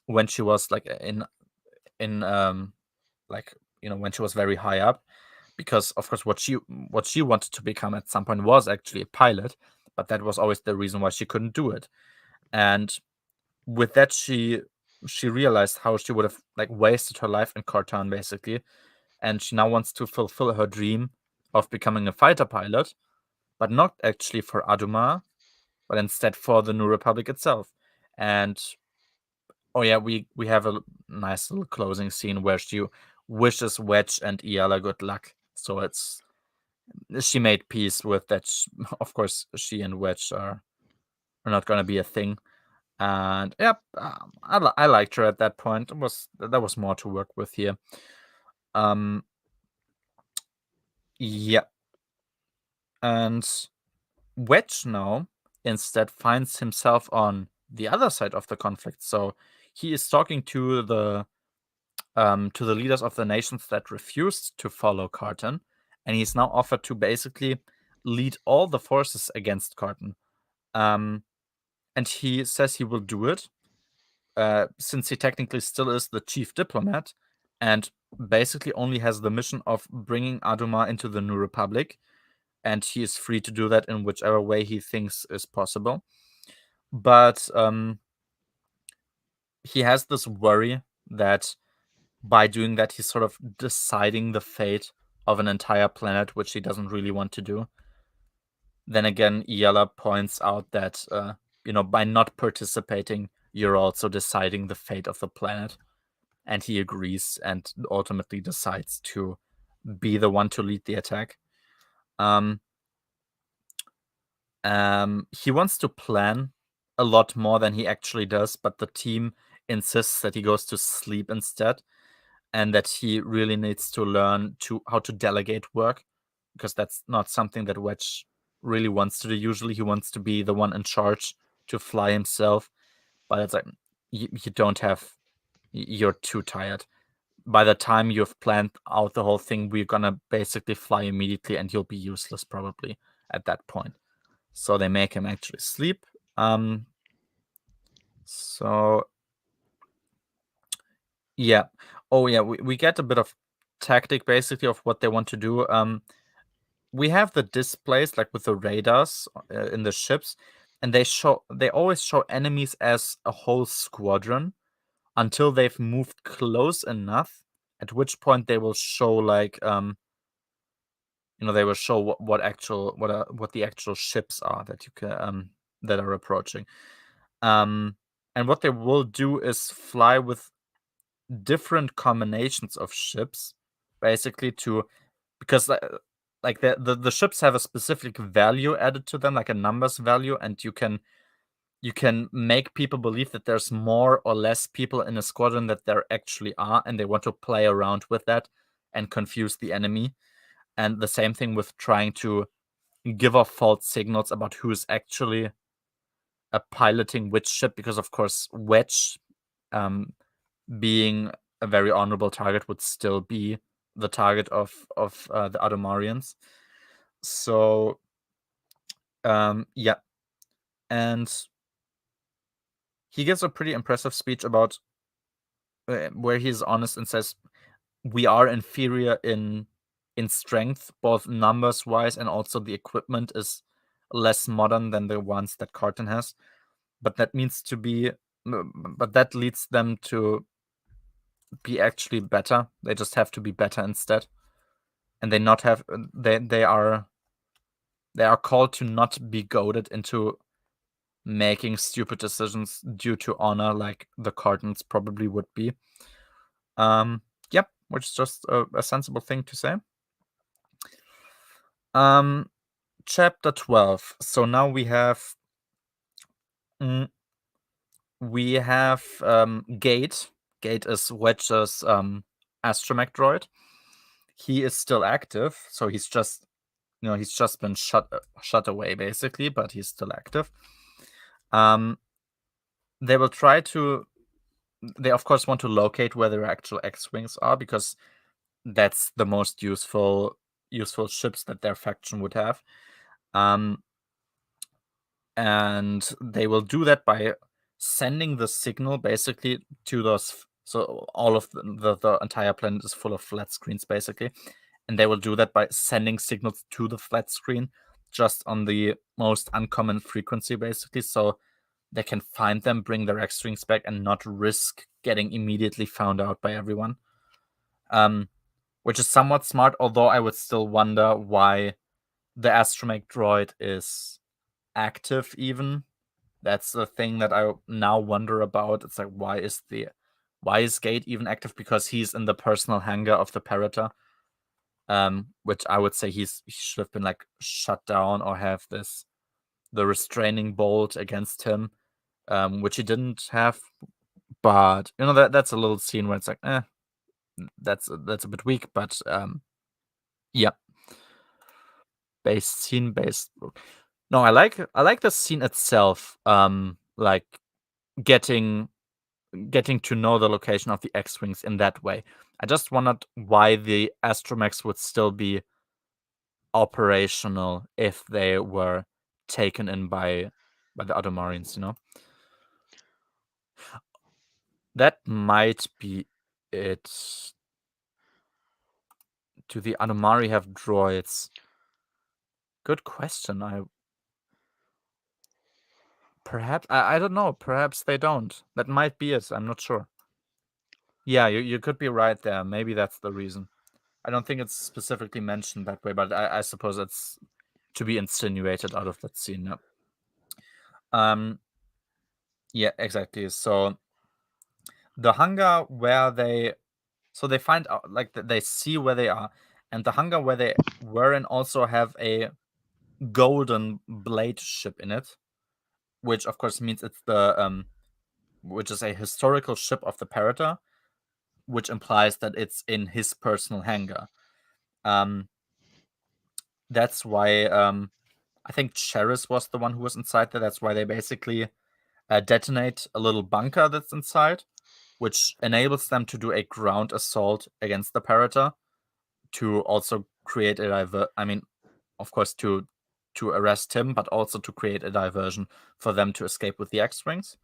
A: when she was like in like when she was very high up, because of course what she wanted to become at some point was actually a pilot, but that was always the reason why she couldn't do it. And with that, she realized how she would have like wasted her life in Cortan basically, and she now wants to fulfill her dream of becoming a fighter pilot, but not actually for Adumar, but instead for the New Republic itself. And oh yeah, we have a nice little closing scene where she wishes Wedge and Iella good luck. So she made peace with that. Of course, she and Wedge are not going to be a thing. And yep, I liked her at that point. There was more to work with here. Yeah, and Wedge now instead finds himself on the other side of the conflict. So he is talking to the leaders of the nations that refused to follow Carton, and he's now offered to basically lead all the forces against Carton. And he says he will do it, since he technically still is the chief diplomat, and basically only has the mission of bringing Adumar into the New Republic, and he is free to do that in whichever way he thinks is possible. But he has this worry that by doing that, he's sort of deciding the fate of an entire planet, which he doesn't really want to do. Then again, Iella points out that, by not participating, you're also deciding the fate of the planet. And he agrees and ultimately decides to be the one to lead the attack. He wants to plan a lot more than he actually does, but the team insists that he goes to sleep instead, and that he really needs to learn how to delegate work, because that's not something that Wedge really wants to do. Usually he wants to be the one in charge, to fly himself, but it's like you don't have, you're too tired. By the time you've planned out the whole thing, we're gonna basically fly immediately, and you'll be useless probably at that point. So they make him actually sleep. So yeah. Oh yeah, we get a bit of tactic basically of what they want to do. We have the displays like with the radars in the ships, and they always show enemies as a whole squadron until they've moved close enough, at which point they will show like they will show what the actual ships are that you can that are approaching. And what they will do is fly with different combinations of ships, basically because like the ships have a specific value added to them, like a numbers value, and you can make people believe that there's more or less people in a squadron that there actually are, and they want to play around with that and confuse the enemy. And the same thing with trying to give off false signals about who is actually piloting which ship, because of course Wedge being a very honorable target would still be the target of the Adumarians. So yeah, and he gives a pretty impressive speech about where he's honest and says we are inferior in strength, both numbers wise, and also the equipment is less modern than the ones that Carton has. But that leads them to be actually better. They just have to be better instead, and they are called to not be goaded into making stupid decisions due to honor, like the Cartons probably would be. Yep, which is just a sensible thing to say. Chapter 12. So now we have Gate. Gate is Wedge's astromech droid. He is still active, so he's just been shut away basically, but he's still active. They will try to. They of course want to locate where their actual X-wings are, because that's the most useful ships that their faction would have. And they will do that by sending the signal basically to those. So all of the entire planet is full of flat screens basically, and they will do that by sending signals to the flat screen just on the most uncommon frequency basically, so they can find them, bring their X-wings back, and not risk getting immediately found out by everyone. Which is somewhat smart, although I would still wonder why the astromech droid is active even. That's the thing that I now wonder about. It's like, why is Gate even active? Because he's in the personal hangar of the Parrota, which I would say he should have been like shut down or have the restraining bolt against him, which he didn't have. But that's a little scene where it's like, that's a bit weak. But yeah, based book. No, I like the scene itself. Like getting to know the location of the X-wings in that way. I just wondered why the astromechs would still be operational if they were taken in by the Adumarians, That might be it. Do the Adumari have droids? Good question. Perhaps I don't know. Perhaps they don't. That might be it. I'm not sure. Yeah, you could be right there. Maybe that's the reason. I don't think it's specifically mentioned that way, but I suppose it's to be insinuated out of that scene. Yeah, exactly. So the hangar where they find out, like they see where they are, and the hangar where they were in also have a golden blade ship in it, which of course means it's the which is a historical ship of the Parrota, which implies that it's in his personal hangar. That's why I think Cheris was the one who was inside there. That's why they basically detonate a little bunker that's inside, which enables them to do a ground assault against the Parrota, to also create of course, to arrest him, but also to create a diversion for them to escape with the X-wings.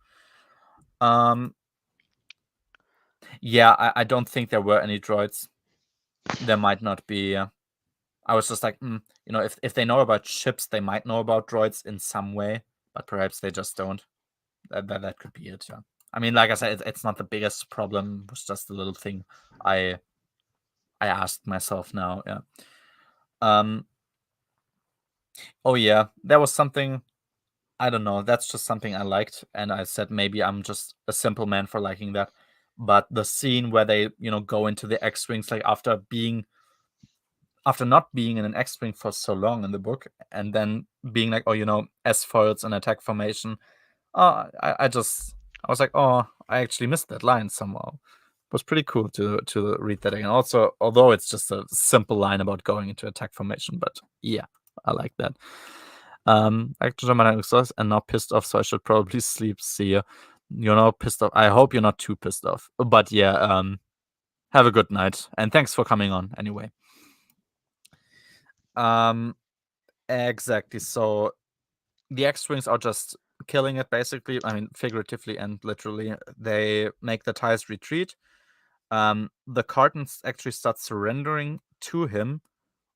A: Yeah, I don't think there were any droids. There might not be. I was just like, if they know about ships, they might know about droids in some way, but perhaps they just don't. That could be it. Yeah. I mean, like I said, it's not the biggest problem. It's just a little thing I asked myself now. Yeah. Oh yeah, there was something. I don't know. That's just something I liked, and I said maybe I'm just a simple man for liking that. But the scene where they, go into the X-wings, like after not being in an X-wing for so long in the book, and then being like, oh, S-foils and attack formation. I was like, oh, I actually missed that line somehow. It was pretty cool to read that again. Also, although it's just a simple line about going into attack formation, but yeah, I like that. Actually, my exhausted and now pissed off, so I should probably sleep. See ya. pissed off. I hope you're not too pissed off. But yeah, have a good night, and thanks for coming on anyway. Exactly. So the X-Wings are just killing it, basically. I mean, figuratively and literally. They make the TIEs retreat. The cartons actually start surrendering to him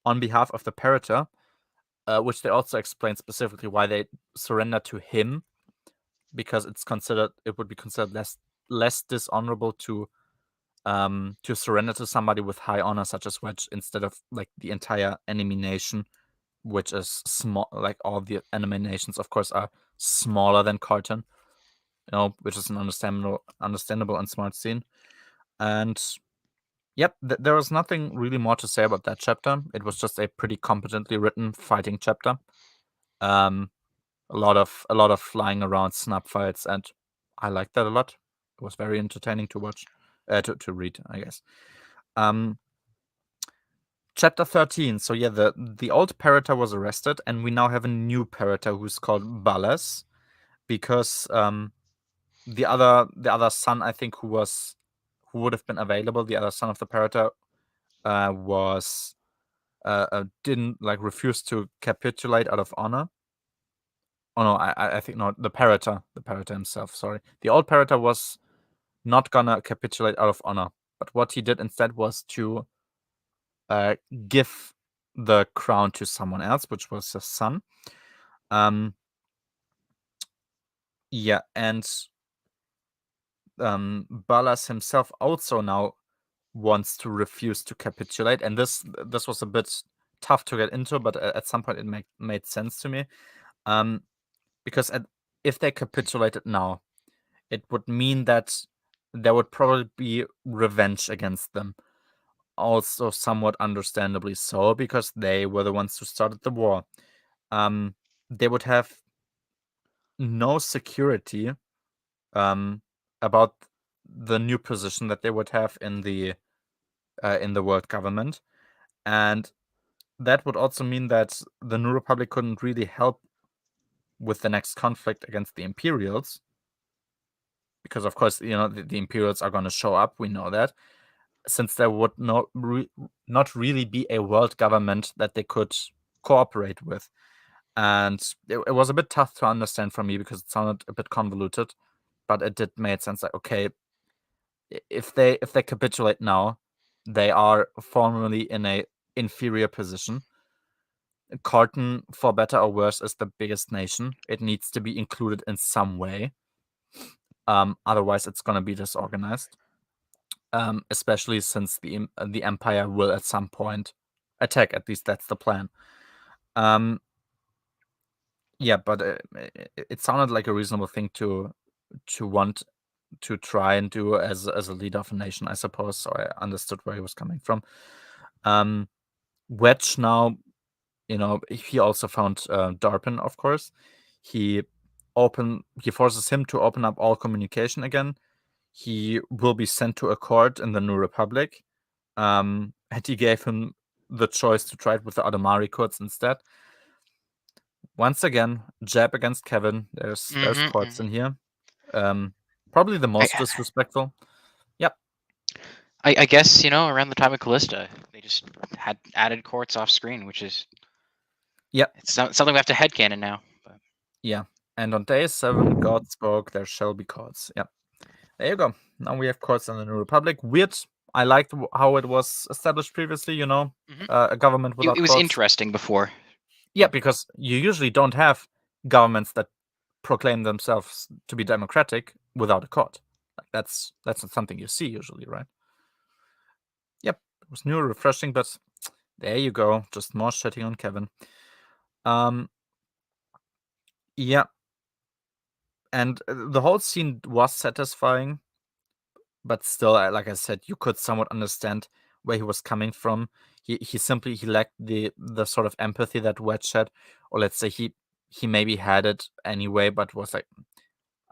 A: on behalf of the Parator, which they also explain specifically why they surrender to him, because it would be considered less dishonorable to surrender to somebody with high honor, such as Wedge, instead of like the entire enemy nation, which is small. Like all the enemy nations, of course, are smaller than Carton, which is an understandable and smart scene. And yep, there was nothing really more to say about that chapter. It was just a pretty competently written fighting chapter. A lot of flying around, snap fights, and I liked that a lot. It was very entertaining to watch, to read, I guess. Chapter 13. So yeah, the old Parator was arrested, and we now have a new Parator who's called Ballas, because the other son, I think, who would have been available, the other son of the Parator, was didn't refuse to capitulate out of honor. Oh no, I think no, the Parator himself. Sorry, the old Parator was not gonna capitulate out of honor, but what he did instead was to give the crown to someone else, which was his son. Yeah, and Ballas himself also now wants to refuse to capitulate, and this was a bit tough to get into, but at some point it made sense to me, because if they capitulated now, it would mean that there would probably be revenge against them. Also, somewhat understandably so, because they were the ones who started the war. They would have no security about the new position that they would have in the world government, and that would also mean that the New Republic couldn't really help with the next conflict against the Imperials, because of course the Imperials are going to show up. We know that, since there would not really be a world government that they could cooperate with. And it was a bit tough to understand for me, because it sounded a bit convoluted, but it did make sense. Like, okay, if they capitulate now, they are formally in a inferior position. Carton, for better or worse, is the biggest nation. It needs to be included in some way. Otherwise, it's going to be disorganized. Especially since the Empire will at some point attack. At least that's the plan. Yeah, but it sounded like a reasonable thing to want to try and do as a leader of a nation, I suppose. So I understood where he was coming from. Wedge now, he also found Darpin, of course. He forces him to open up all communication again. He will be sent to a court in the New Republic. And he gave him the choice to try it with the Adumari courts instead. Once again, jab against Kevin. There's courts in here. Probably the most disrespectful. Yep.
B: I guess, around the time of Callista, they just had added courts off screen, which is it's something we have to headcanon now. But.
A: Yeah. And on day 7, God spoke, there shall be courts. Yep. There you go. Now we have courts in the New Republic. Weird. I liked how it was established previously, a government without
B: it was
A: courts.
B: Interesting before.
A: Yeah, because you usually don't have governments that proclaim themselves to be democratic without a court. Like that's not something you see usually, right? Yep, it was new, refreshing, but there you go. Just more shitting on Kevin. Yeah. And the whole scene was satisfying, but still, like I said, you could somewhat understand where he was coming from. He simply lacked the sort of empathy that Wedge had, or let's say he maybe had it anyway, but was like,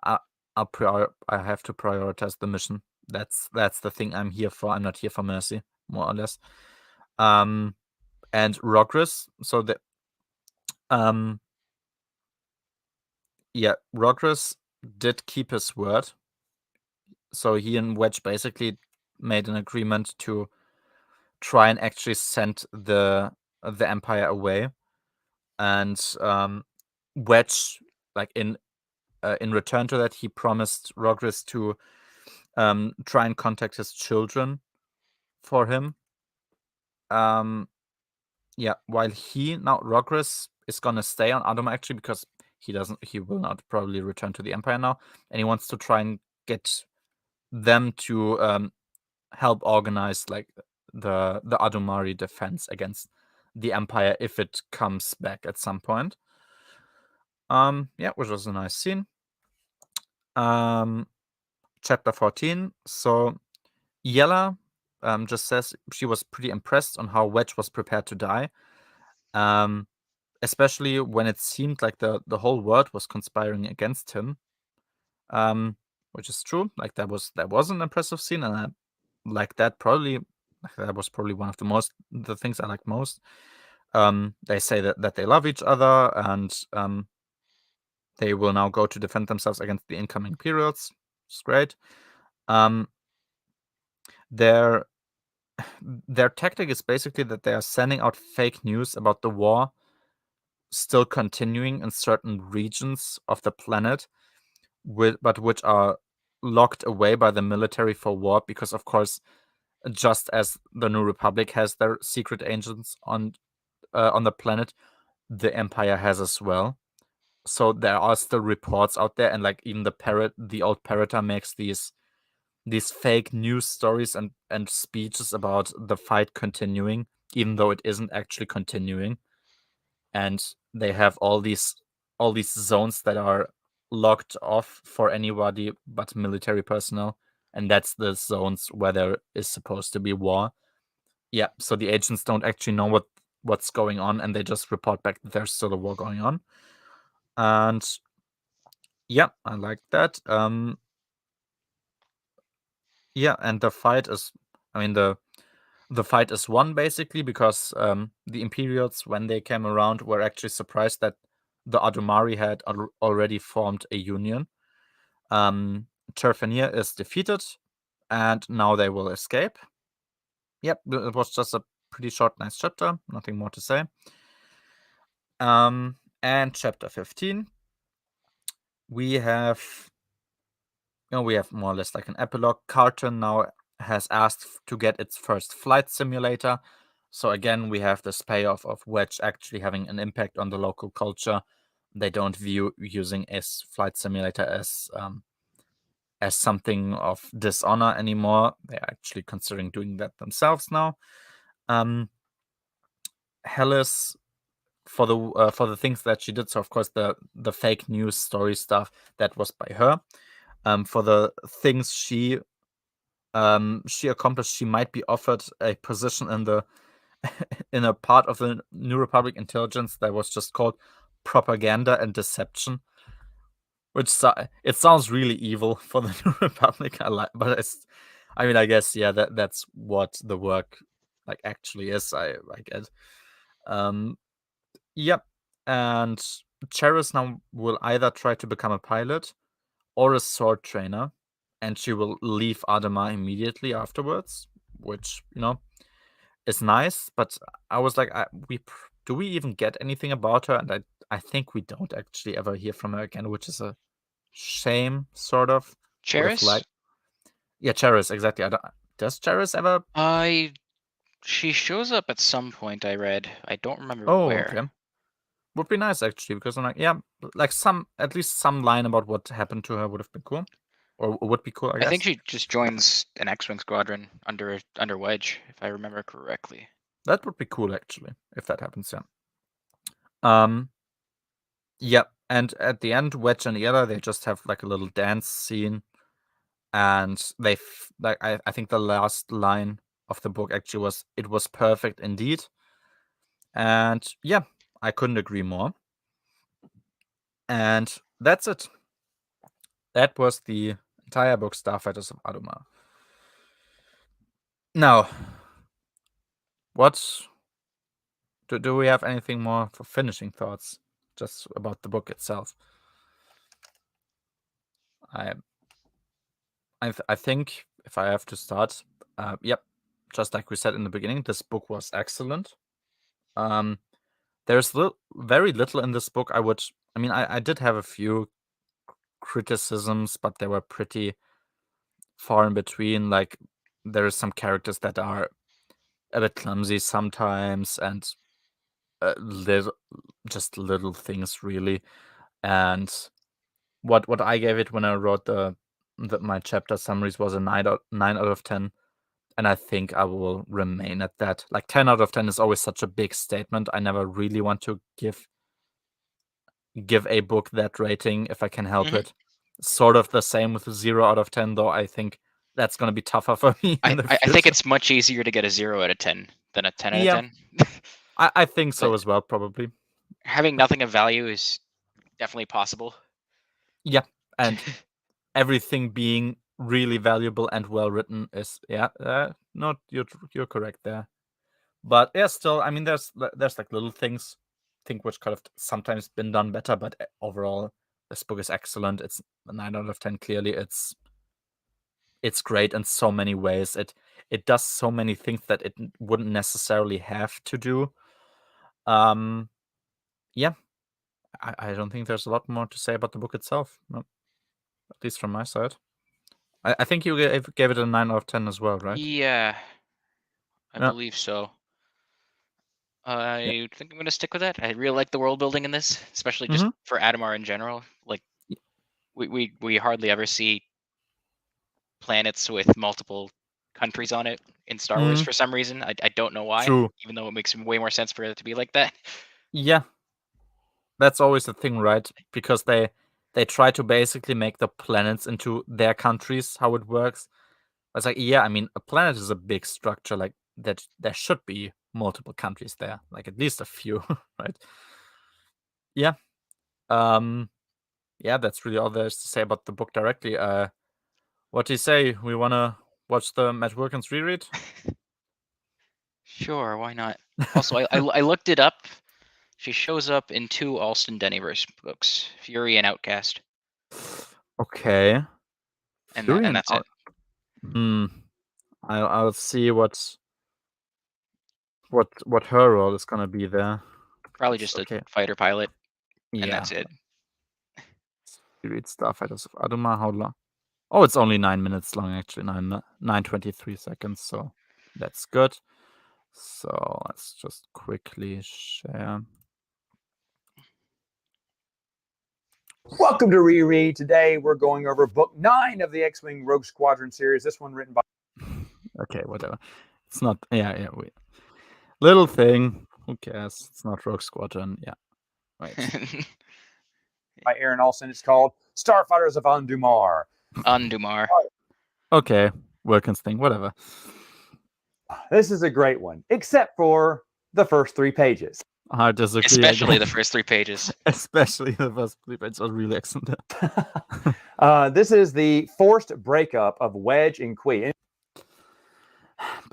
A: I have to prioritize the mission. That's the thing I'm here for. I'm not here for mercy, more or less. And Rogris, so Rogris did keep his word. So he and Wedge basically made an agreement to try and actually send the Empire away. And Wedge, like in return to that, he promised Rogris to try and contact his children for him. Yeah, while Rogris is gonna stay on Adumar actually because he will not probably return to the Empire now, and he wants to try and get them to help organize like the Adumari defense against the Empire if it comes back at some point. Yeah, which was a nice scene. Chapter 14. So Yella just says she was pretty impressed on how Wedge was prepared to die. Especially when it seemed like the whole world was conspiring against him. Which is true. Like that was an impressive scene, and I like that probably. That was probably one of the things I like most. They say that they love each other, and they will now go to defend themselves against the incoming Imperials. It's great. Their tactic is basically that they are sending out fake news about the war still continuing in certain regions of the planet, but which are locked away by the military for war because, of course, just as the New Republic has their secret agents on the planet, the Empire has as well. So there are still reports out there, and like even the old Parrota makes these fake news stories and speeches about the fight continuing, even though it isn't actually continuing. And they have all these zones that are locked off for anybody but military personnel, and that's the zones where there is supposed to be war. Yeah, so the agents don't actually know what's going on, and they just report back that there's still a war going on. And yeah, I like that. Yeah, and the fight is, I mean, the fight is won basically because the Imperials, when they came around, were actually surprised that the Adumari had already formed a union. Terfenir is defeated, and now they will escape. Yep, it was just a pretty short, nice chapter. Nothing more to say. And chapter 15, we have more or less like an epilogue. Carton now has asked to get its first flight simulator. So again, we have this payoff of Wedge actually having an impact on the local culture. They don't view using a flight simulator as something of dishonor anymore. They're actually considering doing that themselves now. Hellis, for the things that she did, so of course the fake news story stuff, that was by her. For the things she accomplished, she might be offered a position in the in a part of the New Republic intelligence that was just called propaganda and deception, which it sounds really evil for the New Republic. But I guess yeah, that's what the work like actually is. I get. Yep, and Cheris now will either try to become a pilot or a sword trainer, and she will leave Adama immediately afterwards, which is nice. But I was like, do we even get anything about her? And I think we don't actually ever hear from her again, which is a shame, sort of. Would have
B: Cheris?
A: liked. Yeah, Cheris, exactly. Does Cheris ever?
B: She shows up at some point. I read. I don't remember
A: Oh,
B: where.
A: okay. Would be nice actually, because I'm like, yeah, like at least some line about what happened to her would have been cool, or would be cool, I guess.
B: I think she just joins an X-wing squadron under Wedge, if I remember correctly.
A: That would be cool actually, if that happens. Yeah, and at the end, Wedge and Yella, they just have like a little dance scene, and I think the last line of the book actually was, "It was perfect indeed," and yeah, I couldn't agree more. And that's it. That was the entire book, Starfighters of Adumar. Now, do we have anything more for finishing thoughts, just about the book itself? I think if I have to start, yep, just like we said in the beginning, this book was excellent. There's very little in this book I did have a few criticisms, but they were pretty far in between. Like, there are some characters that are a bit clumsy sometimes, and just little things really. And what I gave it when I wrote my chapter summaries was a 9 out of 10, and I think I will remain at that. Like, 10 out of 10 is always such a big statement. I never really want to give a book that rating if I can help
B: Mhm.
A: it. Sort of the same with 0 out of 10, though. I think that's going to be tougher for me in the
B: I think
A: future.
B: it's much easier to get a 0 out of 10 than a 10 out of
A: Yeah.
B: 10.
A: I think so
B: But
A: as well, probably.
B: having nothing of value is definitely possible.
A: Yeah, and everything being really valuable and well written is not you're correct there. But yeah, still, I mean, there's like little things, I think, which could have sometimes been done better. But overall, this book is excellent. It's a 9 out of 10. Clearly, it's great in so many ways. It does so many things that it wouldn't necessarily have to do. Yeah, I don't think there's a lot more to say about the book itself. No, at least from my side. I think you gave it a 9 out of 10 as well, right?
B: Yeah, I
A: Yeah.
B: believe so. I think I'm gonna stick with that. I really like the world building in this, especially just for Adumar in general. Like, we hardly ever see planets with multiple countries on it in Star Wars for some reason. I don't know why,
A: True.
B: even though it makes way more sense for it to be like that.
A: Yeah, that's always the thing, right? Because they try to basically make the planets into their countries, how it works. It's like, yeah, I mean, a planet is a big structure, like that. There should be multiple countries there, like at least a few, right? Yeah. Yeah, that's really all there is to say about the book directly. What do you say? We wanna watch the Matt Wilkins reread?
B: Sure, why not? Also, I looked it up. She shows up in 2 Allston Dennyverse books, Fury and Outcast,
A: Okay.
B: and
A: Fury and
B: that's it.
A: I'll see what her role is gonna be there.
B: Probably just a
A: Okay.
B: fighter pilot, and
A: Yeah.
B: that's it.
A: You read Starfighters of Adumar. How long? Oh, it's only 9 minutes long, actually. 9:23 seconds. So that's good. So let's just quickly share.
D: Welcome to Reread. Today we're going over book 9 of the X-Wing Rogue Squadron series. This one written by...
A: Okay, whatever. It's not. Yeah. Wait. Little thing. Who cares? It's not Rogue Squadron. Yeah. Right.
D: by Aaron Allston. It's called Starfighters of Adumar.
B: Adumar.
A: Okay. Wilkins thing. Whatever.
D: This is a great one, except for the first 3 pages.
A: Hard disagree.
B: Especially the first 3 pages.
A: Especially the first 3 pages are really excellent.
D: This is the forced breakup of Wedge and Qui.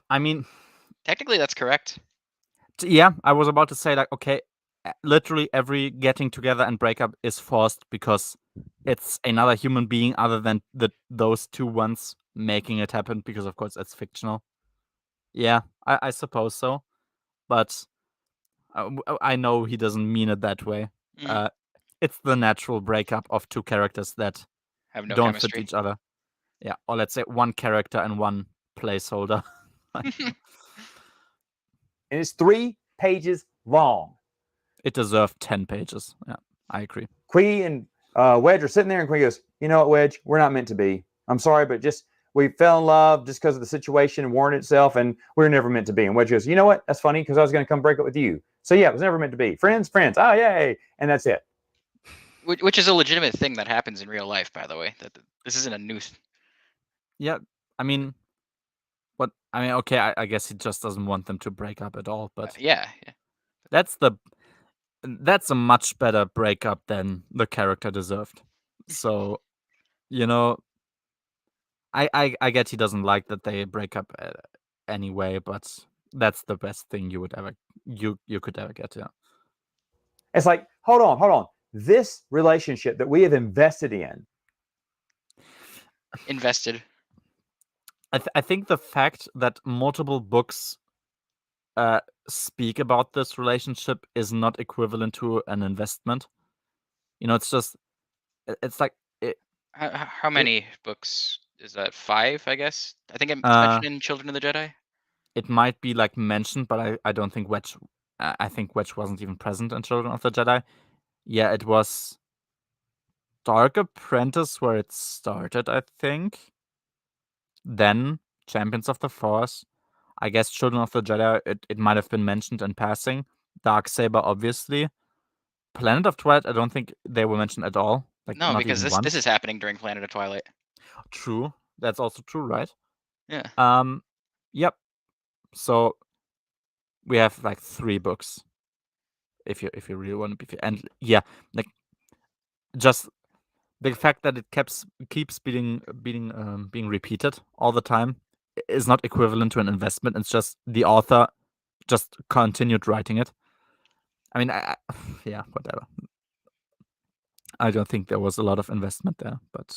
A: I mean,
B: technically that's correct.
A: Yeah, I was about to say, like, okay, literally every getting together and breakup is forced because it's another human being other than those two ones making it happen, because of course it's fictional. Yeah, I suppose so, but I know he doesn't mean it that way. It's the natural breakup of two characters that
B: have no
A: don't
B: chemistry.
A: fit each other. Yeah, or let's say one character and one placeholder.
D: And it's 3 pages long.
A: It deserved 10 pages. Yeah, I agree.
D: Qui and Wedge are sitting there, and Qui goes, "You know what, Wedge? We're not meant to be. I'm sorry, but just we fell in love just because of the situation warranted itself, and we were never meant to be." And Wedge goes, "You know what? That's funny because I was going to come break up with you. So yeah, it was never meant to be. Friends. Oh, yay!" And that's it.
B: Which is a legitimate thing that happens in real life, by the way. This isn't a new.
A: Yeah, I mean, okay, I guess he just doesn't want them to break up at all. But
B: yeah,
A: that's a much better breakup than the character deserved. So, I get he doesn't like that they break up anyway, but that's the best thing you could ever get. Yeah.
D: It's like, hold on. This relationship that we have invested in,
B: invested.
A: I think the fact that multiple books speak about this relationship is not equivalent to an investment. It's just it's like
B: How many books is that? 5, I guess. I think it's
A: uh
B: mentioned in Children of the Jedi.
A: it might be like mentioned, but I don't think Wedge. I think Wedge wasn't even present in Children of the Jedi. Yeah, it was Dark Apprentice where it started, I think. Then Champions of the Force. I guess Children of the Jedi, it might have been mentioned in passing. Darksaber, obviously. Planet of Twilight, I don't think they were mentioned at all. Like,
B: No,
A: not
B: because
A: even
B: this
A: once.
B: is happening during Planet of Twilight.
A: True. That's also true, right?
B: Yeah.
A: Yep. So we have like 3 books. If you really want to be, and yeah, like just the fact that it keeps being repeated all the time is not equivalent to an investment. It's just the author just continued writing it. I mean, yeah, whatever. I don't think there was a lot of investment there, but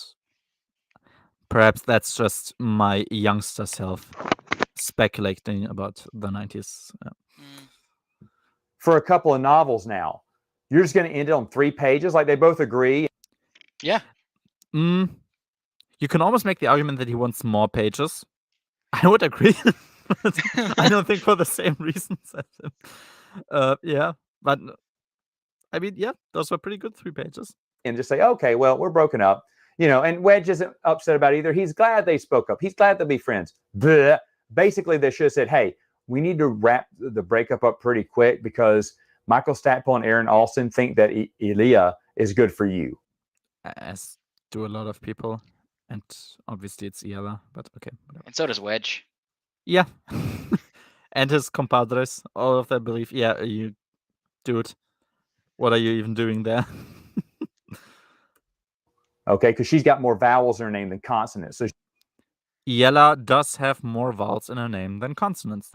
A: perhaps that's just my youngster self speculating about the 90s.
D: For a couple of novels now, you're just going to end it on 3 pages, like they both agree.
B: Yeah.
A: You can almost make the argument that he wants more pages. I would agree. I don't think for the same reasons as him. Yeah, but I mean, yeah, those were pretty good 3 pages.
D: And just say, okay, well, we're broken up. And Wedge isn't upset about it either. He's glad they spoke up. He's glad they'll be friends. Blech. Basically, they should have said, hey, we need to wrap the breakup up pretty quick because Michael Stackpole and Aaron Allston think that Elia is good for you.
A: As do a lot of people. And obviously it's Iala, but okay. Whatever.
B: And so does Wedge.
A: Yeah. And his compadres, all of them believe, yeah, you, dude, what are you even doing there?
D: Okay, because she's got more vowels in her name than consonants. So
A: Iella does have more vowels in her name than consonants.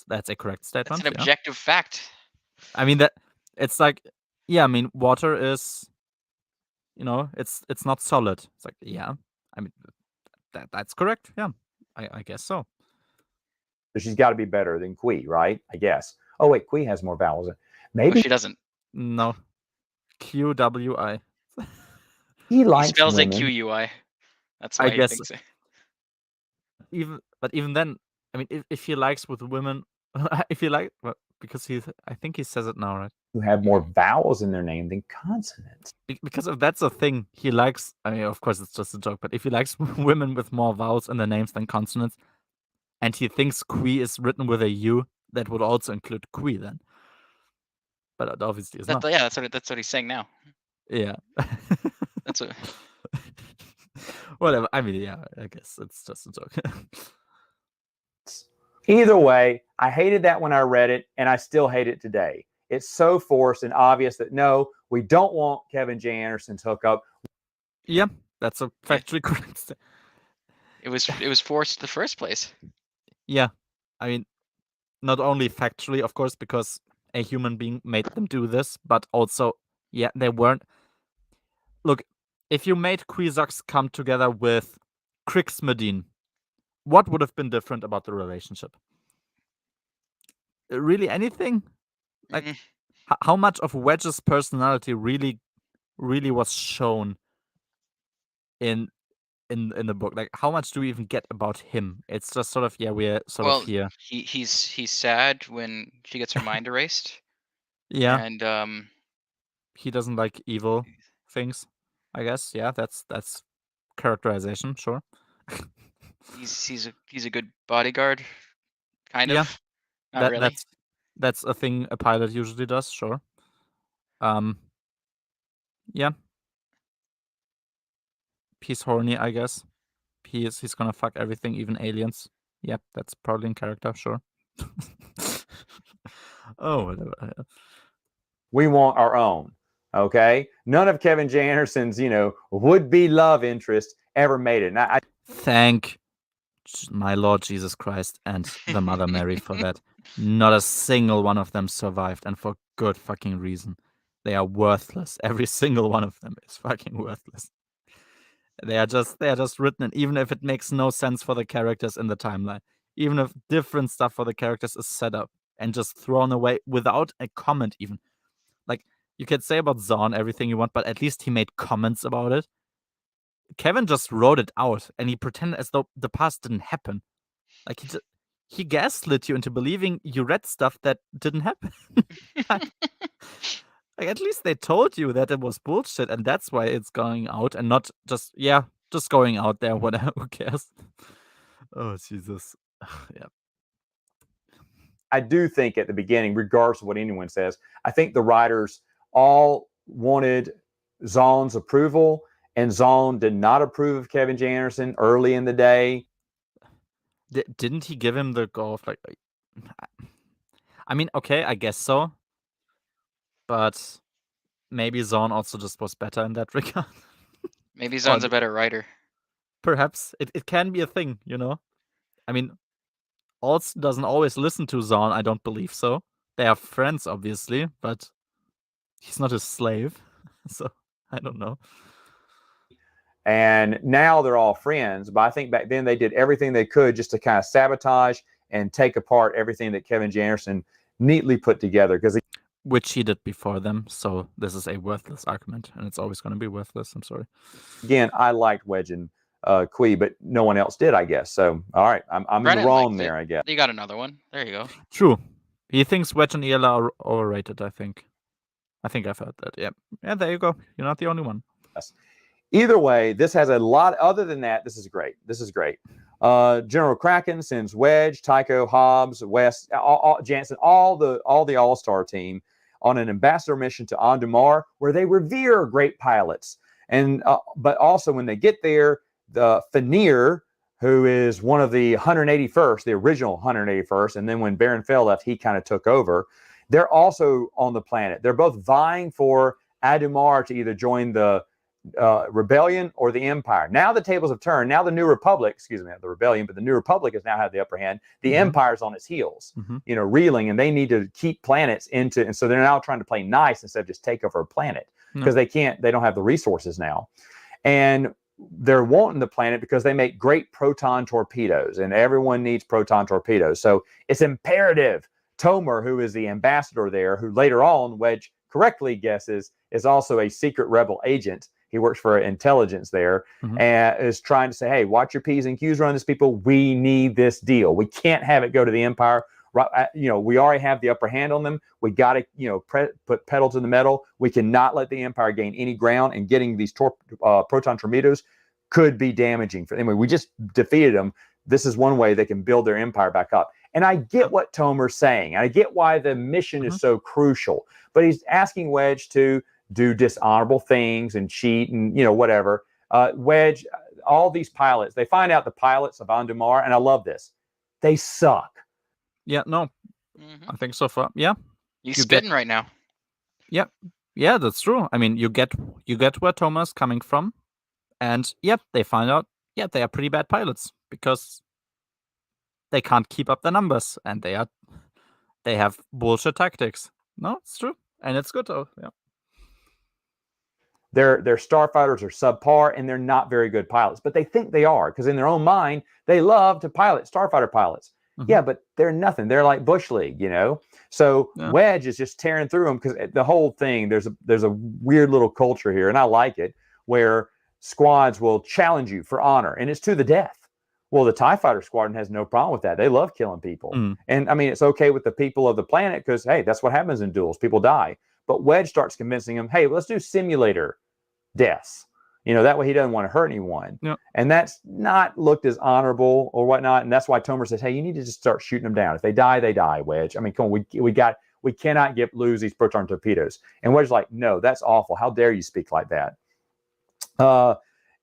A: That's a correct statement.
B: That's an objective fact.
A: I mean, that it's like, yeah, I mean, water is, it's not solid. It's like, yeah, I mean, that's correct. Yeah, I guess so.
D: So she's got to be better than Qui, right? I guess. Oh wait, Qui has more vowels. Maybe
B: she doesn't.
A: No, QWI.
D: He likes
B: spells
D: women.
B: it QUI. That's
A: I
B: why
A: guess.
B: he thinks it.
A: Even then, I mean, if he likes with women, if he like, well, because I think he says it now, right?
D: Who have more vowels in their name than consonants.
A: Because if that's a thing, he likes. I mean, of course, it's just a joke. But if he likes women with more vowels in their names than consonants, and he thinks Qui is written with a U, that would also include Qui then. But it obviously is not.
B: Yeah, that's what he's saying now.
A: Yeah.
B: That's what.
A: Whatever. I mean, yeah, I guess it's just a joke.
D: Either way, I hated that when I read it, and I still hate it today. It's so forced and obvious that no, we don't want Kevin J. Anderson's hookup.
A: Yeah, that's a factually correct.
B: It was forced in the first place.
A: Yeah, I mean, not only factually, of course, because a human being made them do this, but also, yeah, they weren't. Look, if you made Cuisax come together with Kriegsmedin, what would have been different about the relationship? Really anything? Like, how much of Wedge's personality really was shown in the book? Like, how much do we even get about him? It's just sort of, yeah, we're sort of here.
B: He's sad when she gets her mind erased.
A: Yeah.
B: And
A: he doesn't like evil things, I guess. Yeah, that's characterization, sure.
B: he's a good bodyguard, kind of. Not really.
A: That's a thing a pilot usually does, sure. Yeah. He's horny, I guess. He's gonna fuck everything, even aliens. Yeah, that's probably in character, sure. Oh, whatever.
D: We want our own. Okay, none of Kevin J. Anderson's, would-be love interest ever made it. And
A: thank my Lord Jesus Christ and the Mother Mary for that. Not a single one of them survived, and for good fucking reason. They are worthless. Every single one of them is fucking worthless. They are just written, and even if it makes no sense for the characters in the timeline, even if different stuff for the characters is set up and just thrown away without a comment, even like you can say about Zahn everything you want, but at least he made comments about it. Kevin just wrote it out, and he pretended as though the past didn't happen. Like he gaslit you into believing you read stuff that didn't happen. Like at least they told you that it was bullshit, and that's why it's going out, and not just going out there. Whatever, who cares? Oh Jesus, yeah.
D: I do think at the beginning, regardless of what anyone says, I think the writers all wanted Zahn's approval, and Zahn did not approve of Kevin J. Anderson early in the day.
A: Didn't he give him the go of like? I mean, okay, I guess so, but maybe Zahn also just was better in that regard.
B: Maybe Zahn's a better writer.
A: Perhaps it can be a thing, you know. I mean, Allston doesn't always listen to Zahn. I don't believe so. They are friends, obviously, but he's not his slave, so I don't know.
D: And now they're all friends, but I think back then they did everything they could just to kind of sabotage and take apart everything that Kevin J. Anderson neatly put together.
A: Which he did before them, so this is a worthless argument, and it's always going to be worthless. I'm sorry.
D: Again, I liked Wedge and Quee, but no one else did, I guess. So, all right, I'm in the wrong there, I guess.
B: You got another one. There you go.
A: True. He thinks Wedge and Ela are overrated, I think. I think I've heard that. Yeah. Yeah, there you go. You're not the only one.
D: Yes. Either way, this has a lot. Other than that, this is great. This is great. General Kraken sends Wedge, Tycho, Hobbs, West, Jansen, all the All-Star team on an ambassador mission to Adumar, where they revere great pilots. And but also when they get there, the Fenrir, who is one of the 181st, the original 181st, and then when Baron Fell left, he kind of took over. They're also on the planet. They're both vying for Adumar to either join the rebellion or the empire. Now the tables have turned. Now the New Republic, excuse me, not the rebellion, but the New Republic has now had the upper hand. The empire's on its heels, reeling, and they need to keep planets into, and so they're now trying to play nice instead of just take over a planet because they don't have the resources now. And they're wanting the planet because they make great proton torpedoes, and everyone needs proton torpedoes. So it's imperative. Tomer, who is the ambassador there, who later on Wedge correctly guesses is also a secret rebel agent. He works for intelligence there, and is trying to say, hey, watch your P's and Q's around this, people. We need this deal. We can't have it go to the empire. Right, we already have the upper hand on them. We got to, put pedal to the metal. We cannot let the empire gain any ground, and getting these proton torpedoes could be damaging for them. Anyway, we just defeated them. This is one way they can build their empire back up. And I get what Tomer's saying. I get why the mission is so crucial. But he's asking Wedge to do dishonorable things and cheat and, whatever. Wedge, all these pilots, they find out the pilots of Adumar, and I love this. They suck.
A: Yeah, no. I think so far. Yeah.
B: You're spitting right now.
A: Yeah. Yeah, that's true. I mean, you get where Tomer's coming from. And they find out, they are pretty bad pilots because they can't keep up the numbers, and they have bullshit tactics. No, it's true, and it's good though. Yeah,
D: their starfighters are subpar, and they're not very good pilots, but they think they are because in their own mind they love to pilot starfighter pilots. Yeah, but they're nothing. They're like Bush League, So Wedge is just tearing through them because the whole thing. There's a weird little culture here, and I like it, where squads will challenge you for honor, and it's to the death. Well, the TIE Fighter Squadron has no problem with that. They love killing people. And, I mean, it's okay with the people of the planet because, hey, that's what happens in duels. People die. But Wedge starts convincing him, hey, let's do simulator deaths. That way he doesn't want to hurt anyone.
A: Yep.
D: And that's not looked as honorable or whatnot. And that's why Tomer says, hey, you need to just start shooting them down. If they die, they die, Wedge. I mean, come on, we cannot lose these proton torpedoes. And Wedge's like, no, that's awful. How dare you speak like that?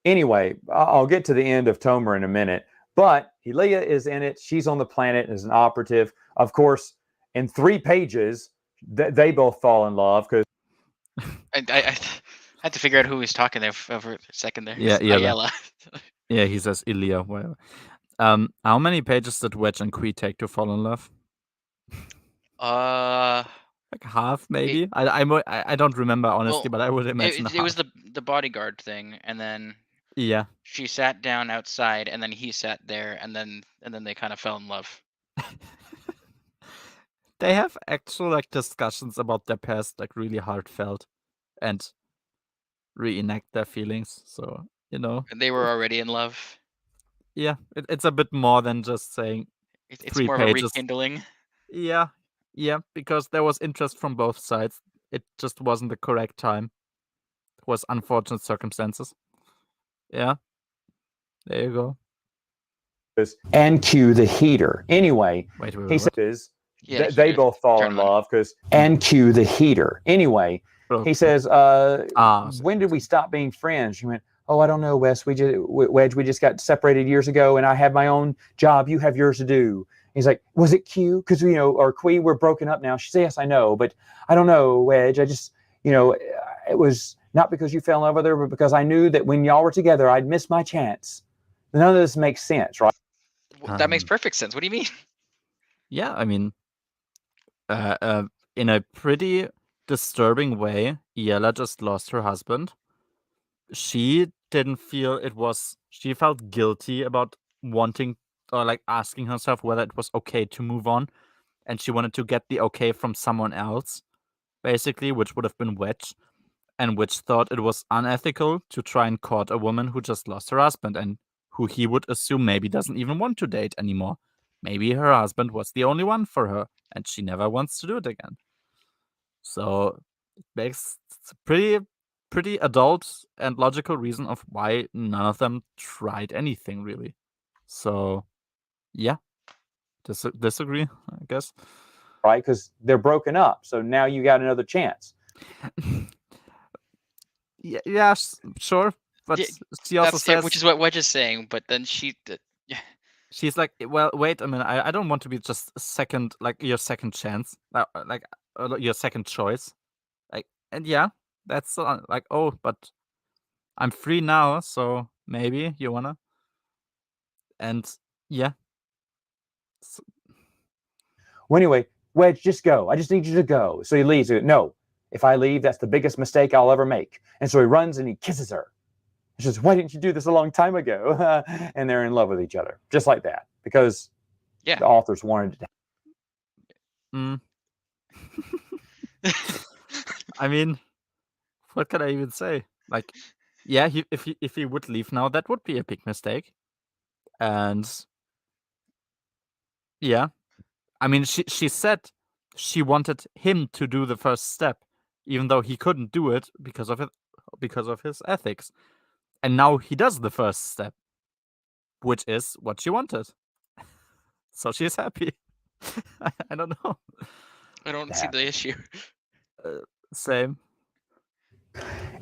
D: Anyway, I'll get to the end of Tomer in a minute. But Helia is in it. She's on the planet as an operative. Of course, in 3 pages, they both fall in love because
B: I had to figure out who was talking there for a second there.
A: Yeah,
B: Ayala.
A: Yeah, he says Ilya. Whatever. How many pages did Wedge and Quee take to fall in love? Like half, maybe. I don't remember honestly, but I would imagine
B: it was the bodyguard thing, and then
A: Yeah.
B: She sat down outside, and then he sat there, and then they kind of fell in love.
A: They have actual like discussions about their past, like really heartfelt, and reenact their feelings. So
B: And they were already in love.
A: yeah, it's a bit more than just saying
B: It's
A: 3
B: more of a
A: pages.
B: rekindling.
A: Yeah, because there was interest from both sides. It just wasn't the correct time. It was unfortunate circumstances. Yeah, there you go.
D: And cue the heater. Anyway,
A: Wait,
D: he
A: what?
D: says
B: Yeah,
D: they
B: heater,
D: both fall
B: turn
D: in
B: on.
D: love because and cue the heater. Anyway,
A: Oh,
D: he says,
A: so-
D: when did we stop being friends? She went, oh, I don't know, Wes. Wedge, we just got separated years ago, and I have my own job. You have yours to do. He's like, was it Q? Because or Qui, we're broken up now. She says, yes, I know, but I don't know, Wedge. I just, it was not because you fell in love with her, but because I knew that when y'all were together, I'd miss my chance. None of this makes sense, right?
B: That makes perfect sense. What do you mean?
A: Yeah, I mean, in a pretty disturbing way, Yella just lost her husband. She didn't feel she felt guilty about wanting or like asking herself whether it was okay to move on. And she wanted to get the okay from someone else, basically, which would have been Wedge, and which thought it was unethical to try and court a woman who just lost her husband and who he would assume maybe doesn't even want to date anymore. Maybe her husband was the only one for her and she never wants to do it again. So it makes a pretty adult and logical reason of why none of them tried anything really. So yeah, disagree, I guess.
D: Right? Because they're broken up. So now you got another chance.
A: Yeah, sure. But
B: Yeah,
A: she also says,
B: which is what Wedge is saying. But then
A: she's like, well, wait a minute. I don't want to be just second, like your second chance, like your second choice. Like, and yeah, that's like, oh, but I'm free now, so maybe you wanna. And yeah. So,
D: well, anyway, Wedge, just go. I just need you to go. So he leaves. No, if I leave, that's the biggest mistake I'll ever make. And so he runs and he kisses her. She says, why didn't you do this a long time ago? And they're in love with each other, just like that, because the authors wanted it to.
A: I mean, what can I even say? Like, yeah, if he would leave now, that would be a big mistake. And yeah, I mean, she said she wanted him to do the first step, even though he couldn't do it because of his ethics. And now he does the first step, which is what she wanted. So she's happy. I don't know.
B: I don't see the issue.
A: Same.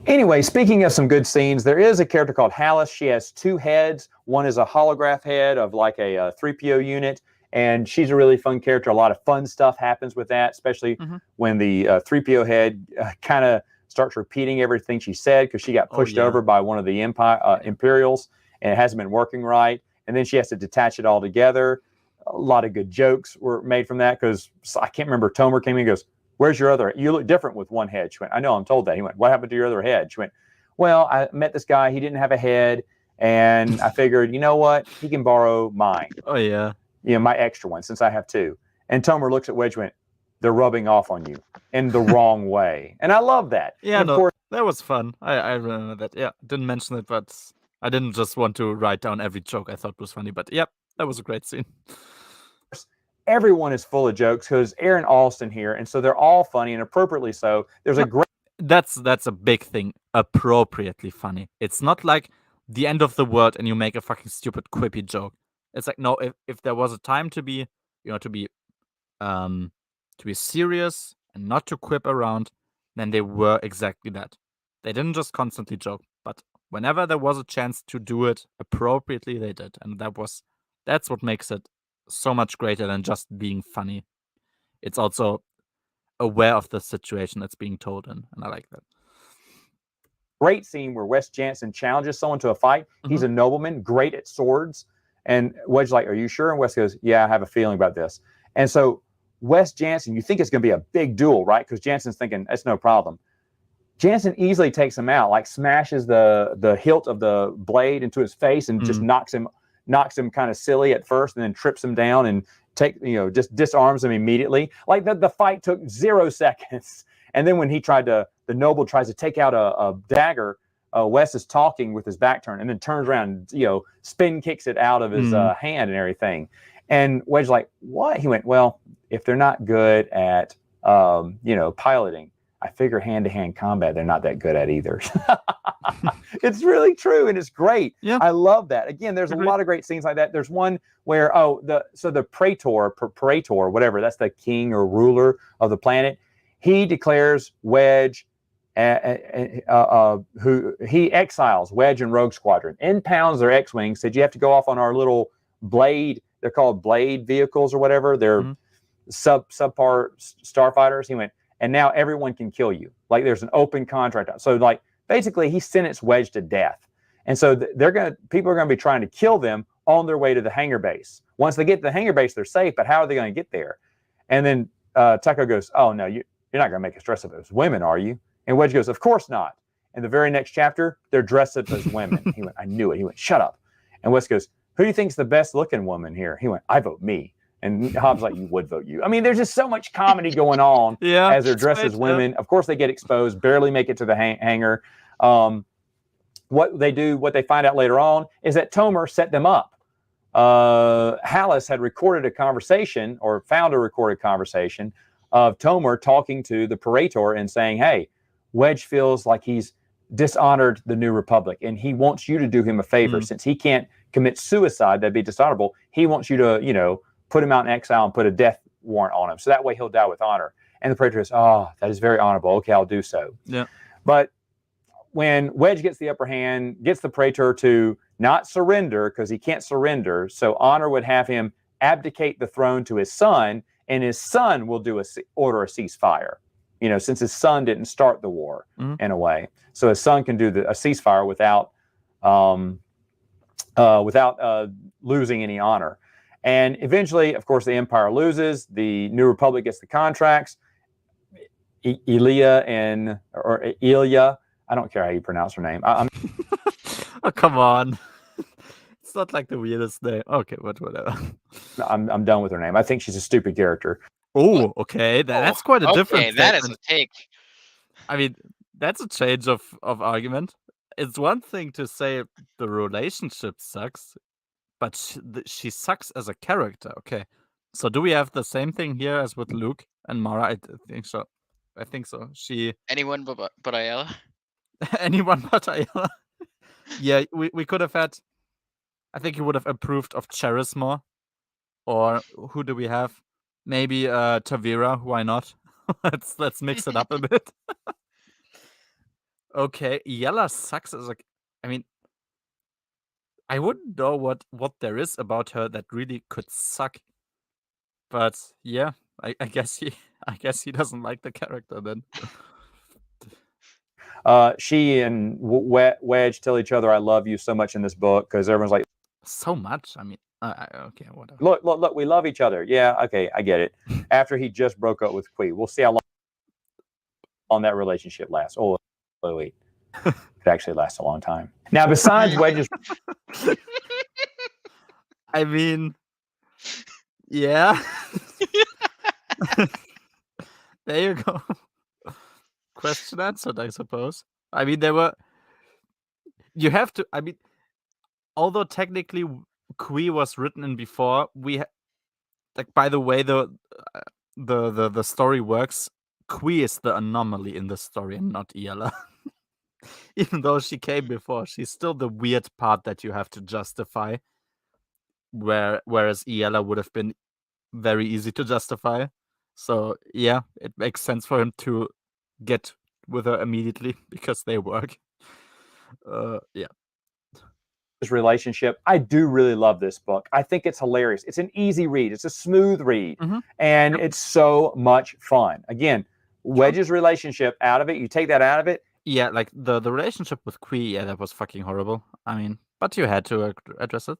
D: Anyway, speaking of some good scenes, there is a character called Hallis. She has 2 heads. One is a holograph head of like a 3PO unit, and she's a really fun character. A lot of fun stuff happens with that, especially when the 3PO head kind of starts repeating everything she said because she got pushed over by one of the Imperials, and it hasn't been working right. And then she has to detach it all together. A lot of good jokes were made from that because I can't remember. Tomer came in and goes, where's your other? You look different with one head. She went, I know, I'm told that. He went, what happened to your other head? She went, well, I met this guy. He didn't have a head. And I figured, you know what? He can borrow mine.
A: Oh, yeah.
D: My extra one, since I have 2. And Tomer looks at Wedge and went, they're rubbing off on you in the wrong way. And I love that.
A: Yeah,
D: and of course,
A: that was fun. I remember that. Yeah, didn't mention it, but I didn't just want to write down every joke I thought was funny. But yep, that was a great scene.
D: Everyone is full of jokes because Aaron Allston here, and so they're all funny and appropriately so. There's a great.
A: That's a big thing. Appropriately funny. It's not like the end of the world and you make a fucking stupid quippy joke. It's like, no, if there was a time to be, to be serious and not to quip around, then they were exactly that. They didn't just constantly joke, but whenever there was a chance to do it appropriately, they did, and that's what makes it so much greater than just being funny. It's also aware of the situation that's being told in, and I like that.
D: Great scene where Wes Jansen challenges someone to a fight. He's a nobleman, great at swords, and Wedge's like, are you sure? And Wes goes, yeah, I have a feeling about this. And so Wes Jansen, you think it's going to be a big duel, right? Because Jansen's thinking, that's no problem. Jansen easily takes him out, like smashes the hilt of the blade into his face and just knocks him kind of silly at first, and then trips him down and just disarms him immediately. Like the fight took 0 seconds. And then when the noble tries to take out a dagger, Wes is talking with his back turned and then turns around and, spin kicks it out of his hand and everything. And Wedge's like, what? He went, well, if they're not good at, piloting, I figure hand-to-hand combat, they're not that good at either. It's really true, and it's great.
A: Yeah.
D: I love that. Again, there's a lot of great scenes like that. There's one where, the Praetor, whatever, that's the king or ruler of the planet. He declares Wedge, who he exiles Wedge and Rogue Squadron, impounds their X-Wings, said you have to go off on our little blade, they're called blade vehicles or whatever, they're subpar starfighters. He went, and now everyone can kill you. Like there's an open contract. So like basically he sentenced Wedge to death. And so people are going to be trying to kill them on their way to the hangar base. Once they get to the hangar base, they're safe, but how are they going to get there? And then Tucker goes, oh no, you're not going to make us dress up as women, are you? And Wedge goes, of course not. In the very next chapter, they're dressed up as women. He went, I knew it. He went, shut up. And Wes goes, who do you think's the best looking woman here? He went, I vote me. And Hobbs like, you would vote you. I mean, there's just so much comedy going on as they're dressed as women. Of course, they get exposed, barely make it to the hangar. What they find out later on is that Tomer set them up. Hallis had recorded a conversation or found a recorded conversation of Tomer talking to the Praetor and saying, hey, Wedge feels like he's dishonored the New Republic and he wants you to do him a favor. Since he can't commit suicide, that'd be dishonorable. He wants you to, put him out in exile and put a death warrant on him. So that way he'll die with honor. And the Praetor says, oh, that is very honorable. Okay, I'll do so.
A: Yeah.
D: But when Wedge gets the upper hand, gets the Praetor to not surrender because he can't surrender. So honor would have him abdicate the throne to his son, and his son will order a ceasefire. Since his son didn't start the war in a way. So his son can do a ceasefire without losing any honor. And eventually, of course, the Empire loses. The New Republic gets the contracts. Ilya, I don't care how you pronounce her name.
A: Oh, come on. It's not like the weirdest name. Okay, whatever.
D: I'm done with her name. I think she's a stupid character.
A: Oh, okay. That's quite a different
B: Okay, that is a take.
A: I mean, that's a change of argument. It's one thing to say the relationship sucks, but she sucks as a character. Okay. So do we have the same thing here as with Luke and Mara? I think so.
B: Anyone but Ayala?
A: Anyone but Ayala? Yeah, we could have had... I think he would have approved of Cheris more. Or who do we have? Maybe Tavira. Why not? Let's mix it up a bit. Okay, Yella sucks as a... I mean, I wouldn't know what there is about her that really could suck. But yeah, I guess he doesn't like the character then.
D: She and Wedge tell each other, I love you so much in this book, because everyone's like,
A: so much? I mean, okay, whatever.
D: Look, we love each other. Yeah, okay, I get it. After he just broke up with Qui. We'll see how long that relationship lasts. Oh, wait. It actually lasts a long time. Now, besides Wedge's...
A: I mean, yeah. There you go. Question answered, I suppose. I mean, you have to... I mean, although technically Qui was written in before, by the way the story works, Qui is the anomaly in the story and not Iella. Even though she came before, she's still the weird part that you have to justify. Whereas Iella would have been very easy to justify. So yeah, it makes sense for him to get with her immediately because they work. Yeah.
D: Relationship. I do really love this book. I think it's hilarious. It's an easy read. It's a smooth read. And it's so much fun. Again, Wedge's relationship out of it, you take that out of it.
A: Yeah, like the relationship with Qui, yeah, that was fucking horrible. I mean, but you had to address it.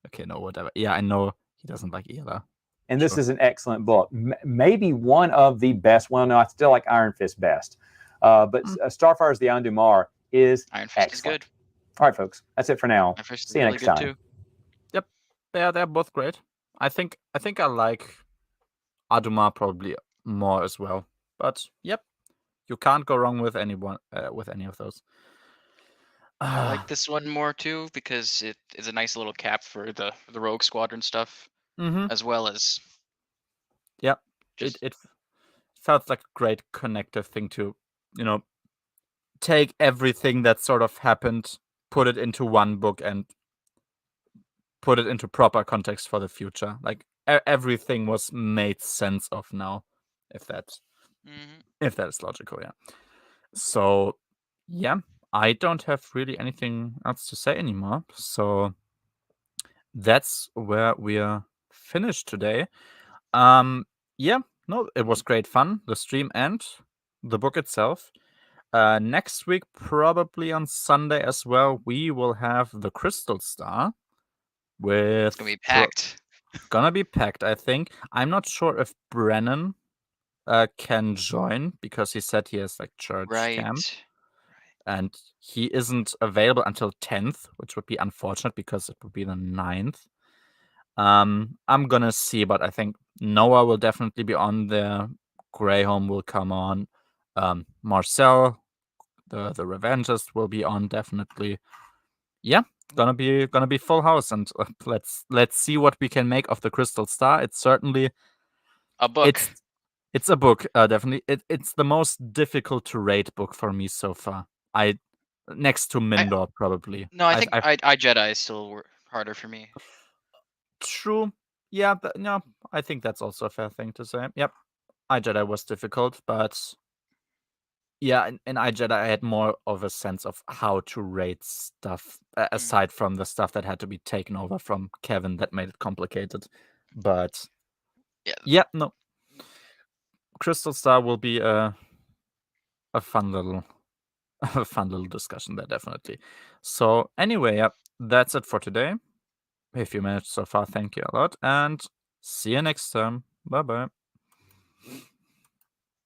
A: Okay, no, whatever. Yeah, I know he doesn't like Ela.
D: And this is an excellent book. Maybe one of the best. Well, no, I still like Iron Fist best. But Starfighters of Adumar is
B: Iron Fist
D: excellent.
B: is good.
D: All right, folks, that's it for now.
B: Iron Fist is
D: See you
B: really
D: next
B: good
D: time.
B: too.
A: Yep. Yeah, they're both great. I think I like Adumar probably more as well. But yep, you can't go wrong with anyone with any of those.
B: I like this one more too because it is a nice little cap for the Rogue Squadron stuff,
A: Mm-hmm.
B: as well as
A: Yep.
B: just
A: It felt like a great connective thing to, take everything that sort of happened, put it into one book, and put it into proper context for the future. Like everything was made sense of now, if that is logical, yeah. So yeah, I don't have really anything else to say anymore. So that's where we're finished today. Yeah, no, it was great fun, the stream and the book itself. Next week, probably on Sunday as well, we will have the Crystal Star with
B: it's gonna be packed.
A: Gonna be packed, I think. I'm not sure if Brennan can join because he said he has like church camp,
B: Right.
A: and he isn't available until 10th, which would be unfortunate because it would be the 9th. I'm gonna see, but I think Noah will definitely be on there. Greyholm will come on. Marcel, the Revengers, will be on definitely. Yeah, gonna be full house, and let's see what we can make of the Crystal Star. It's certainly
B: A book.
A: it's a book, definitely. It's the most difficult to rate book for me so far. Next to Mindor probably.
B: No, I think I Jedi is still harder for me.
A: True. Yeah, no, I think that's also a fair thing to say. Yep, Jedi was difficult, but yeah, in Jedi I had more of a sense of how to rate stuff aside from the stuff that had to be taken over from Kevin that made it complicated. But yeah, no, Crystal Star will be a fun little discussion there, definitely. So anyway, yeah, that's it for today. If you managed so far, thank you a lot, and see you next time. Bye bye.